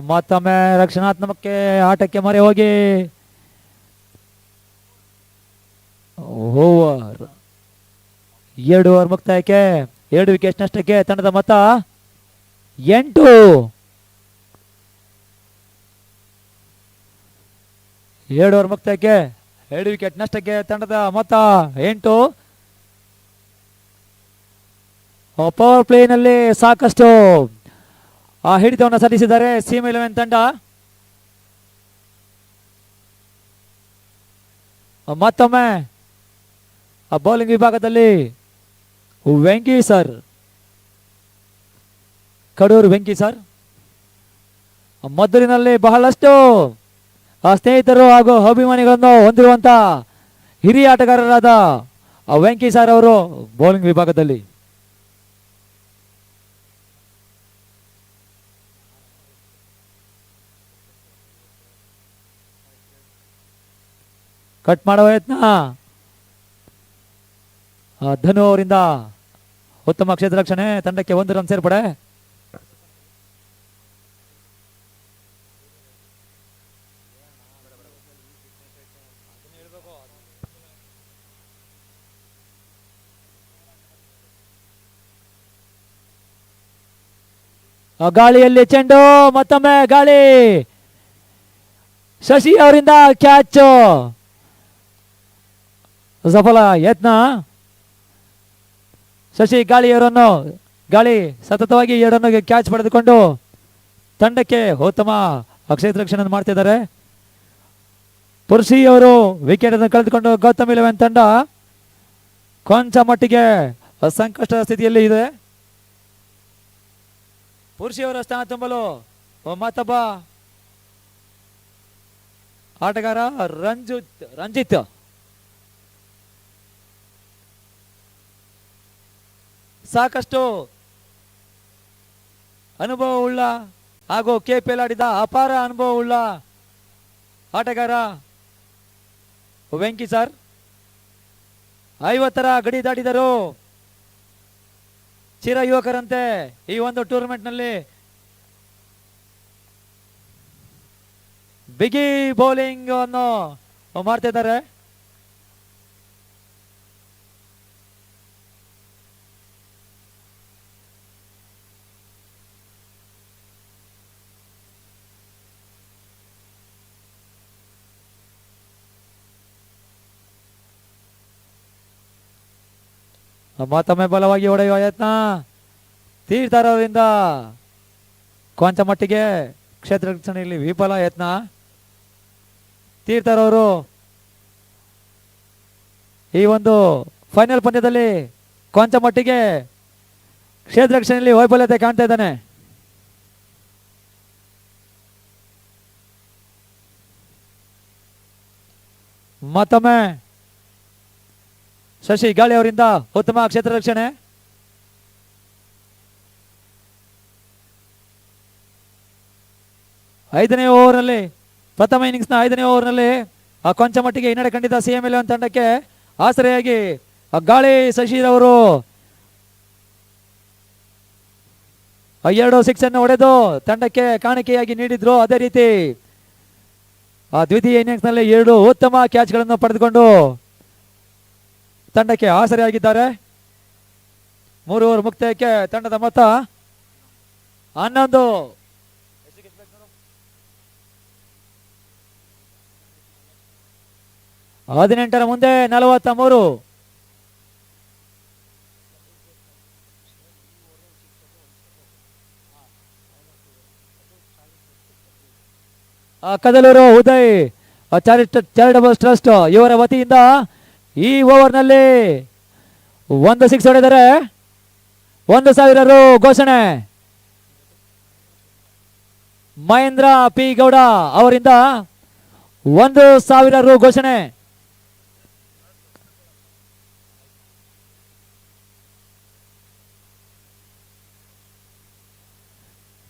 ಮತ್ತೊಮ್ಮೆ ರಕ್ಷಣಾತ್ಮಕಕ್ಕೆ ಆಟಕ್ಕೆ ಮೊರೆ ಹೋಗಿ ಓವರ್ 2 ಓವರ್ ಮುಕ್ತಾಯಕ್ಕೆ 2 ವಿಕೆಟ್ ನಷ್ಟಕ್ಕೆ ತಂಡದ ಮೊತ್ತ 8. 2 ಓವರ್ ಮುಕ್ತಾಯಕ್ಕೆ 2 ವಿಕೆಟ್ ನಷ್ಟಕ್ಕೆ ತಂಡದ ಮೊತ್ತ 8. ಪವರ್ ಪ್ಲೇನಲ್ಲಿ ಸಾಕಷ್ಟು ಹಿಡಿತವನ್ನು ಸಾಧಿಸಿದ್ದಾರೆ CM11 ತಂಡ. ಮತ್ತೊಮ್ಮೆ ಬೌಲಿಂಗ್ ವಿಭಾಗದಲ್ಲಿ ವೆಂಕಿ ಸರ್, ಕಡೂರು ವೆಂಕಿ ಸರ್ ಮದ್ದೂರಿನಲ್ಲಿ ಬಹಳಷ್ಟು ಸ್ನೇಹಿತರು ಹಾಗೂ ಅಭಿಮಾನಿಗಳನ್ನು ಹೊಂದಿರುವಂತ ಹಿರಿಯ ಆಟಗಾರರಾದ ವೆಂಕಿ ಸರ್ ಅವರು ಬೌಲಿಂಗ್ ವಿಭಾಗದಲ್ಲಿ. ಕಟ್ ಮಾಡುವ ಯತ್ನ ಧನು ಅವರಿಂದ ಉತ್ತಮ ಕ್ಷೇತ್ರ ರಕ್ಷಣೆ, ತಂಡಕ್ಕೆ 1 ರನ್ ಸೇರ್ಪಡೆ. ಗಾಳಿಯಲ್ಲಿ ಚೆಂಡು, ಮತ್ತೊಮ್ಮೆ ಗಾಳಿ, ಶಶಿ ಅವರಿಂದ ಕ್ಯಾಚ್, ಸಫಲ ಯತ್ನ. ಶಶಿ ಗಾಳಿ ಸತತವಾಗಿ 2 ರನ್ಗೆ ಕ್ಯಾಚ್ ಪಡೆದುಕೊಂಡು ತಂಡಕ್ಕೆ ಉತ್ತಮ ಕ್ಷೇತ್ರ ರಕ್ಷಣೆ ಮಾಡ್ತಿದ್ದಾರೆ. ಪುರ್ಷಿ ಅವರು ವಿಕೆಟ್ ಅನ್ನು ಕಳೆದುಕೊಂಡು ಗೌತಮ್ 11 ತಂಡ ಕೊಂಚ ಮಟ್ಟಿಗೆ ಸಂಕಷ್ಟದ ಸ್ಥಿತಿಯಲ್ಲಿ ಇದೆ. ಪುರ್ಷಿ ಅವರ ಸ್ಥಾನ ತುಂಬಲು ಮತ್ತೊಬ್ಬ ಆಟಗಾರ ರಂಜಿತ್ ಸಾಕಷ್ಟು ಅನುಭವವುಳ್ಳ ಹಾಗೂ KPL ಆಡಿದ ಅಪಾರ ಅನುಭವವುಳ್ಳ ಆಟಗಾರ ವೆಂಕಿ ಸರ್ 50ರ ಗಡಿ ದಾಟಿದರು. ಚಿರ ಯುವಕರಂತೆ ಈ ಒಂದು ಟೂರ್ನಮೆಂಟ್ ನಲ್ಲಿ ಬಿಗಿ ಬೌಲಿಂಗ್ ಅನ್ನು ಮಾಡ್ತಿದ್ದಾರೆ. ಮತ್ತೊಮ್ಮೆ ಬಲವಾಗಿ ಹೊಡೆಯುವ ಯತ್ನ ತೀರ್ಥರವರಿಂದ ಕೊಂಚ ಮಟ್ಟಿಗೆ ಕ್ಷೇತ್ರ ರಕ್ಷಣೆಯಲ್ಲಿ ವಿಫಲ ಯತ್ನ. ತೀರ್ಥರವರು ಈ ಒಂದು ಫೈನಲ್ ಪಂದ್ಯದಲ್ಲಿ ಕೊಂಚ ಮಟ್ಟಿಗೆ ಕ್ಷೇತ್ರ ರಕ್ಷಣೆಯಲ್ಲಿ ವೈಫಲ್ಯತೆ ಕಾಣ್ತಾ ಇದ್ದಾನೆ. ಮತ್ತೊಮ್ಮೆ ಶಶಿ ಗಾಳಿ ಅವರಿಂದ ಉತ್ತಮ ಕ್ಷೇತ್ರ ರಕ್ಷಣೆ. ಪ್ರಥಮ ಇನ್ನಿಂಗ್ಸ್ನ 5ನೇ ಓವರ್ನಲ್ಲಿ ಕೊಂಚ ಮಟ್ಟಿಗೆ ಹಿನ್ನಡೆ ಕಂಡಿದ್ದ CM11 ತಂಡಕ್ಕೆ ಆಸರೆಯಾಗಿ ಗಾಳಿ ಶಶಿರವರು 2 ಸಿಕ್ಸ್ ಅನ್ನು ಹೊಡೆದು ತಂಡಕ್ಕೆ ಕಾಣಿಕೆಯಾಗಿ ನೀಡಿದ್ರು. ಅದೇ ರೀತಿ ದ್ವಿತೀಯ ಇನ್ನಿಂಗ್ಸ್ನಲ್ಲಿ 2 ಉತ್ತಮ ಕ್ಯಾಚ್ಗಳನ್ನು ಪಡೆದುಕೊಂಡು ತಂಡಕ್ಕೆ ಆಸರೆಯಾಗಿದ್ದಾರೆ. 3 ಓವರ್ ಮುಕ್ತಾಯಕ್ಕೆ ತಂಡದ ಮೊತ್ತ 11. 18ರ ಮುಂದೆ 43. ಕದಲೂರು ಉದಯ್ ಚಾರಿಟಬಲ್ ಟ್ರಸ್ಟ್ ಇವರ ವತಿಯಿಂದ ಈ ಓವರ್ನಲ್ಲಿ 1 ಸಿಕ್ಸ್ ಹೊಡೆದರೆ 1,000 ರು ಘೋಷಣೆ. ಮಹೇಂದ್ರ ಪಿ ಗೌಡ ಅವರಿಂದ 1,000 ರು ಘೋಷಣೆ.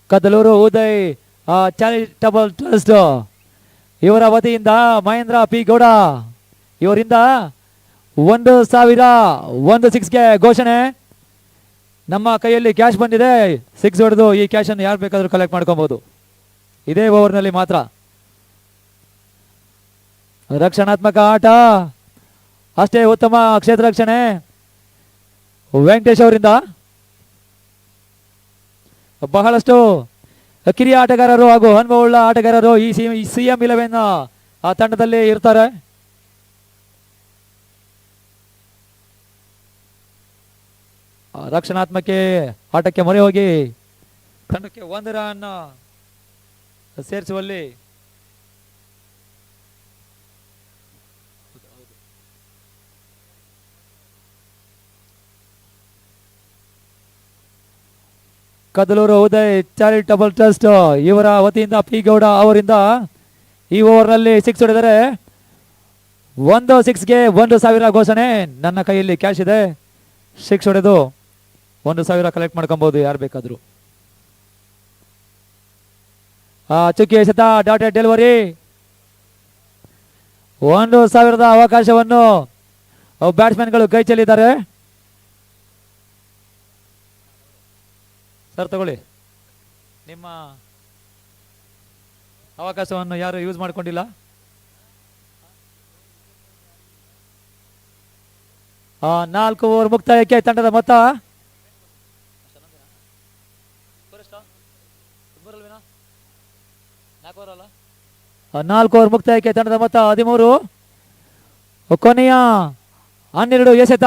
ಕದಲೂರು ಉದಯ್ ಚಾರಿಟಬಲ್ ಟ್ರಸ್ಟ್ ಇವರ ವತಿಯಿಂದ ಮಹೇಂದ್ರ ಪಿ ಗೌಡ ಇವರಿಂದ 1,000 1 ಸಿಕ್ಸ್ಗೆ ಘೋಷಣೆ. ನಮ್ಮ ಕೈಯಲ್ಲಿ ಕ್ಯಾಶ್ ಬಂದಿದೆ, 6 ಹೊಡೆದು ಈ ಕ್ಯಾಶ್ ಅನ್ನು ಯಾರು ಬೇಕಾದರೂ ಕಲೆಕ್ಟ್ ಮಾಡ್ಕೊಬಹುದು. ಇದೇ ಓವರ್ನಲ್ಲಿ ಮಾತ್ರ. ರಕ್ಷಣಾತ್ಮಕ ಆಟ, ಅಷ್ಟೇ ಉತ್ತಮ ಕ್ಷೇತ್ರ ರಕ್ಷಣೆ ವೆಂಕಟೇಶ್ ಅವರಿಂದ. ಬಹಳಷ್ಟು ಕಿರಿಯ ಆಟಗಾರರು ಹಾಗೂ ಅನುಭವವುಳ್ಳ ಆಟಗಾರರು ಈ CM11 ತಂಡದಲ್ಲಿ ಇರ್ತಾರೆ. ರಕ್ಷಣಾತ್ಮಕ ಆಟಕ್ಕೆ ಮೊರೆ ಹೋಗಿ ತಂಡಕ್ಕೆ 1 ರನ್ ಸೇರಿಸುವಲ್ಲಿ ಕದಲೂರು ಉದಯ್ ಚಾರಿಟಬಲ್ ಟ್ರಸ್ಟ್ ಇವರ ವತಿಯಿಂದ ಪಿ ಗೌಡ ಅವರಿಂದ ಈ ಓವರ್ನಲ್ಲಿ 6 ಹೊಡೆದರೆ 1 6ಗೆ 1,000 ಘೋಷಣೆ. ನನ್ನ ಕೈಯಲ್ಲಿ ಕ್ಯಾಶ್ ಇದೆ, 6 ಹೊಡೆದು 1,000 ಕಲೆಕ್ಟ್ ಮಾಡ್ಕೊಬಹುದು ಯಾರು ಬೇಕಾದ್ರು. ಚುಕ್ಕಿ ಎಸೆತ ಡಾಟೆಡ್ ಡೆಲಿವರಿ, 1,000 ಅವಕಾಶವನ್ನು ಬ್ಯಾಟ್ಸ್ಮನ್ಗಳು ಕೈ ಚೆಲ್ಲಿದ್ದಾರೆ. ಸರ್ ತಗೊಳ್ಳಿ, ನಿಮ್ಮ ಅವಕಾಶವನ್ನು ಯಾರು ಯೂಸ್ ಮಾಡ್ಕೊಂಡಿಲ್ಲ. ನಾಲ್ಕು ಓವರ್ ಮುಕ್ತಾಯಕ್ಕೆ ತಂಡದ ಮೊತ್ತ 4 ಓವರ್ ಮುಕ್ತಾಯಕ್ಕೆ ತಂಡದ ಮೊತ್ತ 13. ಕೊನೆಯ 12 ಎಸೆತ,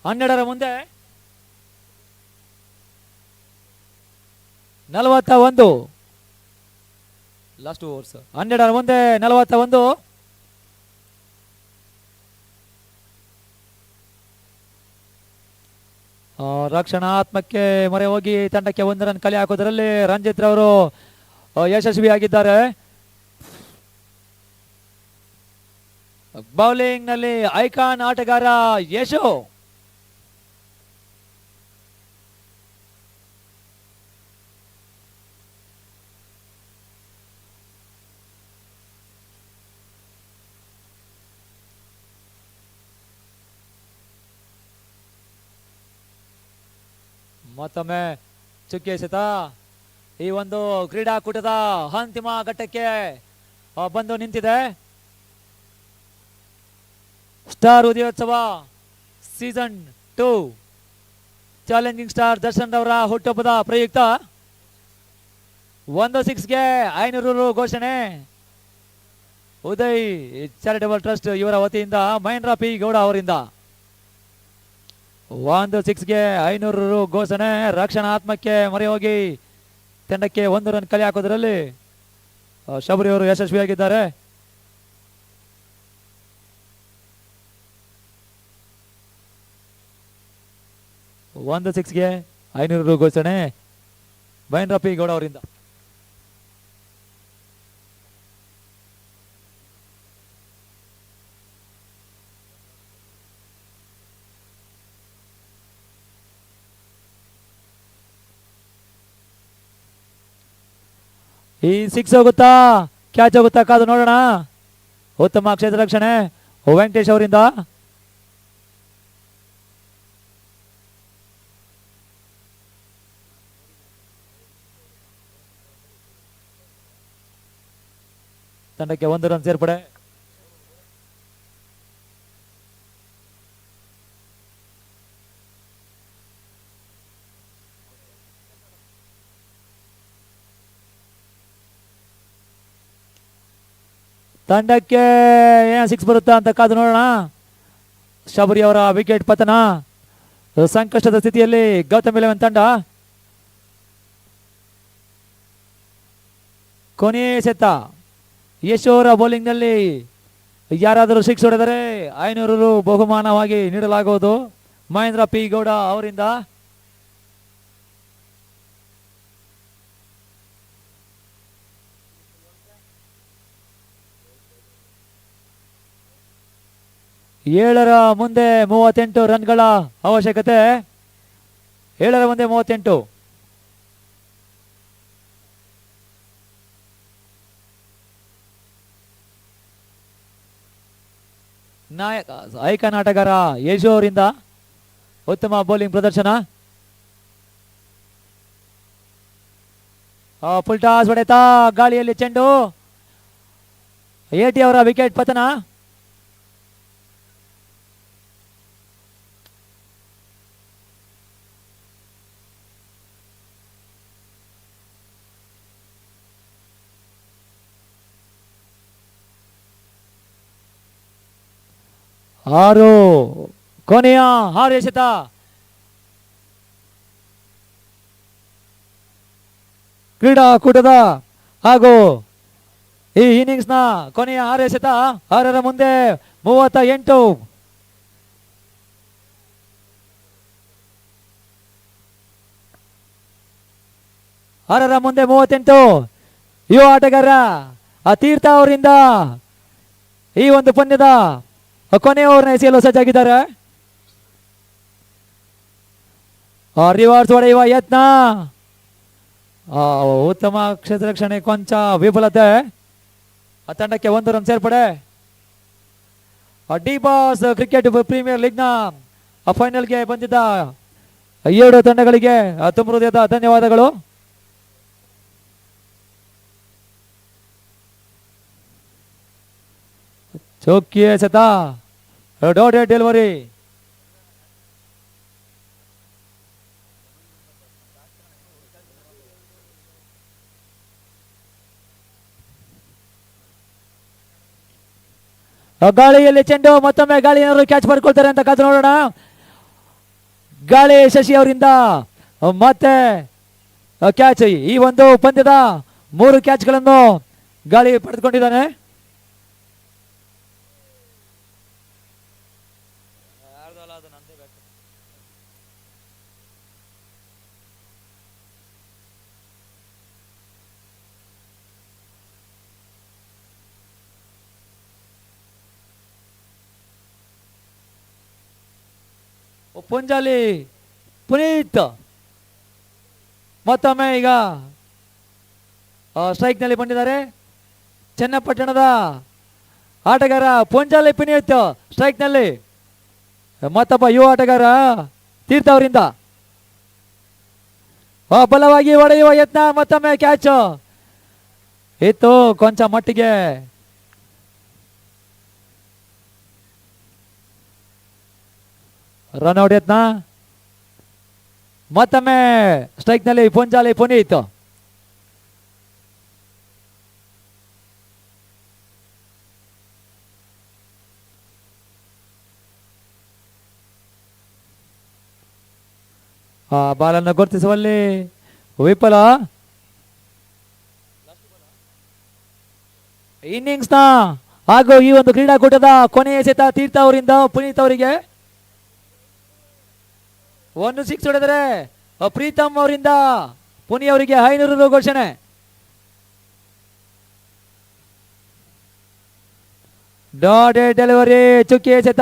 12ರ ಮುಂದೆ 41. ಲಾಸ್ಟ್ ಓವರ್ಸ್ 12ರ ಮುಂದೆ 41. ರಕ್ಷಣಾತ್ಮಕ್ಕೆ ಮೊರೆ ಹೋಗಿ ತಂಡಕ್ಕೆ 1 ರನ್ ಕಲೆ ಹಾಕೋದರಲ್ಲಿ ರಂಜಿತ್ ರವರು ಯಶಸ್ವಿಯಾಗಿದ್ದಾರೆ. ಬೌಲಿಂಗ್ ನಲ್ಲಿ ಐಕಾನ್ ಆಟಗಾರ ಯಶು. ಮತ್ತೊಮ್ಮೆ ಚುಕ್ಕಿ ಎಸೆತ ಈ ಒಂದು ಕ್ರೀಡಾಕೂಟದ ಅಂತಿಮ ಘಟ್ಟಕ್ಕೆ ಬಂದು ನಿಂತಿದೆ. Star Udayotsava season 2 challenging star Darshan ರವರ ಹುಟ್ಟುಹಬ್ಬದ ಪ್ರಯುಕ್ತ 1 6ಗೆ 500 ರು ಘೋಷಣೆ. ಉದಯ್ ಚಾರಿಟಬಲ್ ಟ್ರಸ್ಟ್ ಇವರ ವತಿಯಿಂದ ಮಹೇಂದ್ರ ಪಿ ಗೌಡ ಅವರಿಂದ 1 6ಗೆ 500 ರು ಘೋಷಣೆ. ರಕ್ಷಣಾತ್ಮಕ್ಕೆ ಮೊರೆ ಹೋಗಿ ತಂಡಕ್ಕೆ 1 ರನ್ ಕಲೆ ಹಾಕೋದ್ರಲ್ಲಿ ಶಬರಿ ಅವರು ಯಶಸ್ವಿಯಾಗಿದ್ದಾರೆ. ಒಂದು 6ಗೆ 500 ರು ಘೋಷಣೆ ಮಹೇಂದ್ರ ಪಿ ಗೌಡ ಅವರಿಂದ. ಈ 6 ಹೋಗುತ್ತಾ ಕ್ಯಾಚ್ ಹೋಗುತ್ತಾ ಕಾದು ನೋಡೋಣ. ಉತ್ತಮ ಕ್ಷೇತ್ರ ರಕ್ಷಣೆ ವೆಂಕಟೇಶ್ ಅವರಿಂದ. ತಂಡಕ್ಕೆ 1 ರನ್ ಸೇರ್ಪಡೆ. ತಂಡಕ್ಕೆ ಏನ್ 6 ಬರುತ್ತಾ ಅಂತ ಕಾದು ನೋಡೋಣ. ಶಬರಿ ಅವರ ವಿಕೆಟ್ ಪತನ. ಸಂಕಷ್ಟದ ಸ್ಥಿತಿಯಲ್ಲಿ ಗೌತಮ್ 11 ತಂಡ. ಕೊನೆಯ ಎಸೆತ ಯಶ್ ಅವರ ಬೌಲಿಂಗ್ ನಲ್ಲಿ ಯಾರಾದರೂ 6 ಹೊಡೆದರೆ 500 ರು ಬಹುಮಾನವಾಗಿ ನೀಡಲಾಗುವುದು ಮಹೇಂದ್ರ ಪಿ ಗೌಡ ಅವರಿಂದ. ಏಳರ ಮುಂದೆ 38 ರನ್ಗಳ ಅವಶ್ಯಕತೆ. 7ರ ಮುಂದೆ 38. ನಾಯಕ ಐಕಾನ್ ಆಟಗಾರ ಯಶು ಅವರಿಂದ ಉತ್ತಮ ಬೌಲಿಂಗ್ ಪ್ರದರ್ಶನ. ಫುಲ್ ಟಾಸ್ ಹೊಡೆತ, ಗಾಳಿಯಲ್ಲಿ ಚೆಂಡು. ಎಟಿ ಅವರ ವಿಕೆಟ್ ಪತನ. ಆರು ಕೊನೆಯ 6 ಎಸೆತ ಕ್ರೀಡಾಕೂಟದ ಹಾಗೂ ಈ ಇನ್ನಿಂಗ್ಸ್ ನ ಕೊನೆಯ 6 ಎಸೆತ 6ರ ಮುಂದೆ 38. ಆರರ ಮುಂದೆ 38. ಯುವ ಆಟಗಾರ ತೀರ್ಥ ಅವರಿಂದ ಈ ಒಂದು ಪಂದ್ಯದ ಕೊನೆಯ ಓವರ್ನ ಎಸೆಯಲು ಸಜ್ಜಾಗಿದ್ದಾರೆ. ರಿವರ್ಸ್ ಹೊಡೆಯುವ ಯತ್ನ, ಉತ್ತಮ ಕ್ಷೇತ್ರ ರಕ್ಷಣೆ, ಕೊಂಚ ವಿಫಲತೆ. ತಂಡಕ್ಕೆ 1 ರನ್ ಸೇರ್ಪಡೆ. D boss cricket premier League ನ ಫೈನಲ್ಗೆ ಬಂದಿದ್ದ 7 ತಂಡಗಳಿಗೆ ತುಂಬ ಹೃದಯದ ಧನ್ಯವಾದಗಳು. ಚೌಕಿ ಎಸೆತ, ಡಾಟೆಡ್ ಡೆಲಿವರಿ. ಗಾಳಿಯಲ್ಲಿ ಚೆಂಡು, ಮತ್ತೊಮ್ಮೆ ಗಾಳಿ ಏನಾದ್ರು ಕ್ಯಾಚ್ ಮಾಡ್ಕೊಳ್ತಾರೆ ಅಂತ ಕಾದು ನೋಡೋಣ. ಗಾಳಿ ಶಶಿ ಅವರಿಂದ ಮತ್ತೆ ಕ್ಯಾಚ್. ಈ ಒಂದು ಪಂದ್ಯದ 3 ಕ್ಯಾಚ್ಗಳನ್ನು ಗಾಳಿ ಪಡೆದುಕೊಂಡಿದ್ದಾನೆ. ಪುಂಜಾಲಿ ಪುನೀತ್ ಮತ್ತೊಮ್ಮೆ ಈಗ ಸ್ಟ್ರೈಕ್ ನಲ್ಲಿ ಬಂದಿದ್ದಾರೆ. ಚನ್ನಪಟ್ಟಣದ ಆಟಗಾರ ಪುಂಜಾಲಿ ಪುನೀತ್ ಸ್ಟ್ರೈಕ್ ನಲ್ಲಿ. ಮತ್ತೊಬ್ಬ ಯುವ ಆಟಗಾರ ತೀರ್ಥ ಅವರಿಂದ ಬಲವಾಗಿ ಹೊಡೆಯುವ ಯತ್ನ, ಮತ್ತೊಮ್ಮೆ ಕ್ಯಾಚ್ ಇತ್ತು. ಕೊಂಚ ಮಟ್ಟಿಗೆ ರನ್ಔಟ್ ಯತ್ನ. ಮತ್ತೊಮ್ಮೆ ಸ್ಟ್ರೈಕ್ ನಲ್ಲಿ ಪುಂಜಾಲಿ ಪುನೀತ್. ಬಾಲನ್ನು ಗುರುತಿಸುವಲ್ಲಿ ವಿಫಲ. ಇನ್ನಿಂಗ್ಸ್ ನ ಹಾಗೂ ಈ ಒಂದು ಕ್ರೀಡಾಕೂಟದ ಕೊನೆಯ ಎಸೆತ ತೀರ್ಥ ಅವರಿಂದ ಪುನೀತ್ ಅವರಿಗೆ. 1 6 ಹೊಡೆದರೆ ಪ್ರೀತಮ್ ಅವರಿಂದ ಪುನಿ ಅವರಿಗೆ 500 ರು ಘೋಷಣೆ. ಡಾಟೆಡ್ ಡೆಲಿವರಿ, ಚುಕ್ಕಿ ಎಸೆತ.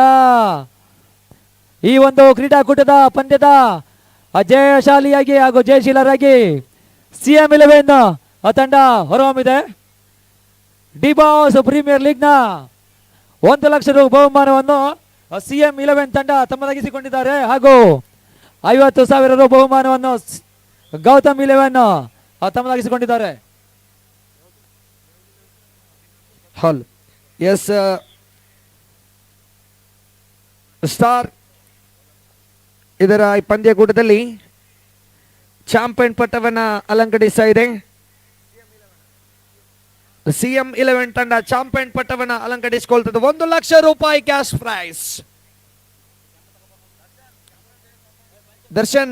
ಈ ಒಂದು ಕ್ರೀಡಾಕೂಟದ ಪಂದ್ಯದ ಜಯಶಾಲಿಯಾಗಿ ಹಾಗೂ ಜಯಶೀಲರಾಗಿ CM11 ತಂಡ ಹೊರಹೊಮ್ಮಿದೆ. ಡಿ ಬಾಸ್ ಪ್ರೀಮಿಯರ್ ಲೀಗ್ ನ 1 ಲಕ್ಷ ರು ಬಹುಮಾನವನ್ನು CM11 ತಂಡ ತಮ್ಮದಾಗಿಸಿಕೊಂಡಿದ್ದಾರೆ. ಹಾಗೂ 50,000 ರು ಬಹುಮಾನವನ್ನು ಗೌತಮ್ 11 ತಮ್ಮದಾಗಿಸಿಕೊಂಡಿದ್ದಾರೆ. ಹಾಲ್ ಎಸ್ ಸ್ಟಾರ್ ಇದರ ಈ ಪಂದ್ಯಕೂಟದಲ್ಲಿ ಚಾಂಪಿಯನ್ ಪಟ್ಟವನ್ನು ಅಲಂಕರಿಸ್ತಾ ಇದೆ. CM11 ತಂಡ ಚಾಂಪಿಯನ್ ಪಟ್ಟವನ್ನು ಅಲಂಕರಿಸಿಕೊಳ್ತದೆ. 1 ಲಕ್ಷ ರೂಪಾಯಿ ಕ್ಯಾಶ್ ಪ್ರೈಸ್. ದರ್ಶನ್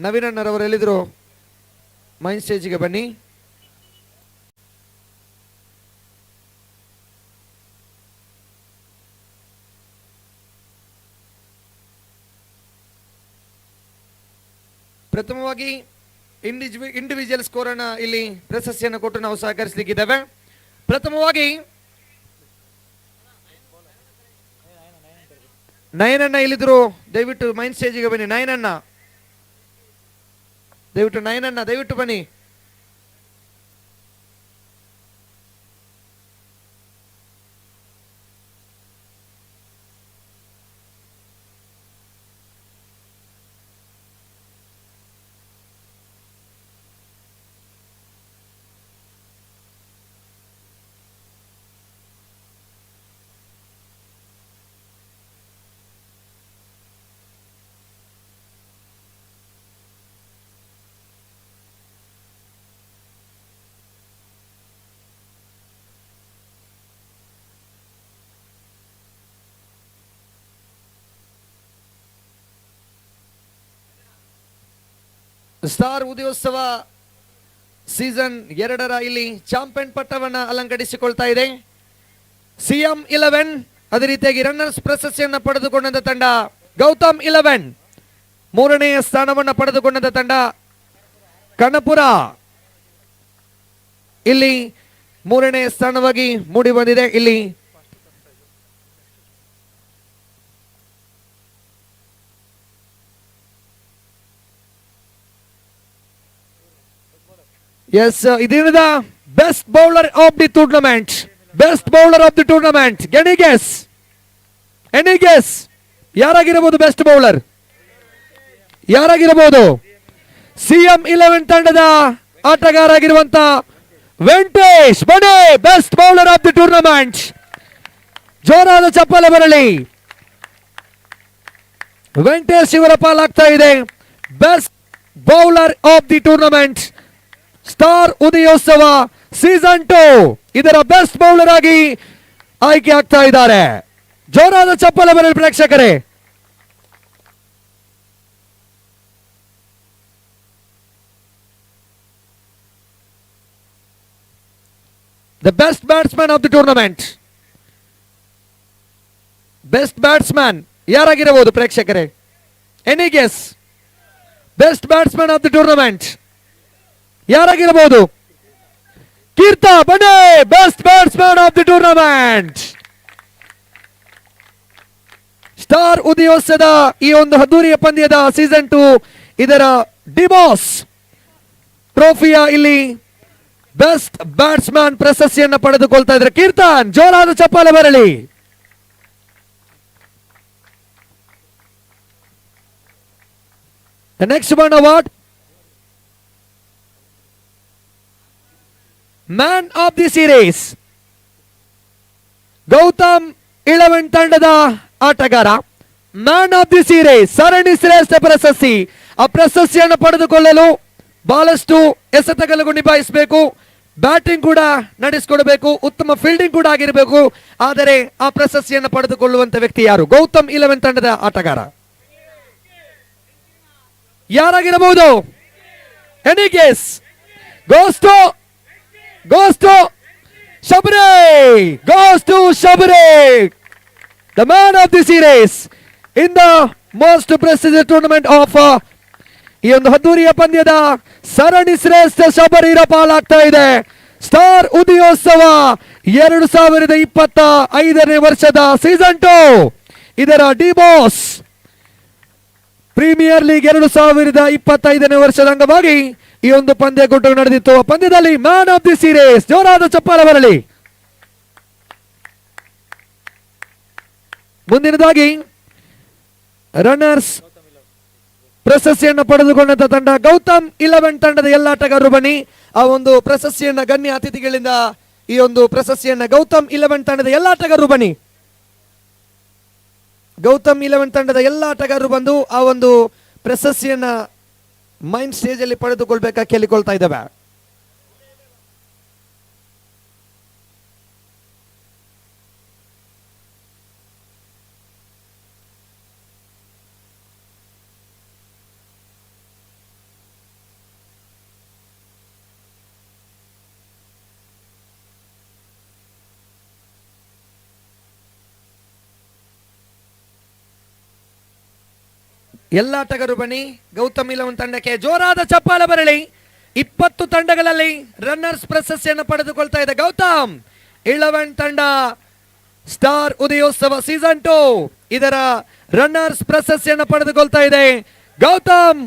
ನವೀನ್ ಅಣ್ಣರವರು ಎಲ್ಲಿದ್ರು ಮೈನ್ ಸ್ಟೇಜ್ಗೆ ಬನ್ನಿ. ಪ್ರಥಮವಾಗಿ ಇಂಡಿವಿಜುವಲ್ ಸ್ಕೋರ್ ಅನ್ನ ಇಲ್ಲಿ ಪ್ರಶಸ್ತಿಯನ್ನು ಕೊಟ್ಟು ನಾವು ಸಹಕರಿಸಲಿಕ್ಕಿದ್ದೇವೆ. ಪ್ರಥಮವಾಗಿ ನಯನನ್ನ ಇಲ್ಲಿದ್ರು, ದಯವಿಟ್ಟು ಮೈನ್ ಸ್ಟೇಜಿಗೆ ಬನ್ನಿ. ನಯನನ್ನ ದಯವಿಟ್ಟು ಬನ್ನಿ. ಸ್ಟಾರ್ ಉದಯೋತ್ಸವ ಸೀಸನ್ 2ರ ಇಲ್ಲಿ ಚಾಂಪಿಯನ್ ಪಟ್ಟವನ್ನ ಅಲಂಕರಿಸಿಕೊಳ್ತಾ ಇದೆ CM11. ಅದೇ ರೀತಿಯಾಗಿ ರನ್ನರ್ಸ್ ಪ್ರಶಸ್ತಿಯನ್ನು ಪಡೆದುಕೊಂಡಂತ ತಂಡ ಗೌತಮ್ 11. 3ನೇ ಸ್ಥಾನವನ್ನು ಪಡೆದುಕೊಂಡಂತ ತಂಡ ಕನಪುರ ಇಲ್ಲಿ 3ನೇ ಸ್ಥಾನವಾಗಿ ಮೂಡಿ ಬಂದಿದೆ. ಇಲ್ಲಿ ಎಸ್, ಇದೀನದ best bowler of the tournament. Any guess ಯಾರಾಗಿರಬಹುದು ಬೆಸ್ಟ್ ಬೌಲರ್? ಯಾರಾಗಿರಬಹುದು? CM11 ತಂಡದ ಆಟಗಾರ ಆಗಿರುವಂತ ವೆಂಕಟೇಶ್ ಬಣೆ best bowler of the tournament. ಜೋರಾದ ಚಪ್ಪಾಳೆ ಬರಲಿ. ವೆಂಕಟೇಶ್ ಇವರ ಪಾಲಾಗ್ತಾ ಇದೆ best bowler of the tournament. Star Udayotsava season 2 ಇದರ ಬೆಸ್ಟ್ ಬೌಲರ್ ಆಗಿ ಆಯ್ಕೆ ಆಗ್ತಾ ಇದ್ದಾರೆ. ಜೋರಾದ ಚಪ್ಪಾಳೆ ಬರಲಿ ಪ್ರೇಕ್ಷಕರೇ. The best batsman of the tournament. Best batsman ಯಾರಾಗಿರಬಹುದು ಪ್ರೇಕ್ಷಕರೇ? Any guess? Best batsman of the tournament ಯಾರಾಗಿರಬಹುದು? ಕೀರ್ತ ಬಣೆ best batsman of the tournament. Star ಉದಯೋತ್ಸವದ ಈ ಒಂದು ಅದ್ದೂರಿಯ ಪಂದ್ಯದ ಸೀಸನ್ 2 ಇದರ ಡಿಬಾಸ್ ಟ್ರೋಫಿಯ ಇಲ್ಲಿ ಬೆಸ್ಟ್ ಬ್ಯಾಟ್ಸ್ಮನ್ ಪ್ರಶಸ್ತಿಯನ್ನು ಪಡೆದುಕೊಳ್ತಾ ಇದ್ದಾರೆ ಕೀರ್ತನ್. ಜೋರಾದ ಚಪ್ಪಾಳೆ ಬರಲಿ. The next one award, Man of the Series. Gautam 11 ತಂಡದ ಆಟಗಾರ ಮ್ಯಾನ್ ಆಫ್ ದಿ ಸೀರೀಸ್ ಸರಣಿ ಶ್ರೇಷ್ಠ ಪ್ರಶಸ್ತಿ. ಆ ಪ್ರಶಸ್ತಿಯನ್ನು ಪಡೆದುಕೊಳ್ಳಲು ಬಹಳಷ್ಟು ಎಸೆತಗಳನ್ನು ನಿಭಾಯಿಸಬೇಕು, ಬ್ಯಾಟಿಂಗ್ ಕೂಡ ನಡೆಸಿಕೊಡಬೇಕು, ಉತ್ತಮ ಫೀಲ್ಡಿಂಗ್ ಕೂಡ ಆಗಿರಬೇಕು. ಆದರೆ ಆ ಪ್ರಶಸ್ತಿಯನ್ನು ಪಡೆದುಕೊಳ್ಳುವಂತ ವ್ಯಕ್ತಿ ಯಾರು? ಗೌತಮ್ 11 ತಂಡದ ಆಟಗಾರ ಯಾರಾಗಿರಬಹುದು? Any guess? goes to Shabare, the man of the series in the most prestigious tournament of ಈ ಒಂದು ಅದ್ದೂರಿಯ ಪಂದ್ಯದ ಸರಣಿ ಶ್ರೇಷ್ಠ ಶಬರೀರ ಪಾಲಾಗ್ತಾ ಇದೆ. ಸ್ಟಾರ್ ಉದಯೋತ್ಸವ 2025ನೇ ವರ್ಷದ ಸೀಸನ್ 2 ಇದರ ಡಿಬಾಸ್ ಪ್ರೀಮಿಯರ್ ಲೀಗ್ 2025ನೇ ವರ್ಷದ ಅಂಗವಾಗಿ ಈ ಒಂದು ಪಂದ್ಯಕೂಟ ನಡೆದಿತ್ತು. ಪಂದ್ಯದಲ್ಲಿ ಮ್ಯಾನ್ ಆಫ್ ದಿ ಸೀರೀಸ್ ಜೋರಾದ ಚಪ್ಪಾಳೆ ಬರಲಿ. ಮುಂದಿನದಾಗಿ ರನ್ನರ್ಸ್ ಪ್ರಶಸ್ತಿಯನ್ನು ಪಡೆದುಕೊಂಡಂತ ತಂಡ ಗೌತಮ್ 11 ತಂಡದ ಎಲ್ಲ ಆಟಗಾರರು ಬನ್ನಿ. ಆ ಒಂದು ಪ್ರಶಸ್ತಿಯನ್ನ ಗಣ್ಯ ಅತಿಥಿಗಳಿಂದ ಈ ಒಂದು ಪ್ರಶಸ್ತಿಯನ್ನ ಗೌತಮ್ 11 ತಂಡದ ಎಲ್ಲ ಆಟಗಾರರು ಬನ್ನಿ. ಗೌತಮ್ 11 ತಂಡದ ಎಲ್ಲ ಆಟಗಾರರು ಬಂದು ಆ ಒಂದು ಪ್ರಶಸ್ತಿಯನ್ನ ಮೈನ್ ಸ್ಟೇಜ್ ಅಲ್ಲಿ ಪಡೆದುಕೊಳ್ಬೇಕಾ ಕೇಳಿಕೊಳ್ತಾ ಇದ್ದೇವೆ. ಎಲ್ಲ ಆಟಗಾರರು ಬನ್ನಿ. ಗೌತಮ್ ಇಲೆವನ್ ತಂಡಕ್ಕೆ ಜೋರಾದ ಚಪ್ಪಾಳೆ ಬರಲಿ. 20 ತಂಡಗಳಲ್ಲಿ ರನ್ನರ್ಸ್ ಪ್ರಶಸ್ತಿಯನ್ನು ಪಡೆದುಕೊಳ್ತಾ ಇದೆ ಗೌತಮ್ ಇಲೆವನ್ ತಂಡ. ಸ್ಟಾರ್ ಉದಯೋತ್ಸವ ಸೀಸನ್ 2 ಇದರ ರನ್ನರ್ಸ್ ಪ್ರಶಸ್ತಿಯನ್ನು ಪಡೆದುಕೊಳ್ತಾ ಇದೆ ಗೌತಮ್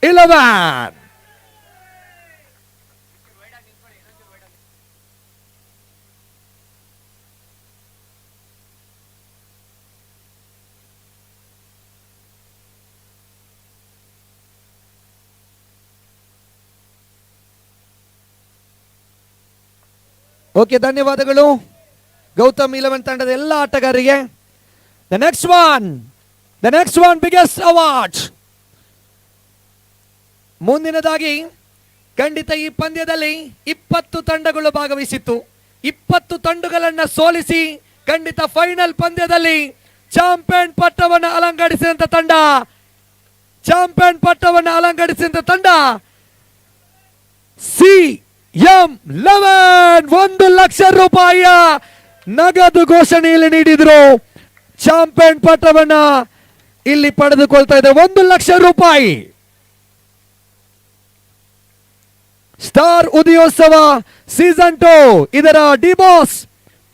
ಇಲೆವನ್. ಓಕೆ, ಧನ್ಯವಾದಗಳು ಗೌತಮ್ ಇಲೆವನ್ ತಂಡದ ಎಲ್ಲ ಆಟಗಾರರಿಗೆ. The next one biggest award. ಮುಂದಿನದಾಗಿ ಖಂಡಿತ ಈ ಪಂದ್ಯದಲ್ಲಿ 20 ತಂಡಗಳು ಭಾಗವಹಿಸಿತ್ತು. 20 ತಂಡಗಳನ್ನು ಸೋಲಿಸಿ ಖಂಡಿತ ಫೈನಲ್ ಪಂದ್ಯದಲ್ಲಿ ಚಾಂಪಿಯನ್ ಪಟ್ಟವನ್ನು ಅಲಂಕರಿಸಿದಂತ ತಂಡ CM11 1 ಲಕ್ಷ ರೂಪಾಯಿಯ ನಗದು ಘೋಷಣೆಯಲ್ಲಿ ನೀಡಿದ್ರು. ಚಾಂಪಿಯನ್ ಪಟ್ಟವನ್ನ ಇಲ್ಲಿ ಪಡೆದುಕೊಳ್ತಾ ಇದೆ 1 ಲಕ್ಷ ರೂಪಾಯಿ. ಸ್ಟಾರ್ ಉದಯೋತ್ಸವ ಸೀಸನ್ 2 ಇದರ ಡಿ ಬಾಸ್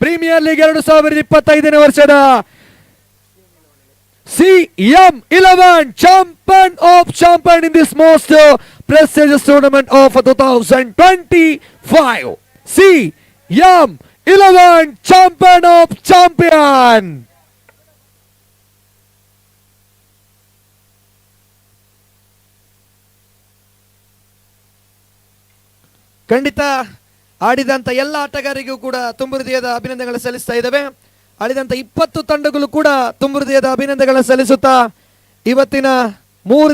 ಪ್ರೀಮಿಯರ್ ಲೀಗ್ 2025ನೇ ವರ್ಷದ CM11 champion in this most prestigious tournament of 2025. CM11 champion. ಖಂಡಿತ ಆಡಿದಂತ ಎಲ್ಲ ಆಟಗಾರರಿಗೂ ಕೂಡ ತುಂಬು ಹೃದಯದ ಅಭಿನಂದನೆಗಳು ಸಲ್ಲಿಸ್ತಾ ಇದ್ದೇವೆ. ಆಡಿದಂತ 20 ತಂಡಗಳು ಕೂಡ ತುಂಬು ಹೃದಯದ ಅಭಿನಂದನೆಗಳನ್ನು ಸಲ್ಲಿಸುತ್ತಾ ಇವತ್ತಿನ 3